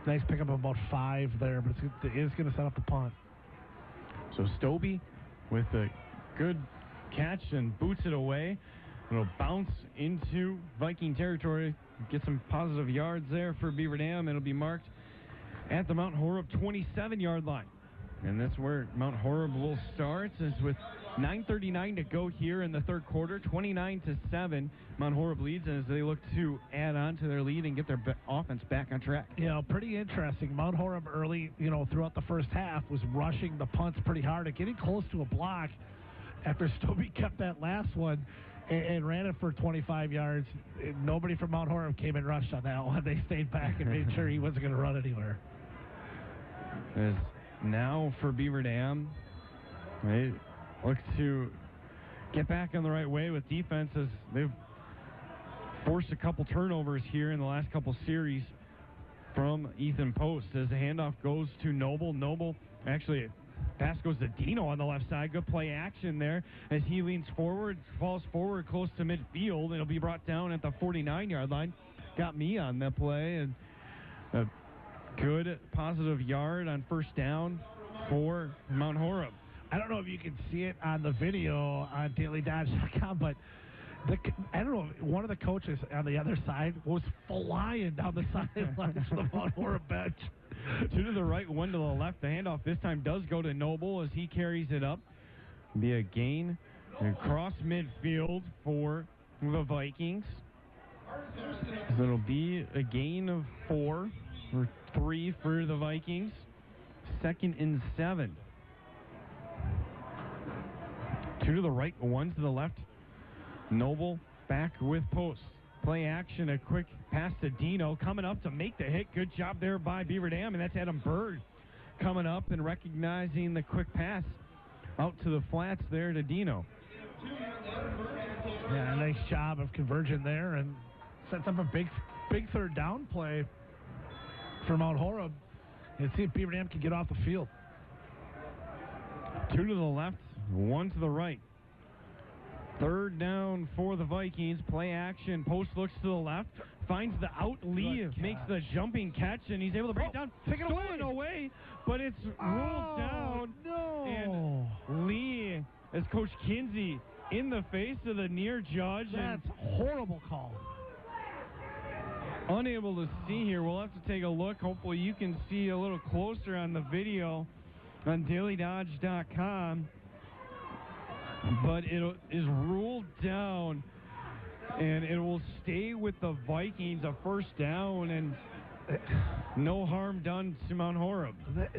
nice pickup of about 5 there, but it is going to set up the punt. So Stobie with a good catch and boots it away. It'll bounce into Viking territory, get some positive yards there for Beaver Dam. It'll be marked at the Mount Horeb 27-yard line. And that's where Mount Horeb will start, is with 9:39 to go here in the third quarter, 29-7. Mount Horeb leads as they look to add on to their lead and get their offense back on track. You know, pretty interesting. Mount Horeb early, throughout the first half was rushing the punts pretty hard and getting close to a block after Stobie kept that last one and ran it for 25 yards. Nobody from Mount Horeb came and rushed on that one. They stayed back and made sure he wasn't going to run anywhere. As now for Beaver Dam, they look to get back on the right way with defense as they've forced a couple turnovers here in the last couple series from Ethan Post. As the handoff goes to Noble. Noble, actually, pass goes to Dino on the left side. Good play action there as he leans forward, falls forward close to midfield. It'll be brought down at the 49-yard line. Got me on that play, and a good positive yard on first down for Mount Horeb. I don't know if you can see it on the video on DailyDodge.com, but I don't know, one of the coaches on the other side was flying down the sidelines of the Mount Horeb bench. Two to the right, one to the left. The handoff this time does go to Noble as he carries it up. Be a gain across midfield for the Vikings. So it'll be a gain of 4 or 3 for the Vikings. 2nd and 7. 2 to the right, 1 to the left. Noble back with post. Play action, a quick pass to Dino. Coming up to make the hit. Good job there by Beaver Dam, and that's Adam Bird coming up and recognizing the quick pass out to the flats there to Dino. Yeah, nice job of conversion there, and sets up a big third down play for Mount Horeb. And see if Beaver Dam can get off the field. 2 to the left, 1 to the right. 3rd down for the Vikings. Play action. Post looks to the left. Finds the out. Lee makes the jumping catch, and he's able to break down. Take it away, but it's ruled down. No. And Lee, as Coach Kinsey, in the face of the near judge. That's a horrible call. Unable to see here. We'll have to take a look. Hopefully you can see a little closer on the video on dailydodge.com. But it is ruled down, and it will stay with the Vikings, a first down, and no harm done to Mount Horeb.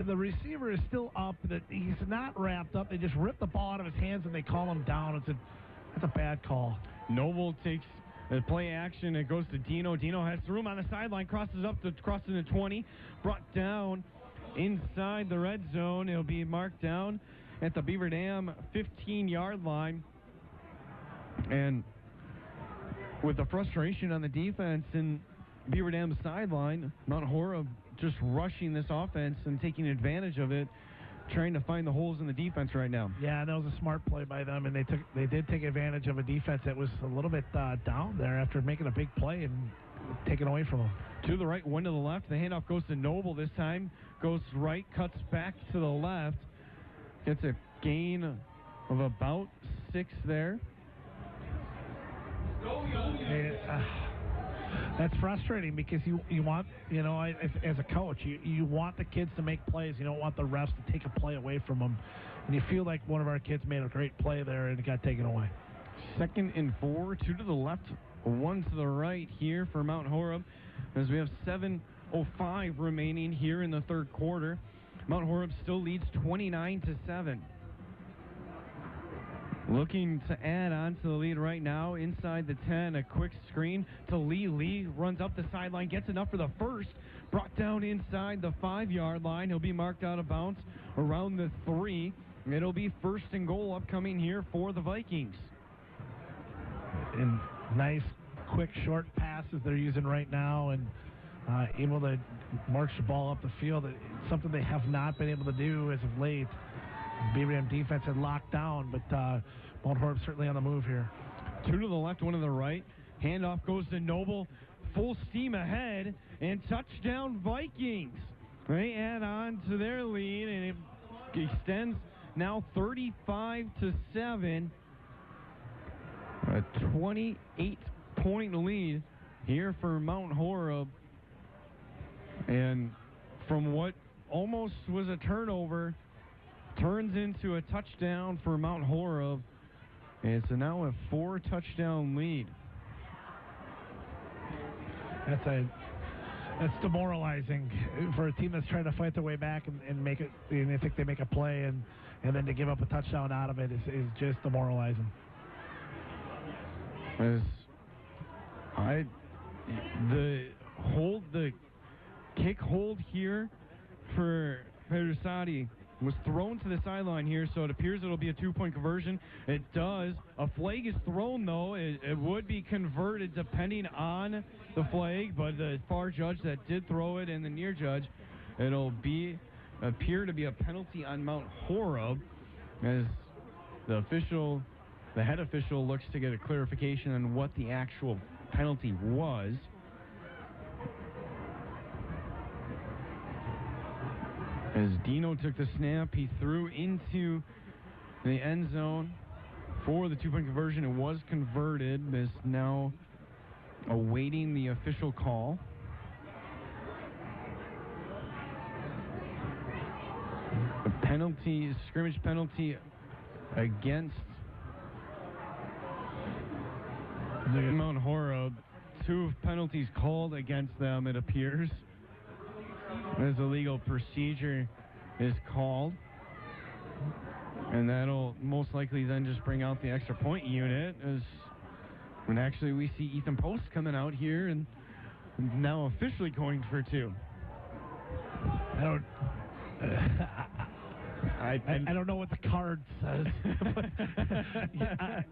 The receiver is still up. He's not wrapped up. They just rip the ball out of his hands, and they call him down. That's a bad call. Noble takes the play action. It goes to Dino. Dino has room on the sideline, crosses the 20, brought down inside the red zone. It'll be marked down at the Beaver Dam 15-yard line. And with the frustration on the defense and Beaver Dam's sideline, Mount Horeb just rushing this offense and taking advantage of it, trying to find the holes in the defense right now. Yeah, that was a smart play by them, and they did take advantage of a defense that was a little bit down there after making a big play and taken away from them. To the right, 1 to the left. The handoff goes to Noble this time. Goes right, cuts back to the left. Gets a gain of about 6 there. That's frustrating because you want, as a coach, you want the kids to make plays. You don't want the refs to take a play away from them. And you feel like one of our kids made a great play there and it got taken away. 2nd and 4, 2 to the left, 1 to the right here for Mount Horeb, as we have 7:05 remaining here in the third quarter. Mount Horeb still leads 29-7. Looking to add on to the lead right now inside the 10. A quick screen to Lee. Lee runs up the sideline, gets enough for the first. Brought down inside the 5-yard line. He'll be marked out of bounds around the 3. It'll be 1st and goal upcoming here for the Vikings. And nice, quick, short passes they're using right now, and able to march the ball up the field. It's something they have not been able to do as of late. Beaver Dam defense had locked down, but Mount Horeb certainly on the move here. 2 to the left, 1 to the right. Handoff goes to Noble. Full steam ahead, and touchdown Vikings. They add on to their lead, and it extends now 35-7. A 28-point lead here for Mount Horeb. And from what almost was a turnover, turns into a touchdown for Mount Horeb. And it's now a 4-touchdown lead. That's demoralizing for a team that's trying to fight their way back and make it. And they think they make a play, and then to give up a touchdown out of it is just demoralizing. The kick hold here for Perusati was thrown to the sideline here, so it appears it'll be a 2-point conversion. It does. A flag is thrown, though. It would be converted depending on the flag, but the far judge that did throw it and the near judge, it'll appear to be a penalty on Mount Horeb, as the head official looks to get a clarification on what the actual penalty was. As Dino took the snap, he threw into the end zone for the 2-point conversion. It was converted. Is now awaiting the official call. scrimmage penalty against Mount Horeb. 2 penalties called against them, it appears, as illegal procedure is called. And that'll most likely then just bring out the extra point unit, when actually we see Ethan Post coming out here and now officially going for 2. I don't know what the card says. But, I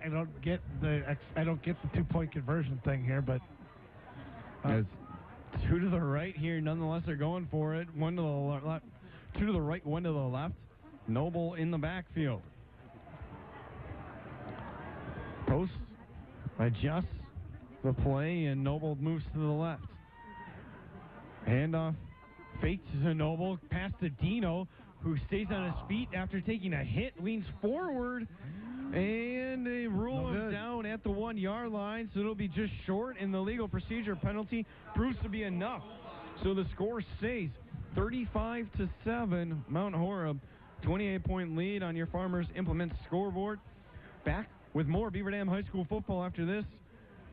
don't get the 2-point conversion thing here, but it's 2 to the right here. Nonetheless, they're going for it. 1 to the left, 2 to the right, 1 to the left. Noble in the backfield. Post adjusts the play, and Noble moves to the left. Handoff fakes to Noble, pass to Dino, who stays on his feet after taking a hit, leans forward, and they rule him down at the 1-yard line, so it'll be just short, and the legal procedure penalty proves to be enough. So the score stays 35-7, Mount Horeb, 28-point lead on your Farmers Implement scoreboard. Back with more Beaver Dam High School football after this.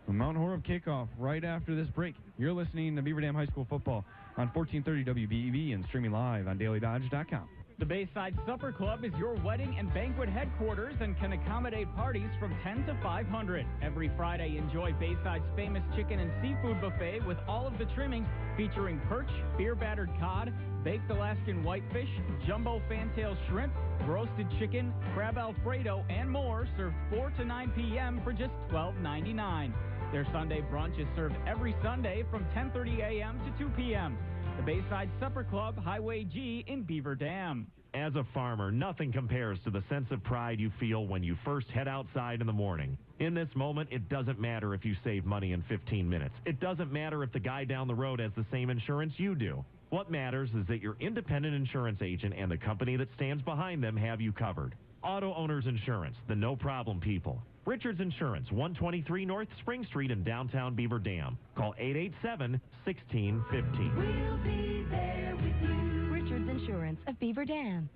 The Mount Horeb kickoff right after this break. You're listening to Beaver Dam High School football on 1430 WBEV and streaming live on dailydodge.com. The Bayside Supper Club is your wedding and banquet headquarters and can accommodate parties from 10 to 500. Every Friday, enjoy Bayside's famous chicken and seafood buffet with all of the trimmings featuring perch, beer-battered cod, baked Alaskan whitefish, jumbo fantail shrimp, roasted chicken, crab alfredo, and more, served 4 to 9 p.m. for just $12.99. Their Sunday brunch is served every Sunday from 10:30 a.m. to 2 p.m. The Bayside Supper Club, Highway G in Beaver Dam. As a farmer, nothing compares to the sense of pride you feel when you first head outside in the morning. In this moment, it doesn't matter if you save money in 15 minutes. It doesn't matter if the guy down the road has the same insurance you do. What matters is that your independent insurance agent and the company that stands behind them have you covered. Auto Owners Insurance, the no-problem people. Richards Insurance, 123 North Spring Street in downtown Beaver Dam. Call 887-1615. We'll be there with you. Richards Insurance of Beaver Dam.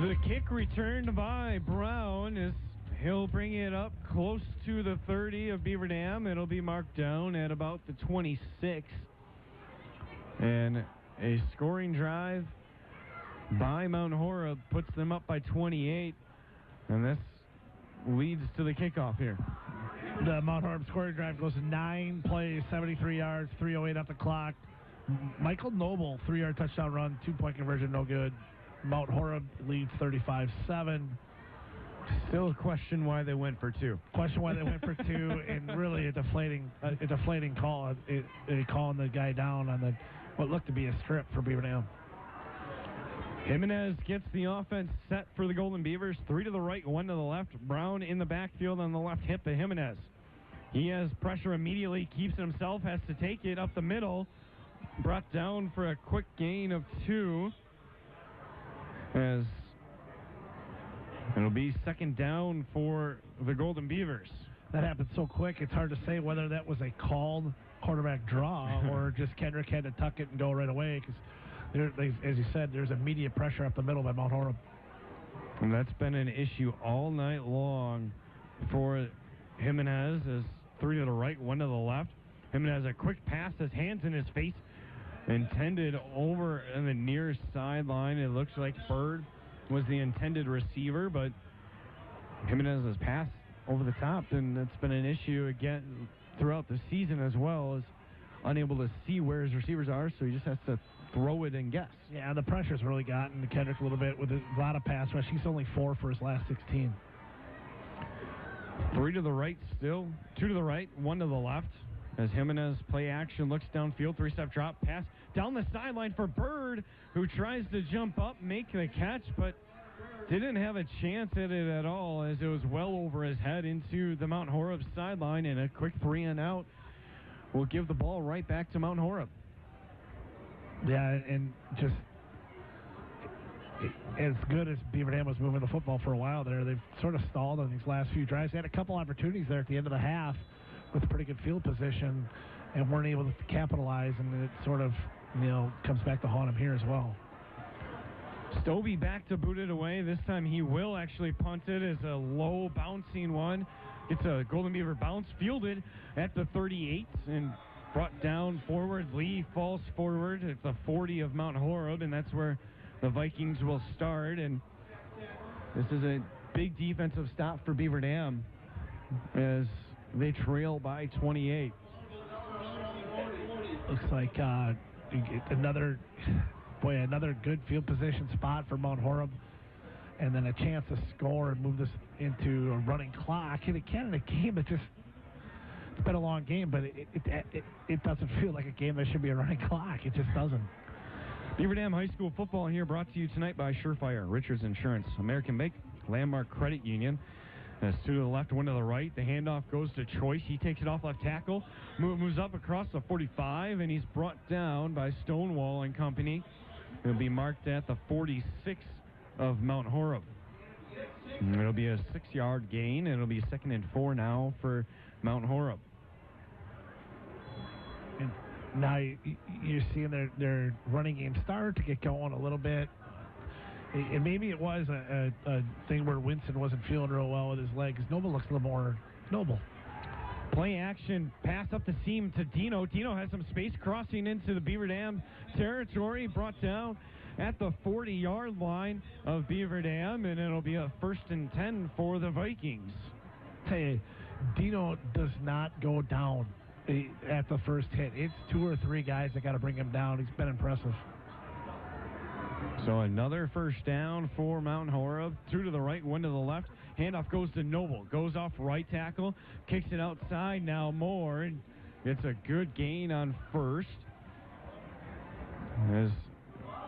The kick returned by Brown as he'll bring it up close to the 30 of Beaver Dam. It'll be marked down at about the 26. And a scoring drive by Mount Horeb puts them up by 28, and this leads to the kickoff here. The Mount Horeb scoring drive goes 9 plays, 73 yards, 3:08 on the clock. Michael Noble, 3-yard touchdown run, 2-point conversion, no good. Mount Horeb leads 35-7. Still a question why they went for 2. Question why they went for 2, and really a deflating call. Calling the guy down on what looked to be a strip for Beaver Dam. Jimenez gets the offense set for the Golden Beavers. 3 to the right, 1 to the left. Brown in the backfield on the left hip of Jimenez. He has pressure immediately, keeps it himself, has to take it up the middle. Brought down for a quick gain of 2. As it'll be second down for the Golden Beavers. That happened so quick, it's hard to say whether that was a called quarterback draw or just Kendrick had to tuck it and go right away, because as you said, there's immediate pressure up the middle by Mount Horeb. And that's been an issue all night long for Jimenez. As 3 to the right, 1 to the left. Jimenez a quick pass, his hands in his face, intended over on the near sideline. It looks like Bird was the intended receiver, but Jimenez's pass over the top, and it's been an issue again throughout the season as well, as unable to see where his receivers are, so he just has to throw it and guess. Yeah, the pressure's really gotten to Kendrick a little bit with a lot of pass rush. He's only 4 for his last 16. 3 to the right still, 2 to the right, 1 to the left. As Jimenez play action, looks downfield, 3-step drop, pass down the sideline for Bird, who tries to jump up, make the catch, but didn't have a chance at it at all, as it was well over his head into the Mount Horeb sideline, and a quick 3 and out will give the ball right back to Mount Horeb. Yeah, and just as good as Beaver Dam was moving the football for a while there, they've sort of stalled on these last few drives. They had a couple opportunities there at the end of the half with pretty good field position and weren't able to capitalize, and it sort of comes back to haunt him here as well. Stobie back to boot it away. This time he will actually punt it as a low bouncing one. It's a Golden Beaver bounce, fielded at the 38 and brought down forward. Lee falls forward at the 40 of Mount Horeb, and that's where the Vikings will start. And this is a big defensive stop for Beaver Dam as they trail by 28. Looks like another good field position spot for Mount Horeb, and then a chance to score and move this into a running clock. And again, in a game that it's been a long game, but it doesn't feel like a game that should be a running clock. It just doesn't. Beaver Dam High School football here brought to you tonight by Surefire, Richards Insurance, American Bank, Landmark Credit Union. That's two to the left, one to the right. The handoff goes to Choice. He takes it off left tackle, moves up across the 45, and he's brought down by Stonewall and company. It'll be marked at the 46 of Mount Horeb. It'll be a 6-yard gain, and it'll be 2nd and 4 now for Mount Horeb. And now you're seeing their running game start to get going a little bit. And maybe it was a thing where Winston wasn't feeling real well with his legs. Noble looks a little more Noble. Play action, pass up the seam to Dino. Dino has some space crossing into the Beaver Dam territory, brought down at the 40-yard line of Beaver Dam, and it'll be a 1st and 10 for the Vikings. Tell you, Dino does not go down at the first hit. It's 2 or 3 guys that got to bring him down. He's been impressive. So another first down for Mount Horeb. 2 to the right, 1 to the left. Handoff goes to Noble. Goes off right tackle. Kicks it outside now more. And gets a good gain on first.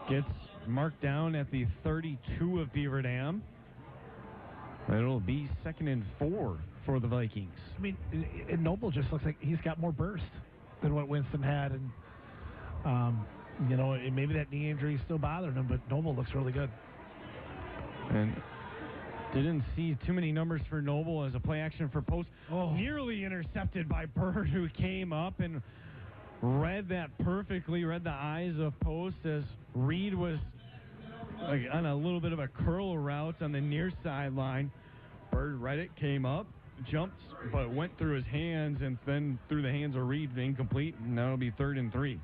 Gets marked down at the 32 of Beaver Dam. It'll be 2nd and 4 for the Vikings. I mean, Noble just looks like he's got more burst than what Winston had. And, maybe that knee injury is still bothering him, but Noble looks really good. And didn't see too many numbers for Noble as a play action for Post. Nearly intercepted by Bird, who came up and read that perfectly, read the eyes of Post as Reed was on a little bit of a curl route on the near sideline. Bird read it, came up, jumped, but went through his hands and then through the hands of Reed, incomplete, and that'll be 3rd and 3.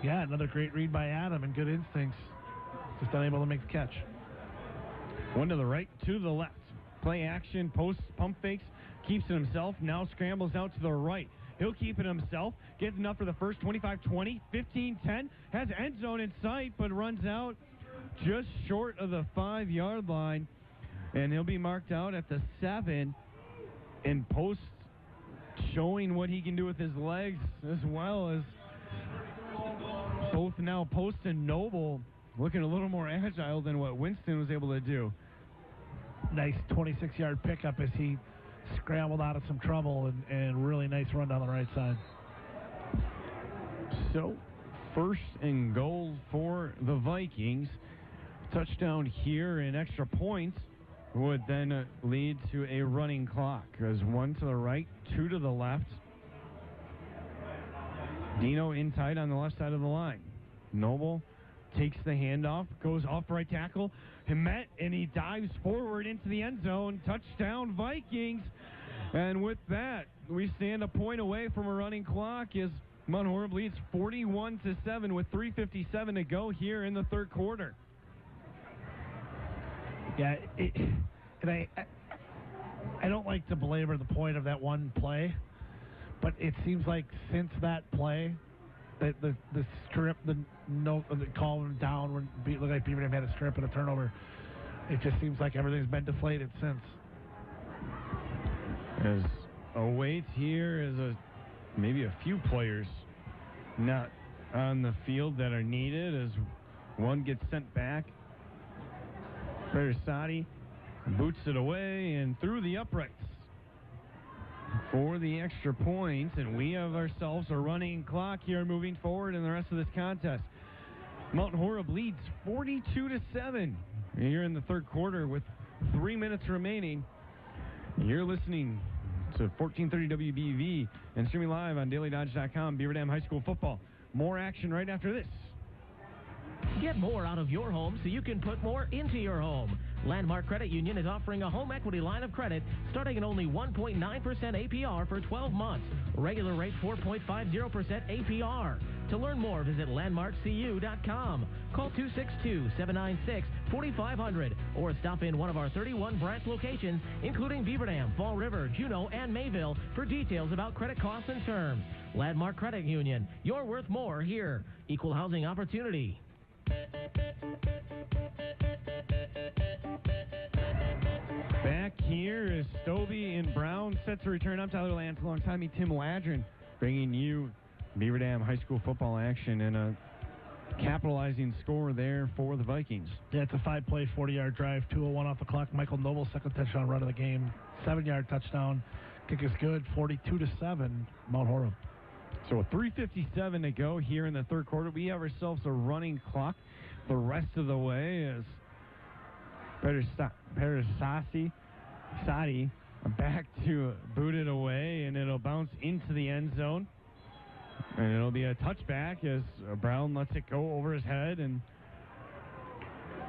Yeah, another great read by Adam and good instincts. Just unable to make the catch. 1 to the right, 2 to the left. Play action, Post pump fakes, keeps it himself, now scrambles out to the right. He'll keep it himself, gets enough for the first, 25-20, 15-10, has end zone in sight, but runs out just short of the 5-yard line, and he'll be marked out at the 7, and Post showing what he can do with his legs as well as both now Post and Noble looking a little more agile than what Winston was able to do. Nice 26-yard pickup as he scrambled out of some trouble and really nice run down the right side. So, 1st and goal for the Vikings. Touchdown here and extra points would then lead to a running clock. There's 1 to the right, 2 to the left. Dino in tight on the left side of the line. Noble takes the handoff, goes off right tackle. Met, and he dives forward into the end zone. Touchdown, Vikings. And with that, we stand a point away from a running clock as Mount Horeb leads 41-7 with 3:57 to go here in the 3rd quarter. Yeah, and I don't like to belabor the point of that one play, but it seems like since that play, the strip, the call down when it looked like Beaver Dam had a strip and a turnover, it just seems like everything's been deflated since. As awaits here is maybe a few players not on the field that are needed as one gets sent back. Bersati boots it away and through the uprights for the extra points, and we have ourselves a running clock here moving forward in the rest of this contest. Mount Horeb leads 42-7 here in the 3rd quarter with 3 minutes remaining. You're listening to 1430 WBV and streaming live on DailyDodge.com. Beaver Dam High School football More action right after this. Get more out of your home so you can put more into your home. Landmark Credit Union is offering a home equity line of credit starting at only 1.9% APR for 12 months. Regular rate 4.50% APR. To learn more, visit landmarkcu.com. Call 262-796-4500 or stop in one of our 31 branch locations, including Beaver Dam, Fall River, Juneau, and Mayville for details about credit costs and terms. Landmark Credit Union. You're worth more here. Equal housing opportunity. Back here is Stobie and Brown set to return. I'm Tyler Lance alongside me, Tim Ladrin, bringing you Beaver Dam high school football action and a capitalizing score there for the Vikings. Yeah, it's a 5-play, 40-yard drive, 2:01 off the clock. Michael Noble, second touchdown run of the game, 7-yard touchdown. Kick is good, 42-7, Mount Horeb. So 3:57 to go here in the third quarter. We have ourselves a running clock the rest of the way as Sadi back to boot it away, and it'll bounce into the end zone. And it'll be a touchback as Brown lets it go over his head, and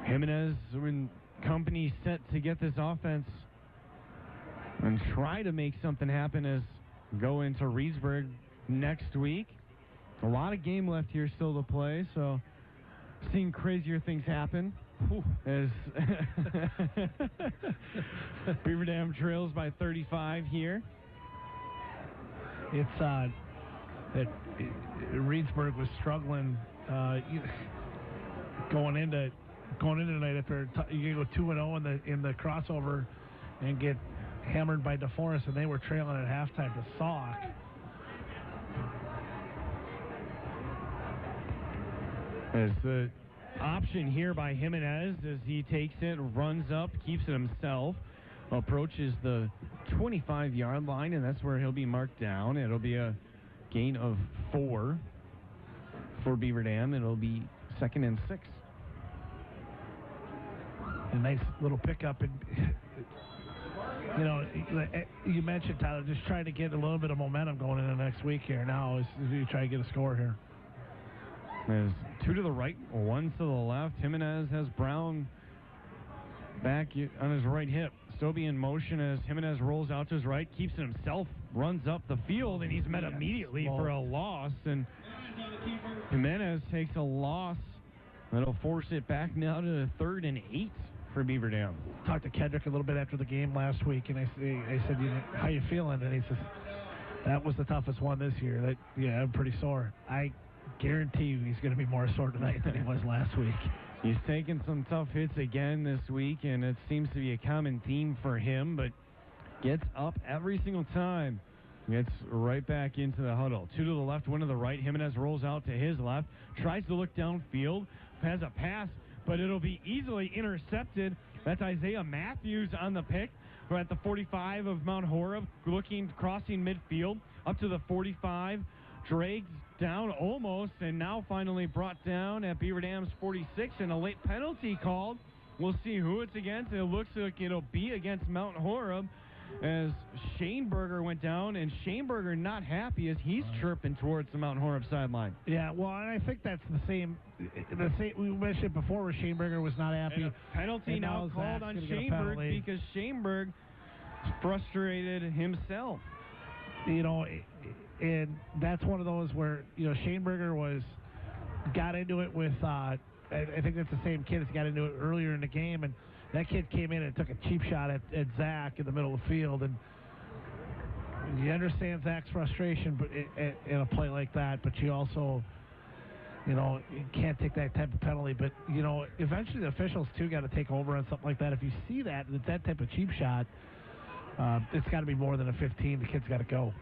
Jimenez and company set to get this offense and try to make something happen as go into Reedsburg next week. A lot of game left here still to play, so seeing crazier things happen as Beaver Dam trails by 35 here. It's Reedsburg was struggling going into tonight after you go 2-0 in the crossover and get hammered by DeForest, and they were trailing at halftime to Sauk. As the option here by Jimenez as he takes it, runs up, keeps it himself, approaches the 25-yard line, and that's where he'll be marked down. It'll be a gain of 4 for Beaver Dam. It'll be 2nd and 6. A nice little pickup. And, you mentioned, Tyler, just trying to get a little bit of momentum going into next week here now as you try to get a score here. There's 2 to the right, 1 to the left. Jimenez has Brown back on his right hip. Stobie in motion as Jimenez rolls out to his right, keeps it himself, runs up the field, and he's met immediately for a loss. And Jimenez takes a loss. That'll force it back now to 3rd and 8 for Beaver Dam. Talked to Kendrick a little bit after the game last week, and I said, how you feeling? And he says, that was the toughest one this year. I'm pretty sore. I guarantee you he's going to be more sore tonight than he was last week. He's taken some tough hits again this week, and it seems to be a common theme for him, but gets up every single time. Gets right back into the huddle. 2 to the left, 1 to the right. Jimenez rolls out to his left, tries to look downfield, has a pass, but it'll be easily intercepted. That's Isaiah Matthews on the pick. We're at the 45 of Mount Horeb, crossing midfield, up to the 45, dragged down almost, and now finally brought down at Beaver Dam's 46, and a late penalty called. We'll see who it's against. It looks like it'll be against Mount Horeb as Shaneberger went down, and Shaneberger not happy as he's chirping towards the Mount Horeb sideline. Yeah, well, and I think that's the same we mentioned before where Shaneberger was not happy. And a penalty now called on Shaneberg because Shaneberg frustrated himself. And that's one of those where, Shaneberger got into it with, I think that's the same kid that's got into it earlier in the game, and that kid came in and took a cheap shot at Zach in the middle of the field, and you understand Zach's frustration in a play like that, but you also, you can't take that type of penalty, but, eventually the officials, too, got to take over on something like that. If you see that type of cheap shot, it's got to be more than a 15. The kid's got to go.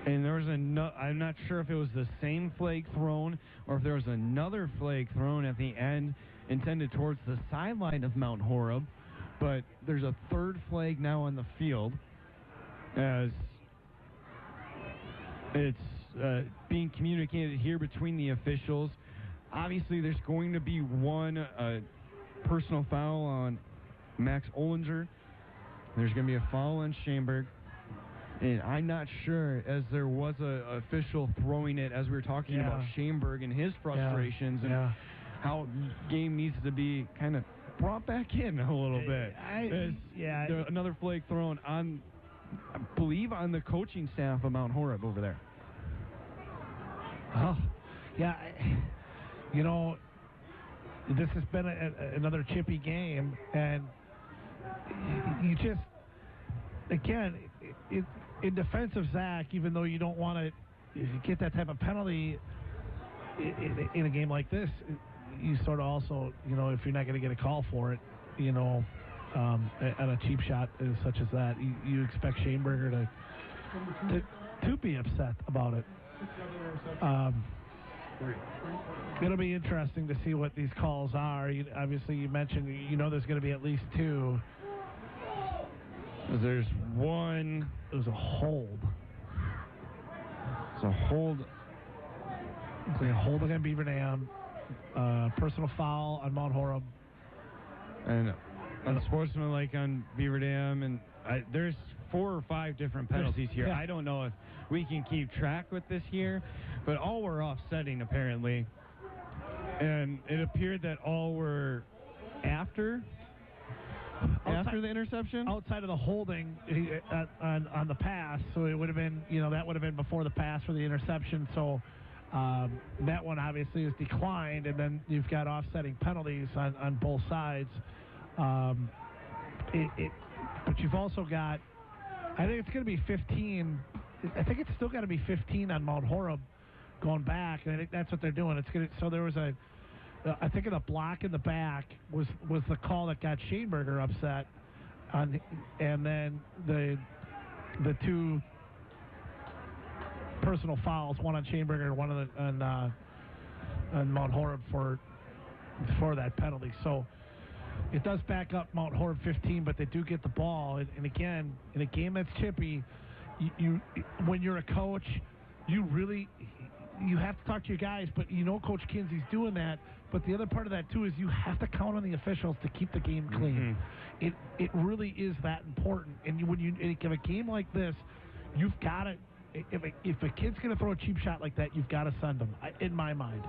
And there was I'm not sure if it was the same flag thrown or if there was another flag thrown at the end intended towards the sideline of Mount Horeb, but there's a 3rd flag now on the field as it's being communicated here between the officials. Obviously, there's going to be one personal foul on Max Ollinger. There's going to be a foul on Shaneberg. And I'm not sure, as there was a official throwing it, as we were talking about Schoenberg and his frustrations and how the game needs to be kind of brought back in a little bit. Another flag thrown on, I believe, on the coaching staff of Mount Horeb over there. Oh, yeah. You know, this has been another chippy game, and you just, again, in defense of Zach, even though you don't want to get that type of penalty in a game like this, you sort of also, you know, if you're not going to get a call for it, you know, on a cheap shot such as that, you expect Schoenberger to be upset about it. It'll be interesting to see what these calls are. Obviously, you mentioned, you know, there's going to be at least two. There's one. It was a hold. It's a hold. It's a hold against Beaver Dam. Personal foul on Mount Horeb. And unsportsmanlike on Beaver Dam. And there's 4 or 5 different penalties here. I don't know if we can keep track with this here, but all were offsetting apparently. And it appeared that all were after the interception? Outside of the holding on the pass, so it would have been, you know, that would have been before the pass for the interception, so that one obviously is declined, and then you've got offsetting penalties on both sides. But you've also got, I think it's going to be 15, I think it's still got to be 15 on Mount Horeb going back, and I think that's what they're doing. So there was I think the block in the back was the call that got Schoenberger upset, and then the 2 personal fouls, one on Schoenberger and one on Mount Horeb for that penalty. So it does back up Mount Horeb 15, but they do get the ball. And again, in a game that's chippy, you when you're a coach, you have to talk to your guys, but you know Coach Kinsey's doing that. But the other part of that, too, is you have to count on the officials to keep the game clean. Mm-hmm. It really is that important. And when you have a game like this, you've got to, if a kid's going to throw a cheap shot like that, you've got to send them, in my mind.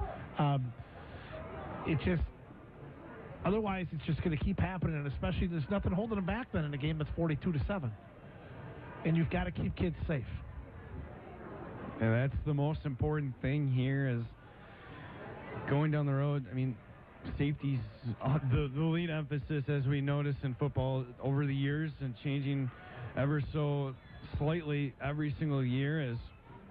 Otherwise, it's just going to keep happening, and especially there's nothing holding them back then in a game that's 42-7. And you've got to keep kids safe. And that's the most important thing here is going down the road. I mean, safety's the lead emphasis, as we notice in football over the years, and changing ever so slightly every single year. As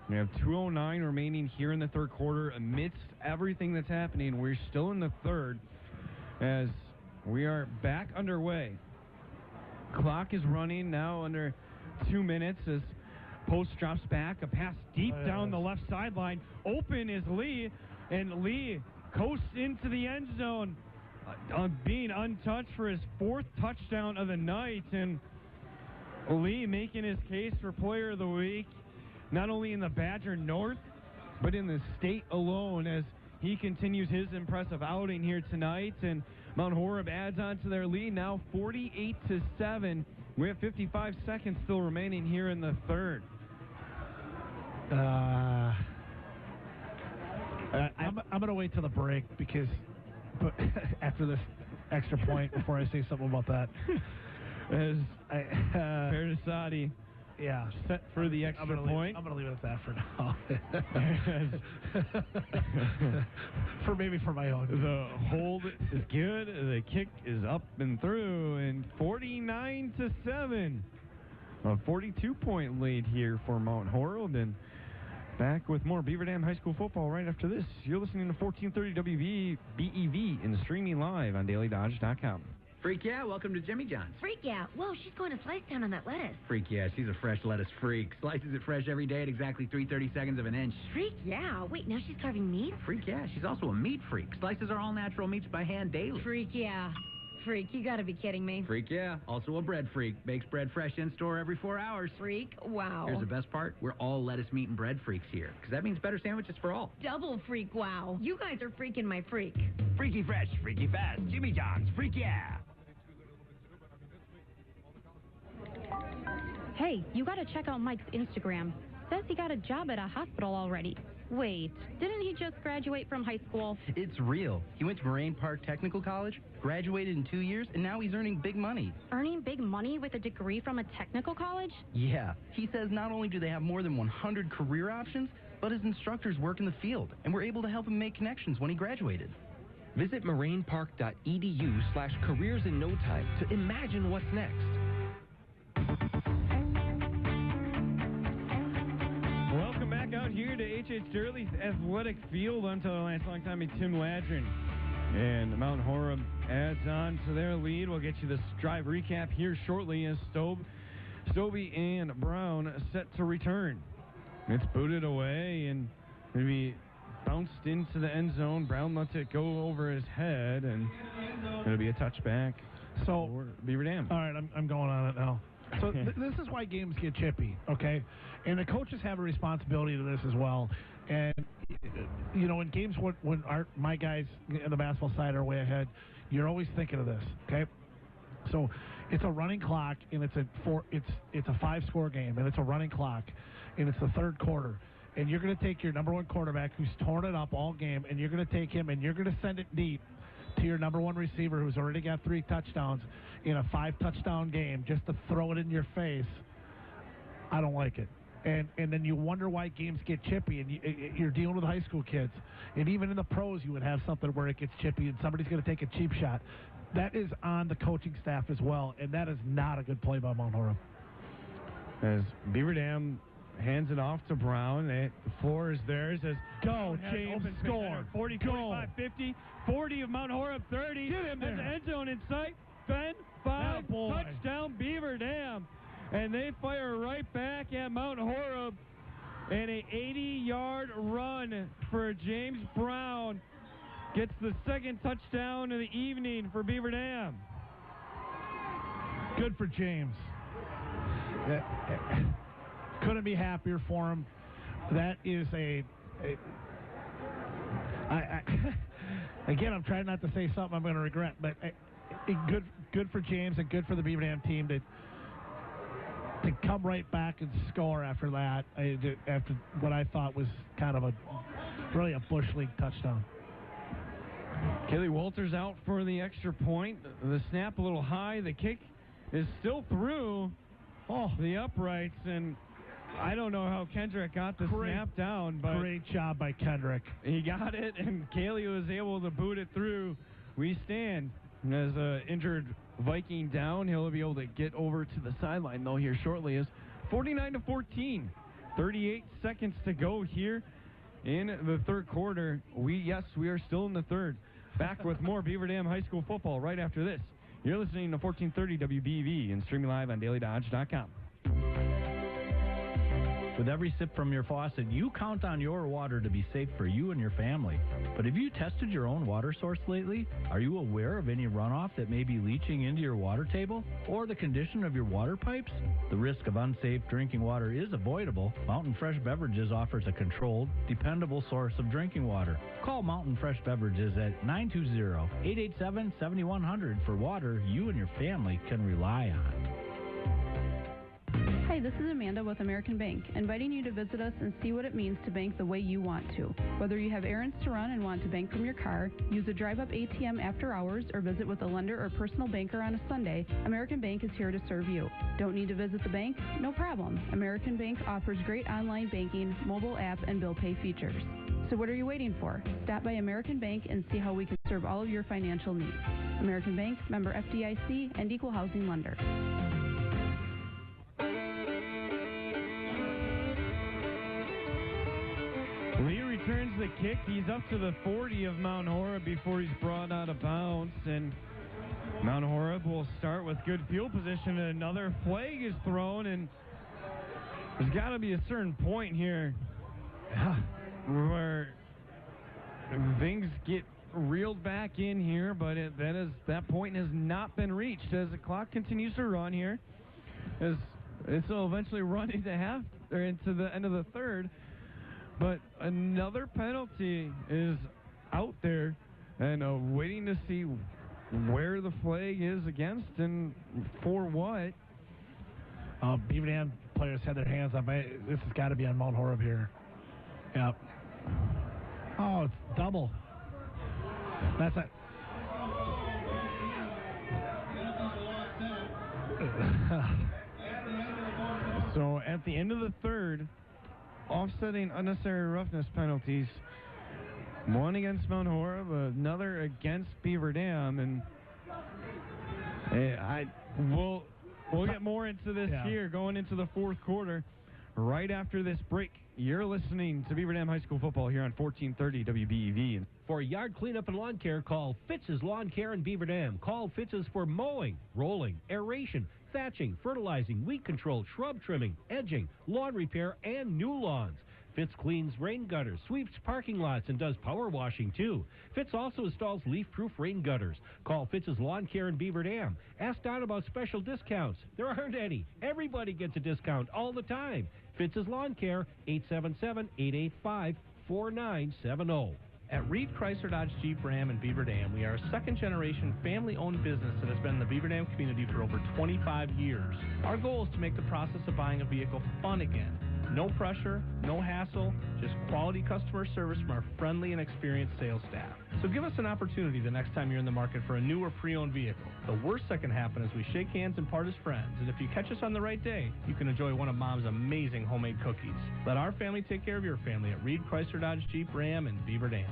we have 2:09 remaining here in the third quarter, amidst everything that's happening, we're still in the third as we are back underway. Clock is running now under 2 minutes as Post drops back, a pass deep down the left sideline. Open is Lee, and Lee coasts into the end zone, being untouched for his 4th touchdown of the night. And Lee making his case for Player of the Week, not only in the Badger North, but in the state alone, as he continues his impressive outing here tonight. And Mount Horeb adds on to their lead now 48-7. We have 55 seconds still remaining here in the third. I'm going to wait till the break after this extra point before I say something about that. As Perdisati set for the extra point. I'm going to leave it at that for now. for my own. The hold is good. The kick is up and through, and 49-7. A 42-point lead here for Mount Horeb, and back with more Beaver Dam High School football right after this. You're listening to 1430 WBEV and streaming live on DailyDodge.com. Freak yeah, welcome to Jimmy John's. Freak yeah, whoa, she's going to slice down on that lettuce. Freak yeah, she's a fresh lettuce freak. Slices it fresh every day at exactly 3/32 of an inch. Freak yeah, wait, now she's carving meat? Freak yeah, she's also a meat freak. Slices are all natural meats by hand daily. Freak yeah. Freak, you gotta be kidding me. Freak yeah, also a bread freak. Bakes bread fresh in store every 4 hours. Freak, wow. Here's the best part. We're all lettuce, meat, and bread freaks here, because that means better sandwiches for all. Double freak, wow. You guys are freaking my freak. Freaky fresh, freaky fast, Jimmy John's, freak yeah. Hey, you gotta check out Mike's Instagram. Says he got a job at a hospital already. Wait, didn't he just graduate from high school? It's real. He went to Moraine Park Technical College, graduated in 2 years, and now he's earning big money. Earning big money with a degree from a technical college? Yeah. He says not only do they have more than 100 career options, but his instructors work in the field, and we're able to help him make connections when he graduated. Visit MorainePark.edu/careers in no time to imagine what's next. Welcome back out here to H.H. Durley's Athletic Field. I'm Tyler Lance, Tommy Tim Ladrin. And Mount Horeb adds on to their lead. We'll get you this drive recap here shortly as Stobie and Brown set to return. It's booted away and maybe bounced into the end zone. Brown lets it go over his head, and it'll be a touchback for Beaver Dam. All right, I'm going on it now. So this is why games get chippy, okay? And the coaches have a responsibility to this as well. And, you know, in games when my guys in the basketball side are way ahead, you're always thinking of this, okay? So it's a running clock, and it's a 5-score game, and it's a running clock, and it's the third quarter. And you're going to take your number one quarterback who's torn it up all game, and you're going to take him, and you're going to send it deep to your number one receiver who's already got 3 touchdowns in a 5-touchdown game just to throw it in your face. I don't like it. And then you wonder why games get chippy, and you're dealing with high school kids. And even in the pros, you would have something where it gets chippy and somebody's going to take a cheap shot. That is on the coaching staff as well, and that is not a good play by Mount Horeb. As Beaver Dam hands it off to Brown. The floor is theirs. As go, James, score. 40, 45, 50, 40 of Mount Horeb, 30. Get him there. The end zone in sight. Ben, 5, touchdown Beaver Dam. And they fire right back at Mount Horeb. And a 80-yard run for James Brown gets the second touchdown of the evening for Beaver Dam. Good for James. Couldn't be happier for him. That is again, I'm trying not to say something I'm going to regret, but good for James and good for the Beaver Dam team to come right back and score after that, after what I thought was kind of really a Bush League touchdown. Kelly Walters out for the extra point. The snap a little high. The kick is still through the uprights, and I don't know how Kendrick got the snap down, but great job by Kendrick. He got it, and Caley was able to boot it through. We stand as an injured Viking down. He'll be able to get over to the sideline, though, here shortly. Is 49-14. 38 seconds to go here in the third quarter. We are still in the third. Back with more Beaver Dam High School football right after this. You're listening to 1430 WBV and streaming live on DailyDodge.com. With every sip from your faucet, you count on your water to be safe for you and your family. But have you tested your own water source lately? Are you aware of any runoff that may be leaching into your water table? Or the condition of your water pipes? The risk of unsafe drinking water is avoidable. Mountain Fresh Beverages offers a controlled, dependable source of drinking water. Call Mountain Fresh Beverages at 920-887-7100 for water you and your family can rely on. Hi, this is Amanda with American Bank, inviting you to visit us and see what it means to bank the way you want to. Whether you have errands to run and want to bank from your car, use a drive-up ATM after hours, or visit with a lender or personal banker on a Sunday, American Bank is here to serve you. Don't need to visit the bank? No problem. American Bank offers great online banking, mobile app, and bill pay features. So what are you waiting for? Stop by American Bank and see how we can serve all of your financial needs. American Bank, member FDIC, and equal housing lender. Lee returns the kick. He's up to the 40 of Mount Horeb before he's brought out of bounds. And Mount Horeb will start with good field position. And another flag is thrown. And there's got to be a certain point here where things get reeled back in here. But that point has not been reached as the clock continues to run here. As it's eventually run into the end of the third. But another penalty is out there, and waiting to see where the flag is against and for what. Beaver Dam players had their hands up. This has got to be on Mount Horeb here. Yep. Oh, it's double. That's it. So at the end of the third, offsetting unnecessary roughness penalties. One against Mount Horeb, another against Beaver Dam, and we'll get more into this here going into the fourth quarter. Right after this break, you're listening to Beaver Dam High School football here on 1430 WBEV. For yard cleanup and lawn care, call Fitz's Lawn Care in Beaver Dam. Call Fitz's for mowing, rolling, aeration, thatching, fertilizing, weed control, shrub trimming, edging, lawn repair, and new lawns. Fitz cleans rain gutters, sweeps parking lots, and does power washing, too. Fitz also installs leaf-proof rain gutters. Call Fitz's Lawn Care in Beaver Dam. Ask Don about special discounts. There aren't any. Everybody gets a discount all the time. Fitz's Lawn Care, 877-885-4970. At Reed Chrysler Dodge Jeep Ram in Beaver Dam, we are a second-generation family-owned business that has been in the Beaver Dam community for over 25 years. Our goal is to make the process of buying a vehicle fun again. No pressure, no hassle, just quality customer service from our friendly and experienced sales staff. So give us an opportunity the next time you're in the market for a new or pre-owned vehicle. The worst that can happen is we shake hands and part as friends, and if you catch us on the right day, you can enjoy one of Mom's amazing homemade cookies. Let our family take care of your family at Reed Chrysler Dodge Jeep Ram in Beaver Dam.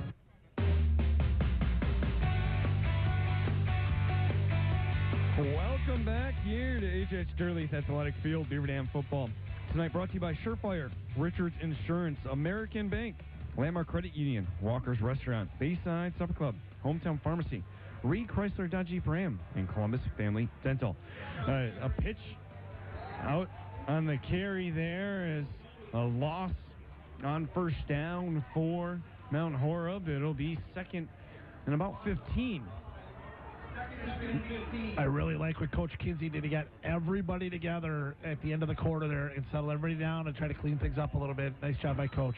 Welcome back here to H.H. Durleith Athletic Field, Beaver Dam football. Tonight brought to you by Surefire, Richards Insurance, American Bank, Landmark Credit Union, Walker's Restaurant, Bayside Supper Club, Hometown Pharmacy, Reed Chrysler Dodge Jeep Ram, and Columbus Family Dental. A pitch out on the carry there is a loss on first down for Mount Horeb. It'll be second and about 15. I really like what Coach Kinsey did. He got everybody together at the end of the quarter there and settled everybody down and try to clean things up a little bit. Nice job by Coach.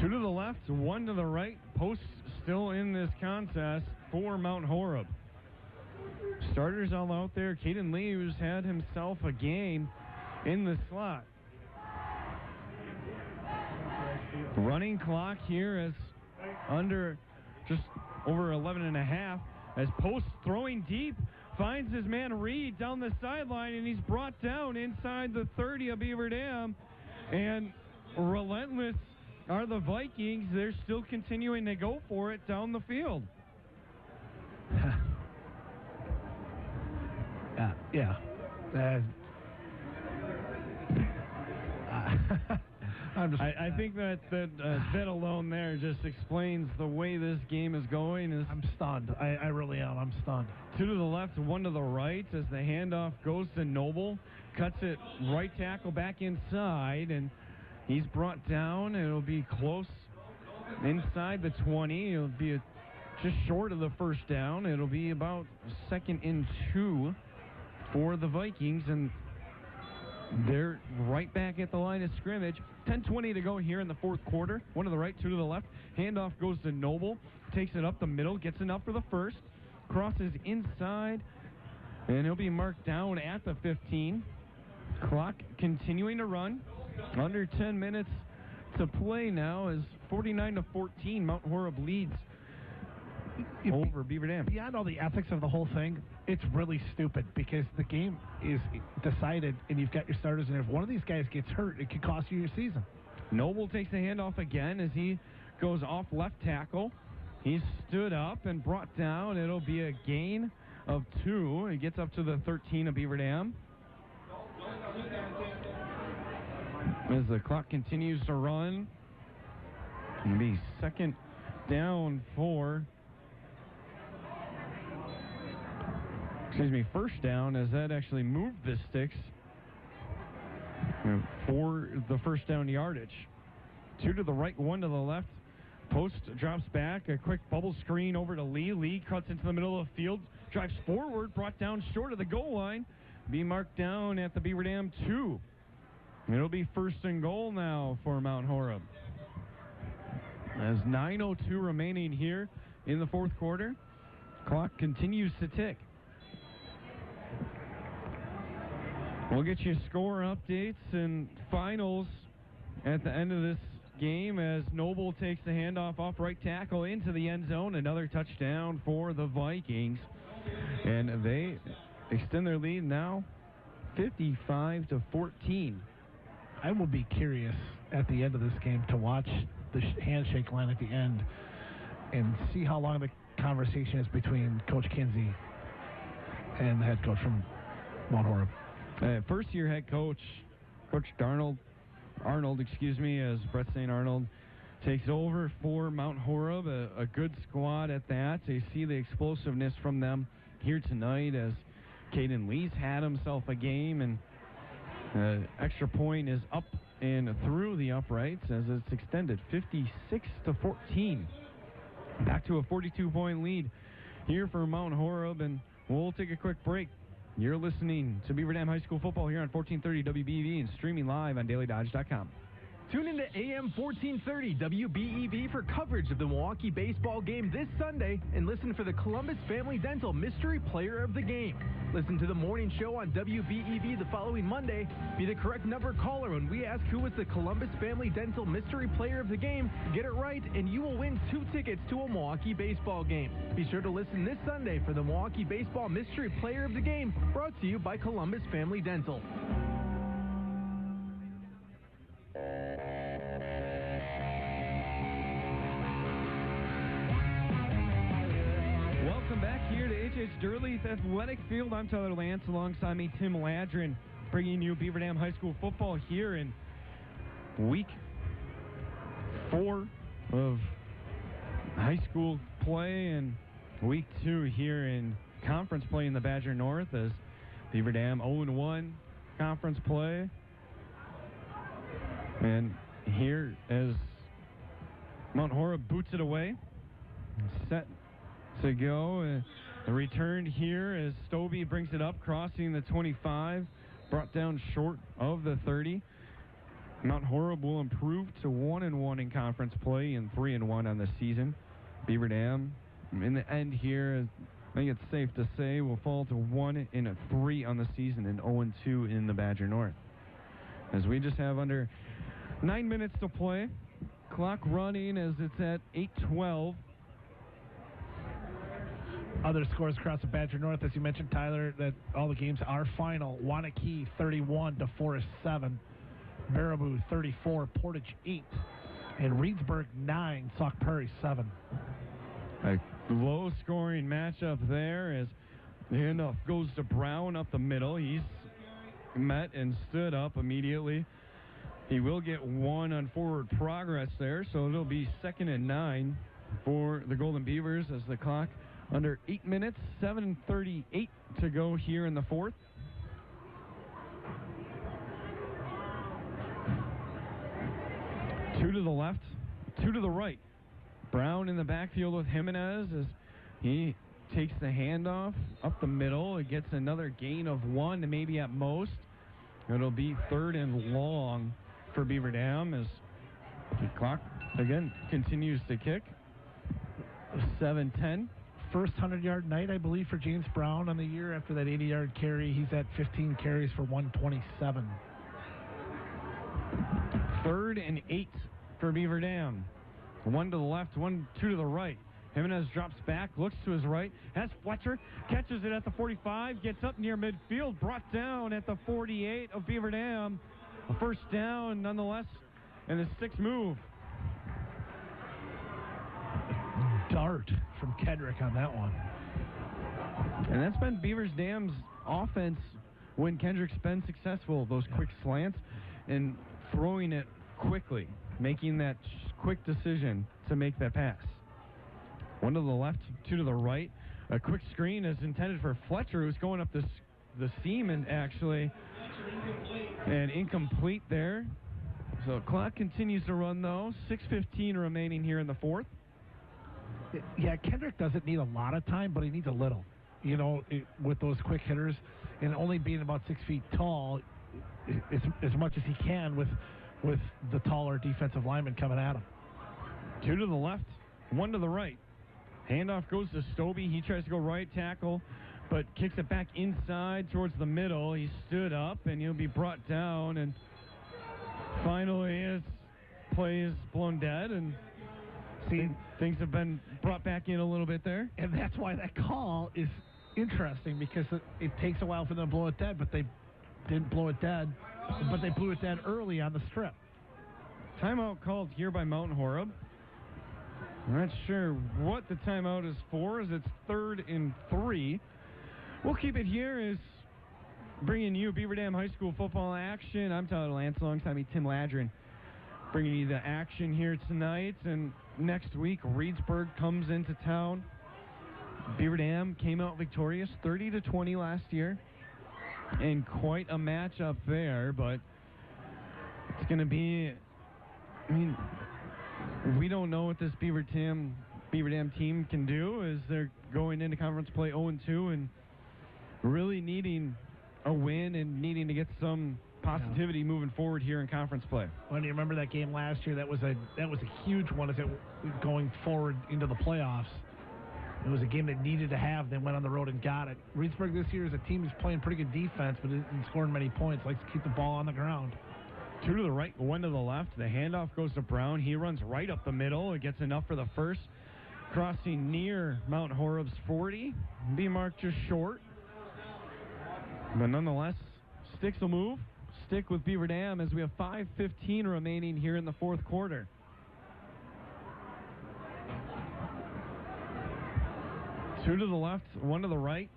2 to the left, 1 to the right. Posts still in this contest for Mount Horeb. Starters all out there. Caden Lee, who's had himself a game in the slot. Running clock here is under just over 11 and a half. As Post throwing deep, finds his man Reed down the sideline, and he's brought down inside the 30 of Beaver Dam. And relentless are the Vikings. They're still continuing to go for it down the field. I think that bit alone there just explains the way this game is going. I'm stunned. I really am. I'm stunned. 2 to the left, 1 to the right as the handoff goes to Noble. Cuts it right tackle back inside, and he's brought down. It'll be close inside the 20. It'll be just short of the first down. It'll be about 2nd and 2 for the Vikings, and they're right back at the line of scrimmage. 10:20 to go here in the fourth quarter. 1 to the right, 2 to the left. Handoff goes to Noble. Takes it up the middle. Gets enough for the first. Crosses inside. And he'll be marked down at the 15. Clock continuing to run. Under 10 minutes to play now as 49-14. Mount Horeb leads over Beaver Dam. Beyond all the ethics of the whole thing, it's really stupid because the game is decided and you've got your starters, and if one of these guys gets hurt, it could cost you your season. Noble takes the handoff again as he goes off left tackle. He's stood up and brought down. It'll be a gain of 2. He gets up to the 13 of Beaver Dam. As the clock continues to run, it'll be 2nd down for... first down, as that actually moved the sticks for the first down yardage. 2 to the right, 1 to the left. Post drops back, a quick bubble screen over to Lee. Lee cuts into the middle of the field, drives forward, brought down short of the goal line. Be marked down at the Beaver Dam 2. It'll be 1st and goal now for Mount Horeb. As 9:02 remaining here in the fourth quarter. Clock continues to tick. We'll get you score updates and finals at the end of this game as Noble takes the handoff off right tackle into the end zone. Another touchdown for the Vikings. And they extend their lead now 55-14. I will be curious at the end of this game to watch the handshake line at the end and see how long the conversation is between Coach Kinsey and the head coach from Mount Horeb. First-year head coach, Coach Arnold, as Brett St. Arnold takes over for Mount Horeb, a good squad at that. They see the explosiveness from them here tonight as Caden Lee's had himself a game, and extra point is up and through the uprights as it's extended 56-14. Back to a 42-point lead here for Mount Horeb, and we'll take a quick break. You're listening to Beaver Dam High School football here on 1430 WBEV and streaming live on DailyDodge.com. Tune into AM 1430 WBEV for coverage of the Milwaukee baseball game this Sunday and listen for the Columbus Family Dental Mystery Player of the Game. Listen to the morning show on WBEV the following Monday. Be the correct number caller when we ask who was the Columbus Family Dental Mystery Player of the Game. Get it right and you will win 2 tickets to a Milwaukee baseball game. Be sure to listen this Sunday for the Milwaukee Baseball Mystery Player of the Game, brought to you by Columbus Family Dental. Welcome back here to H.H. Durley's Athletic Field. I'm Tyler Lance alongside me, Tim Ladrin, bringing you Beaver Dam High School football here in week 4 of high school play and week 2 here in conference play in the Badger North as Beaver Dam 0-1 conference play. And here as Mount Horeb boots it away, set to go. The return here as Stobie brings it up, crossing the 25, brought down short of the 30. Mount Horeb will improve to 1-1 in conference play and 3-1 on the season. Beaver Dam, in the end here, I think it's safe to say, will fall to 1-3 on the season and 0-2 in the Badger North. As we just have under 9 minutes to play, clock running as it's at 8:12. Other scores across the Badger North, as you mentioned, Tyler, that all the games are final. Wanakee 31 to Forest 7, Baraboo 34, Portage 8, and Reedsburg 9, Sauk Prairie 7. A low-scoring matchup there as the handoff goes to Brown up the middle. He's met and stood up immediately. He will get 1 on forward progress there, so it'll be 2nd and 9 for the Golden Beavers as the clock under 8 minutes, 7:38 to go here in the 4th. Two to the left, 2 to the right. Brown in the backfield with Jimenez as he takes the handoff up the middle. It gets another gain of 1, maybe at most. It'll be 3rd and long for Beaver Dam as the clock again continues to kick. 7:10. First 100-yard night, I believe, for James Brown on the year after that 80-yard carry. He's at 15 carries for 127. 3rd and 8 for Beaver Dam. 1 to the left, 2 to the right. Jimenez drops back, looks to his right, has Fletcher, catches it at the 45, gets up near midfield, brought down at the 48 of Beaver Dam. A first down nonetheless, and the 6th move. Dart from Kendrick on that one. And that's been Beaver Dam's offense when Kendrick's been successful. Those quick slants and throwing it quickly, making that quick decision to make that pass. 1 to the left, 2 to the right. A quick screen is intended for Fletcher, who's going up the seam and actually, and incomplete there. So clock continues to run though. 6:15 remaining here in the 4th. Yeah, Kendrick doesn't need a lot of time, but he needs a little. You know, with those quick hitters, and only being about 6 feet tall, as much as he can with the taller defensive lineman coming at him. 2 to the left, 1 to the right. Handoff goes to Stobie. He tries to go right tackle but kicks it back inside towards the middle. He stood up, and he'll be brought down, and finally his play is blown dead, and things have been brought back in a little bit there. And that's why that call is interesting, because it takes a while for them to blow it dead, but they didn't blow it dead, but they blew it dead early on the strip. Timeout called here by Mount Horeb. I'm not sure what the timeout is for, as it's 3rd and 3. We'll keep it here as bringing you Beaver Dam High School football action. I'm Tyler Lance, alongside me Tim Ladrin, bringing you the action here tonight. And next week, Reedsburg comes into town. Beaver Dam came out victorious 30-20 last year, and quite a matchup there, but it's going to be, I mean, we don't know what this Beaver Dam team can do, as they're going into conference play 0-2 and really needing a win and needing to get some positivity moving forward here in conference play. Well, you remember that game last year? That was a huge one, as it going forward into the playoffs. It was a game that needed to have. They went on the road and got it. Reedsburg this year is a team that's playing pretty good defense, but isn't scoring many points. Likes to keep the ball on the ground. 2 to the right, 1 to the left. The handoff goes to Brown. He runs right up the middle. It gets enough for the first. Crossing near Mount Horeb's 40. Be marked just short. But nonetheless, sticks will move. Stick with Beaver Dam, as we have 5:15 remaining here in the fourth quarter. Two to the left, 1 to the right.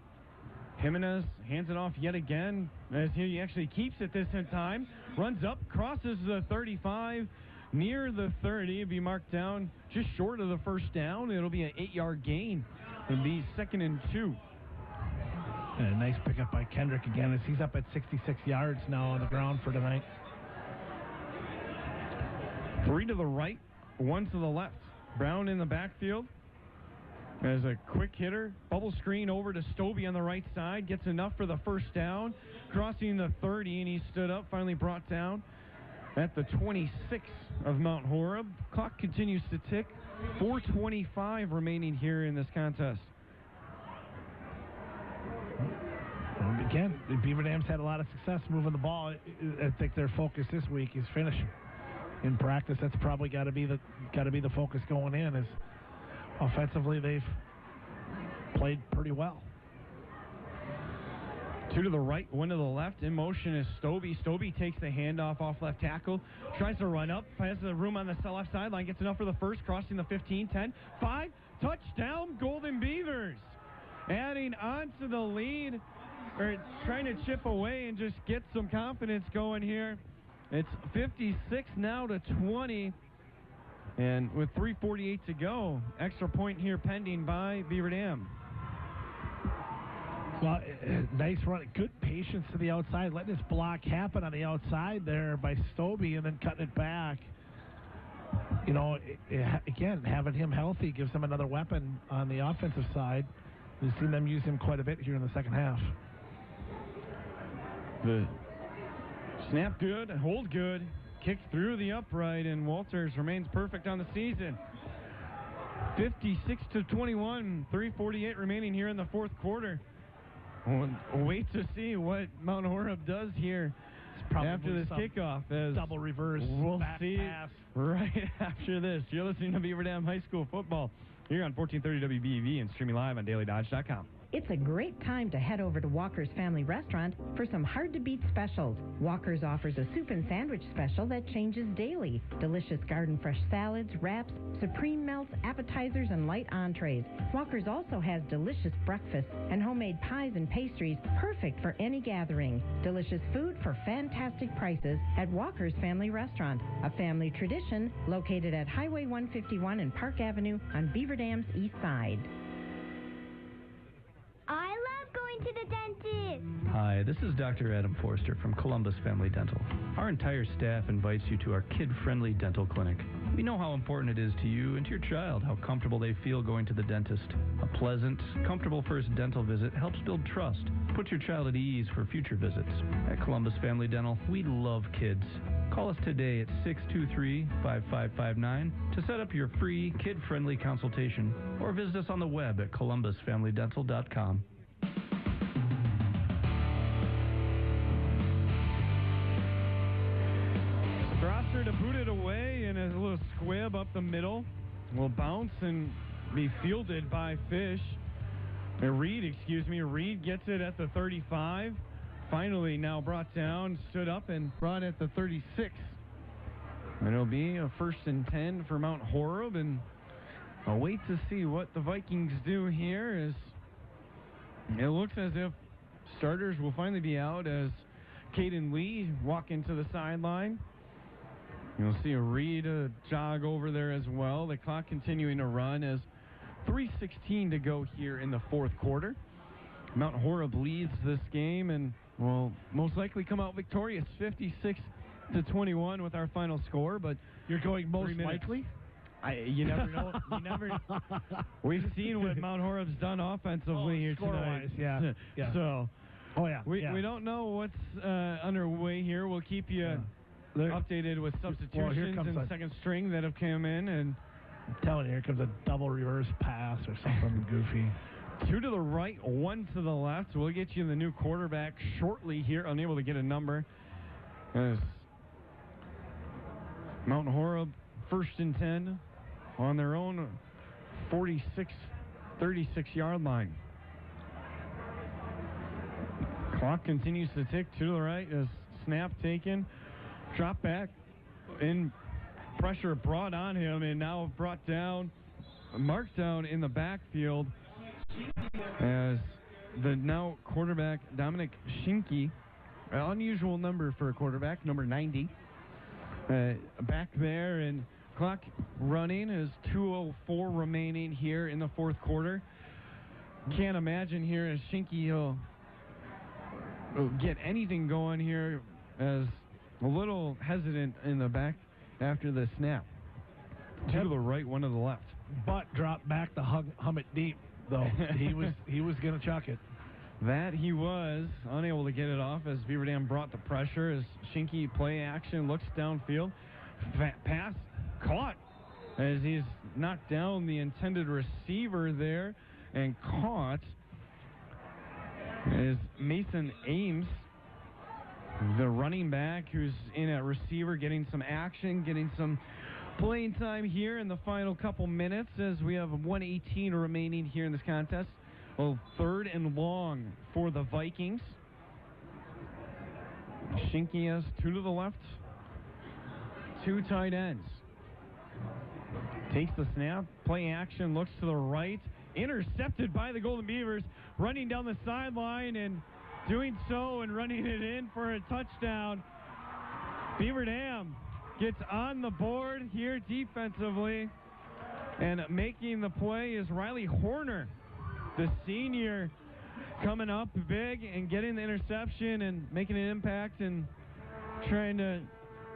Jimenez hands it off yet again, as he actually keeps it this time. Runs up, crosses the 35, near the 30. Be marked down just short of the first down. It'll be an 8-yard gain. It'll be 2nd and 2. And a nice pickup by Kendrick again, as he's up at 66 yards now on the ground for tonight. 3 to the right, 1 to the left. Brown in the backfield as a quick hitter. Bubble screen over to Stobie on the right side. Gets enough for the first down. Crossing the 30, and he stood up, finally brought down at the 26 of Mount Horeb. Clock continues to tick. 4:25 remaining here in this contest. Again, the Beaver Dam's had a lot of success moving the ball. I think their focus this week is finishing. In practice, that's probably got to be the focus going in. Is offensively, they've played pretty well. 2 to the right, 1 to the left. In motion is Stobie. Stobie takes the handoff off left tackle. Tries to run up. Has the room on the left sideline. Gets enough for the first. Crossing the 15, 10, 5. Touchdown, Golden Beavers. Adding on to the lead. Or trying to chip away and just get some confidence going here. It's 56 now to 20. And with 3:48 to go, extra point here pending by Beaver Dam. Well, nice run. Good patience to the outside. Letting this block happen on the outside there by Stobie, and then cutting it back. You know, again, having him healthy gives them another weapon on the offensive side. We've seen them use him quite a bit here in the second half. The snap good, hold good, kick through the upright, and Walters remains perfect on the season. 56 to 21, 3:48 remaining here in the fourth quarter. We'll wait to see what Mount Horeb does here after this kickoff. As double reverse, we'll see pass right after this. You're listening to Beaver Dam High School football here on 1430 WBEV and streaming live on dailydodge.com. It's a great time to head over to Walker's Family Restaurant for some hard-to-beat specials. Walker's offers a soup and sandwich special that changes daily. Delicious garden-fresh salads, wraps, supreme melts, appetizers, and light entrees. Walker's also has delicious breakfasts and homemade pies and pastries, perfect for any gathering. Delicious food for fantastic prices at Walker's Family Restaurant, a family tradition located at Highway 151 and Park Avenue on Beaver Dam's east side. I love going to the dentist. Hi, this is Dr. Adam Forster from Columbus Family Dental. Our entire staff invites you to our kid-friendly dental clinic. We know how important it is to you and to your child how comfortable they feel going to the dentist. A pleasant, comfortable first dental visit helps build trust. Put your child at ease for future visits. At Columbus Family Dental, we love kids. Call us today at 623-5559 to set up your free kid-friendly consultation, or visit us on the web at columbusfamilydental.com. booted away and a little squib up the middle. Will bounce and be fielded by Reed gets it at the 35. Finally now brought down, stood up and brought at the 36. And it'll be a 1st and 10 for Mount Horeb, and I'll wait to see what the Vikings do here, as it looks as if starters will finally be out as Caden Lee walk into the sideline. You'll see a Reed jog over there as well. The clock continuing to run as 3:16 to go here in the fourth quarter. Mount Horeb leads this game and will most likely come out victorious, 56-21 with our final score. But you're going most likely? You never know. We've seen what Mount Horeb's done offensively here tonight. Yeah. So, we don't know what's underway here. We'll keep you updated with substitutions and second string that have come in. And I'm telling you, here comes a double reverse pass or something goofy. 2 to the right, 1 to the left. We'll get you the new quarterback shortly here. Unable to get a number. As Mount Horeb, 1st and 10 on their own 36-yard line. Clock continues to tick. 2 to the right as snap taken. Drop back in, pressure brought on him, and now brought down, marked down in the backfield as the now quarterback Dominic Schinke, an unusual number for a quarterback, number 90, back there, and clock running is 2:04 remaining here in the fourth quarter. Can't imagine here as Schinke will get anything going here, as a little hesitant in the back after the snap. 2 to the right, 1 to the left. But dropped back to hum it deep, though. he was going to chuck it. That he was unable to get it off as Beaver Dam brought the pressure as Schinke play action, looks downfield. Pass caught as he's knocked down the intended receiver there, and caught is Mason Ames, the running back who's in at receiver, getting some action, getting some playing time here in the final couple minutes as we have 1:18 remaining here in this contest. Well, 3rd and long for the Vikings. Schinke has 2 to the left, 2 tight ends. Takes the snap, play action, looks to the right, intercepted by the Golden Beavers, running down the sideline and doing so and running it in for a touchdown. Beaver Dam gets on the board here defensively, and making the play is Riley Horner, the senior, coming up big and getting the interception and making an impact and trying to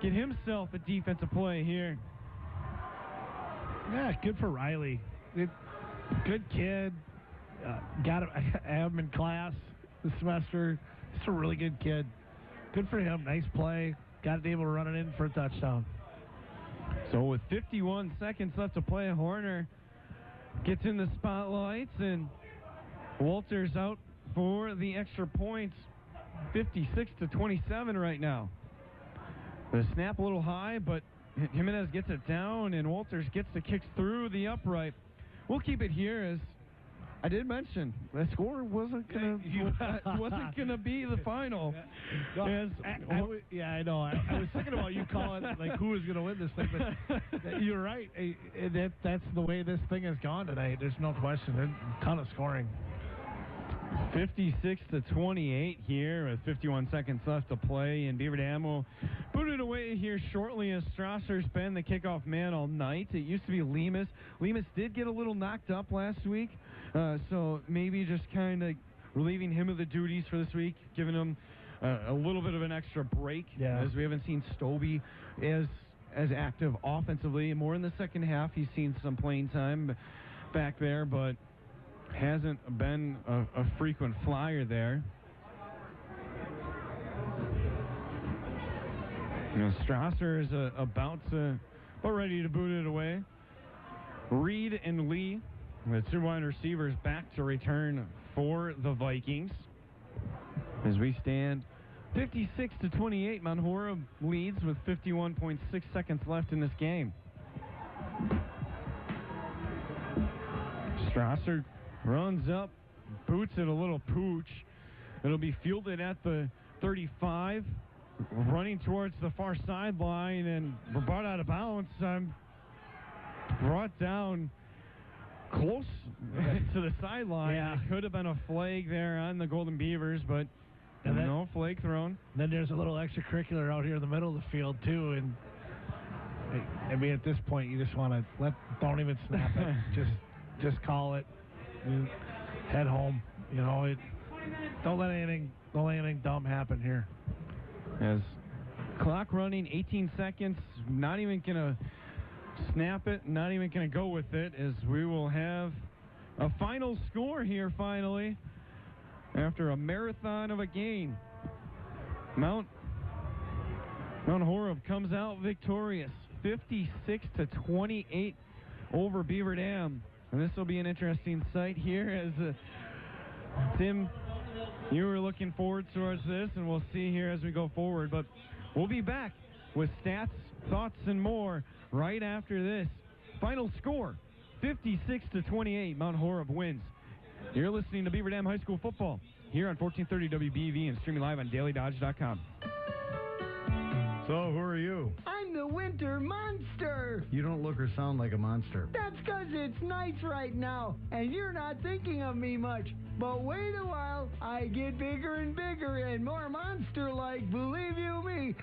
get himself a defensive play here. Yeah, good for Riley. Good kid. Got him. I have him in class this semester. Just a really good kid. Good for him. Nice play. Got it able to run it in for a touchdown. So with 51 seconds left to play, Horner gets in the spotlights, and Walters out for the extra points. 56-27 right now. The snap a little high, but Jimenez gets it down, and Walters gets the kicks through the upright. We'll keep it here, as I did mention the score wasn't gonna be the final. I know. I was thinking about you calling like who was going to win this thing, but you're right. That's the way this thing has gone tonight. There's no question. There's a ton of scoring. 56-28 here with 51 seconds left to play, and Beaver Dam will boot it away here shortly as Strasser's been the kickoff man all night. It used to be Lemus. Lemus did get a little knocked up last week, so maybe just kind of relieving him of the duties for this week, giving him a little bit of an extra break, as we haven't seen Stobie as active offensively. More in the second half, he's seen some playing time back there, but hasn't been a frequent flyer there. Strasser is about ready to boot it away. Reed and Lee, the 2 wide receivers, back to return for the Vikings as we stand 56-28, Mount Horeb leads with 51.6 seconds left in this game. Strasser runs up, boots it a little pooch. It'll be fielded at the 35, running towards the far sideline, and we're brought out of bounds. Brought down close to the sideline. Yeah. It could have been a flag there on the Golden Beavers, but no flag thrown. Then there's a little extracurricular out here in the middle of the field, too, and I mean, at this point, you just want to don't even snap it. Just call it. Head home. You know, don't let anything dumb happen here. As clock running, 18 seconds, not even going to snap it, not even going to go with it, as we will have a final score here finally after a marathon of a game. Mount Horeb comes out victorious, 56-28 over Beaver Dam. And this will be an interesting sight here as Tim, you were looking forward towards this, and we'll see here as we go forward. But we'll be back with stats, thoughts, and more right after this. Final score, 56-28, Mount Horeb wins. You're listening to Beaver Dam High School football here on 1430 WBEV and streaming live on dailydodge.com. So, who are you? I'm the winter monster. You don't look or sound like a monster. That's 'cause it's nice right now, and you're not thinking of me much. But wait a while, I get bigger and bigger and more monster-like, believe you me.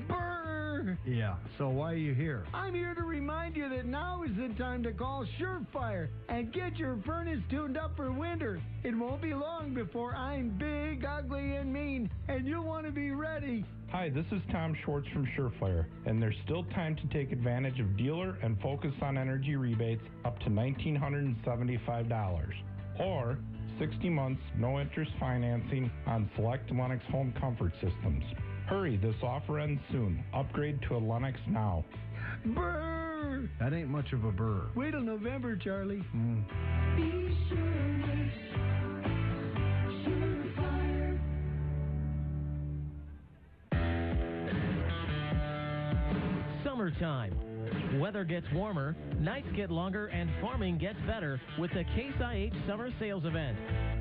Brr! Yeah, so why are you here? I'm here to remind you that now is the time to call Surefire and get your furnace tuned up for winter. It won't be long before I'm big, ugly, and mean, and you'll want to be ready. Hi, this is Tom Schwartz from Surefire, and there's still time to take advantage of dealer and Focus on Energy rebates up to $1,975. Or 60 months, no interest financing on select Lennox home comfort systems. Hurry, this offer ends soon. Upgrade to a Lennox now. Brr! That ain't much of a burr. Wait till November, Charlie. Be sure. Summertime. Weather gets warmer, nights get longer, and farming gets better with the Case IH Summer Sales Event.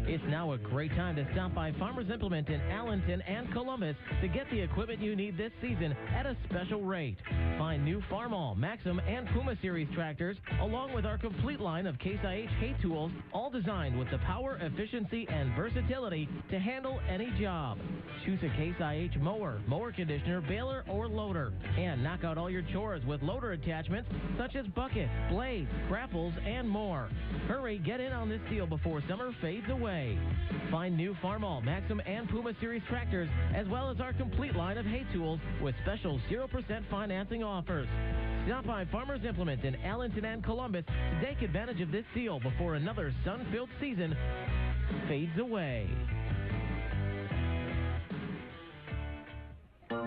It's now a great time to stop by Farmers Implement in Allenton and Columbus to get the equipment you need this season at a special rate. Find new Farmall, Maxim, and Puma Series tractors, along with our complete line of Case IH hay tools, all designed with the power, efficiency, and versatility to handle any job. Choose a Case IH mower, mower conditioner, baler, or loader, and knock out all your chores with loader attachments such as buckets, blades, grapples, and more. Hurry, get in on this deal before summer fades away. Find new Farmall, Maxim, and Puma Series tractors, as well as our complete line of hay tools with special 0% financing offers. Stop by Farmers Implement in Allenton and Columbus to take advantage of this deal before another sun-filled season fades away.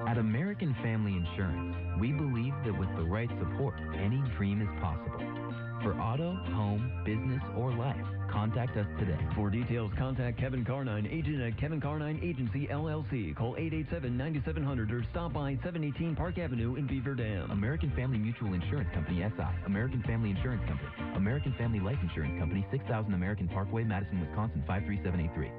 At American Family Insurance, we believe that with the right support, any dream is possible. For auto, home, business, or life, contact us today. For details, contact Kevin Carnine, agent at Kevin Carnine Agency, LLC. Call 887-9700 or stop by 718 Park Avenue in Beaver Dam. American Family Mutual Insurance Company, SI. American Family Insurance Company. American Family Life Insurance Company, 6000 American Parkway, Madison, Wisconsin, 53783.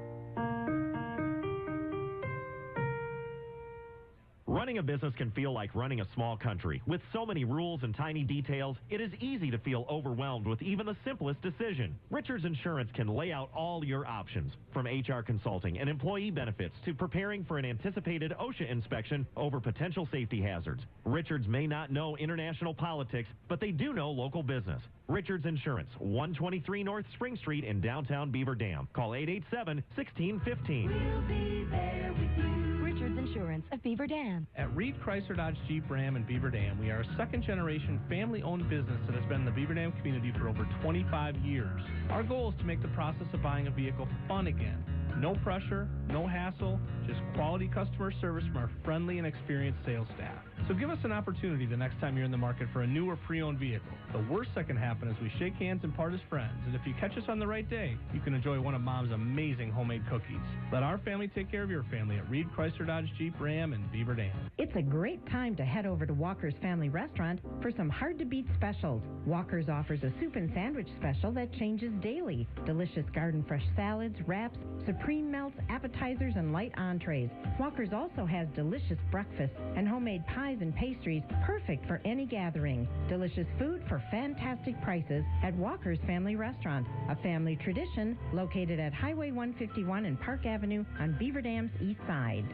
Running a business can feel like running a small country. With so many rules and tiny details, it is easy to feel overwhelmed with even the simplest decision. Richards Insurance can lay out all your options, from HR consulting and employee benefits to preparing for an anticipated OSHA inspection over potential safety hazards. Richards may not know international politics, but they do know local business. Richards Insurance, 123 North Spring Street in downtown Beaver Dam. Call 887-1615. We'll be there with you. Richards Insurance of Beaver Dam. At Reed Chrysler Dodge Jeep Ram in Beaver Dam, we are a second-generation family-owned business that has been in the Beaver Dam community for over 25 years. Our goal is to make the process of buying a vehicle fun again. No pressure, no hassle, just quality customer service from our friendly and experienced sales staff. So give us an opportunity the next time you're in the market for a new or pre-owned vehicle. The worst that can happen is we shake hands and part as friends, and if you catch us on the right day, you can enjoy one of Mom's amazing homemade cookies. Let our family take care of your family at Reed Chrysler Dodge Jeep Ram in Beaver Dam. It's a great time to head over to Walker's Family Restaurant for some hard-to-beat specials. Walker's offers a soup and sandwich special that changes daily. Delicious garden fresh salads, wraps, supreme melts, appetizers, and light entrees. Walker's also has delicious breakfast and homemade pies and pastries, perfect for any gathering. Delicious food for fantastic prices at Walker's Family Restaurant, a family tradition located at Highway 151 and Park Avenue on Beaver Dam's east side.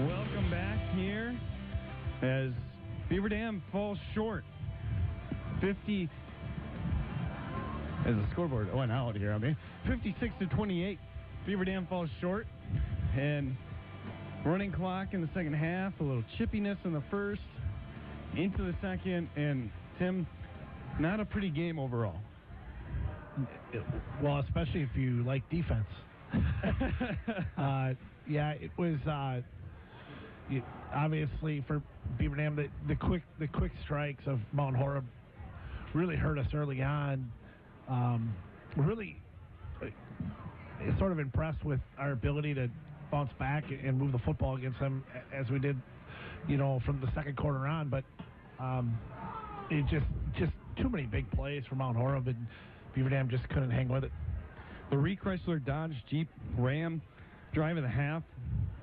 Welcome back here as Beaver Dam falls short. 50 as the scoreboard went out here on me. 56-28. Beaver Dam falls short. And running clock in the second half, a little chippiness in the first, into the second, and Tim, not a pretty game overall. Well, especially if you like defense. Yeah, it was obviously for Beaver Dam the quick strikes of Mount Horeb really hurt us early on. Really sort of impressed with our ability to bounce back and move the football against them as we did, from the second quarter on. But it just too many big plays for Mount Horeb, and Beaver Dam just couldn't hang with it. The Reed Chrysler Dodge Jeep Ram drive of the half,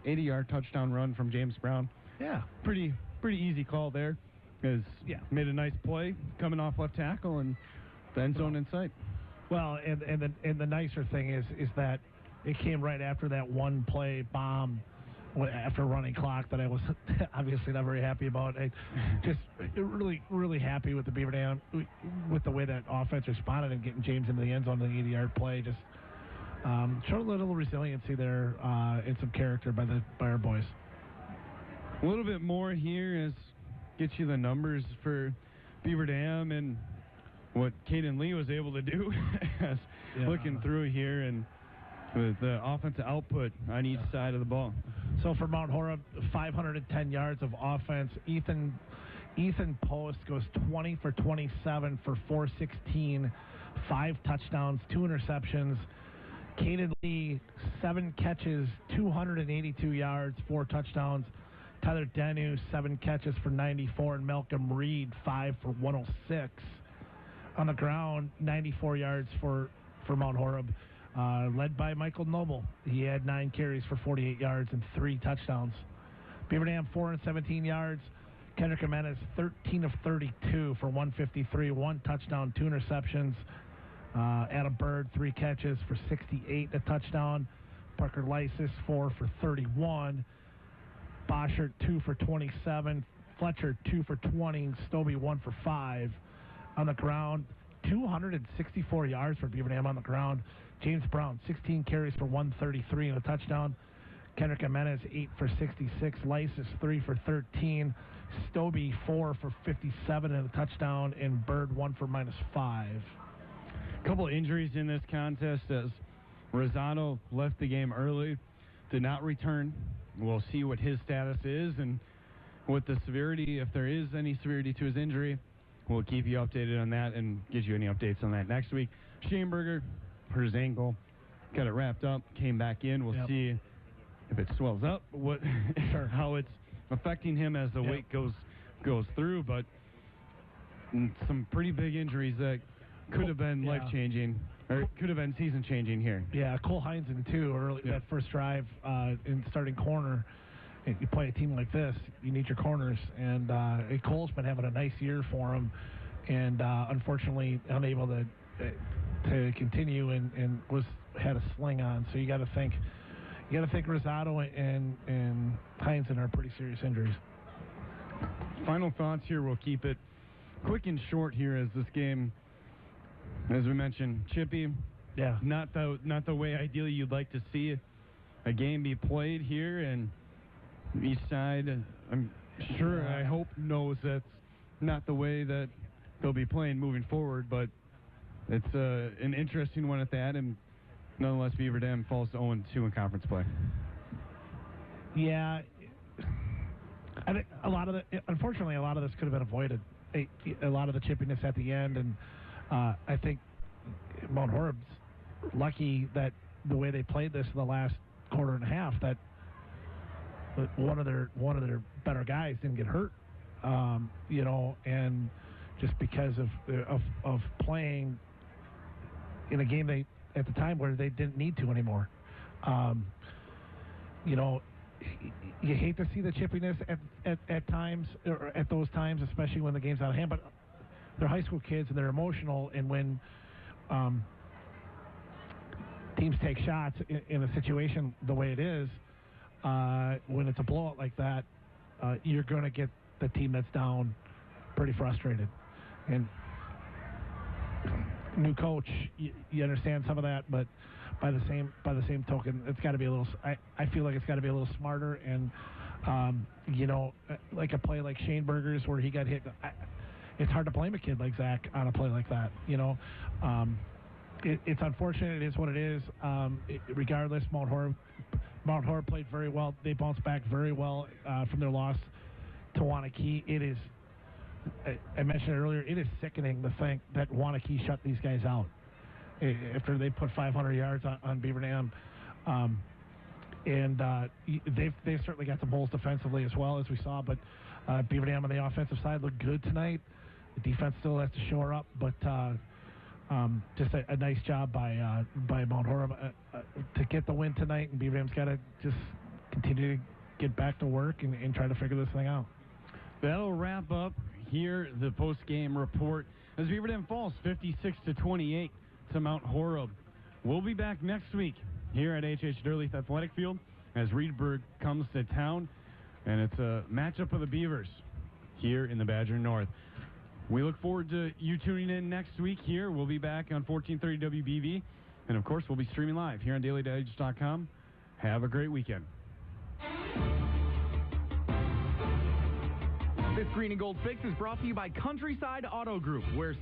80-yard touchdown run from James Brown. Yeah, pretty easy call there. Made a nice play coming off left tackle and the end zone in sight. Well, and the nicer thing is that it came right after that one play bomb after running clock that I was obviously not very happy about. I just really happy with the Beaver Dam, with the way that offense responded and getting James into the end zone on the 80-yard play. Just showed a little resiliency there and some character by our boys. A little bit more here as gets you the numbers for Beaver Dam and what Caden Lee was able to do looking through here and with the offensive output on each side of the ball. So for Mount Horeb, 510 yards of offense. Ethan Post goes 20 for 27 for 416, 5 touchdowns, 2 interceptions. Caden Lee, 7 catches, 282 yards, 4 touchdowns. Tyler Denu, 7 catches for 94, and Malcolm Reed, 5 for 106. On the ground, 94 yards for Mount Horeb, led by Michael Noble. He had 9 carries for 48 yards and 3 touchdowns. Beaver Dam, 417 yards. Kendrick Jimenez, 13 of 32 for 153, 1 touchdown, 2 interceptions. Adam Bird, 3 catches for 68, a touchdown. Parker Lysis, 4 for 31. Boschert, 2 for 27. Fletcher, 2 for 20. Stobie, 1 for 5. On the ground, 264 yards for Beaver Dam on the ground. James Brown, 16 carries for 133 and a touchdown. Kendrick Jimenez, 8 for 66. Lysis, 3 for 13. Stobie, 4 for 57 and a touchdown. And Bird, 1 for -5. A couple injuries in this contest as Rosado left the game early, did not return. We'll see what his status is and what the severity, if there is any severity to his injury. We'll keep you updated on that and get you any updates on that next week. Schoenberger hurt his ankle, got it wrapped up, came back in. We'll see if it swells up, how it's affecting him as the weight goes through. But some pretty big injuries that could have been life-changing, or could have been season-changing here. Yeah, Cole Heinzen, too, early that first drive in starting corner. You play a team like this, you need your corners, and Cole's been having a nice year for him, and unfortunately unable to continue and had a sling on. So you got to think Rosado and Heinzen are pretty serious injuries. Final thoughts here. We'll keep it quick and short here as this game, as we mentioned, chippy. Yeah. Not the way ideally you'd like to see a game be played here, and each side, I'm sure, I hope, knows that's not the way that they'll be playing moving forward, but it's an interesting one at that, and nonetheless, Beaver Dam falls to 0-2 in conference play. Yeah, I think unfortunately, a lot of this could have been avoided. A lot of the chippiness at the end, and I think Mount Horeb's lucky that the way they played this in the last quarter and a half, that one of their better guys didn't get hurt, and just because of playing in a game they at the time where they didn't need to anymore. You hate to see the chippiness at times, or at those times, especially when the game's out of hand, but they're high school kids and they're emotional, and when teams take shots in a situation the way it is, when it's a blowout like that, you're going to get the team that's down pretty frustrated. And new coach, you understand some of that, but by the same token, it's got to be a little. I feel like it's got to be a little smarter, and like a play like Shane Berger's where he got hit. It's hard to blame a kid like Zach on a play like that. It's unfortunate. It is what it is. Regardless, Mount Horeb played very well. They bounced back very well from their loss to Wanakee. It is. I mentioned it earlier. It is sickening to think that Wanakee shut these guys out after they put 500 yards on Beaver Dam, and they've certainly got some holes defensively as well, as we saw. But Beaver Dam on the offensive side looked good tonight. The defense still has to shore up, but just a nice job by Mount Horeb to get the win tonight. And Beaver Dam's got to just continue to get back to work and try to figure this thing out. That'll wrap up here the post-game report as Beaver Dam falls 56-28 to Mount Horeb. We'll be back next week here at H.H. Durleith Athletic Field as Reedburg comes to town, and it's a matchup of the Beavers here in the Badger North. We look forward to you tuning in next week here. We'll be back on 1430 WBV, and of course we'll be streaming live here on DailyDigest.com. Have a great weekend. This Green and Gold Fix is brought to you by Countryside Auto Group, where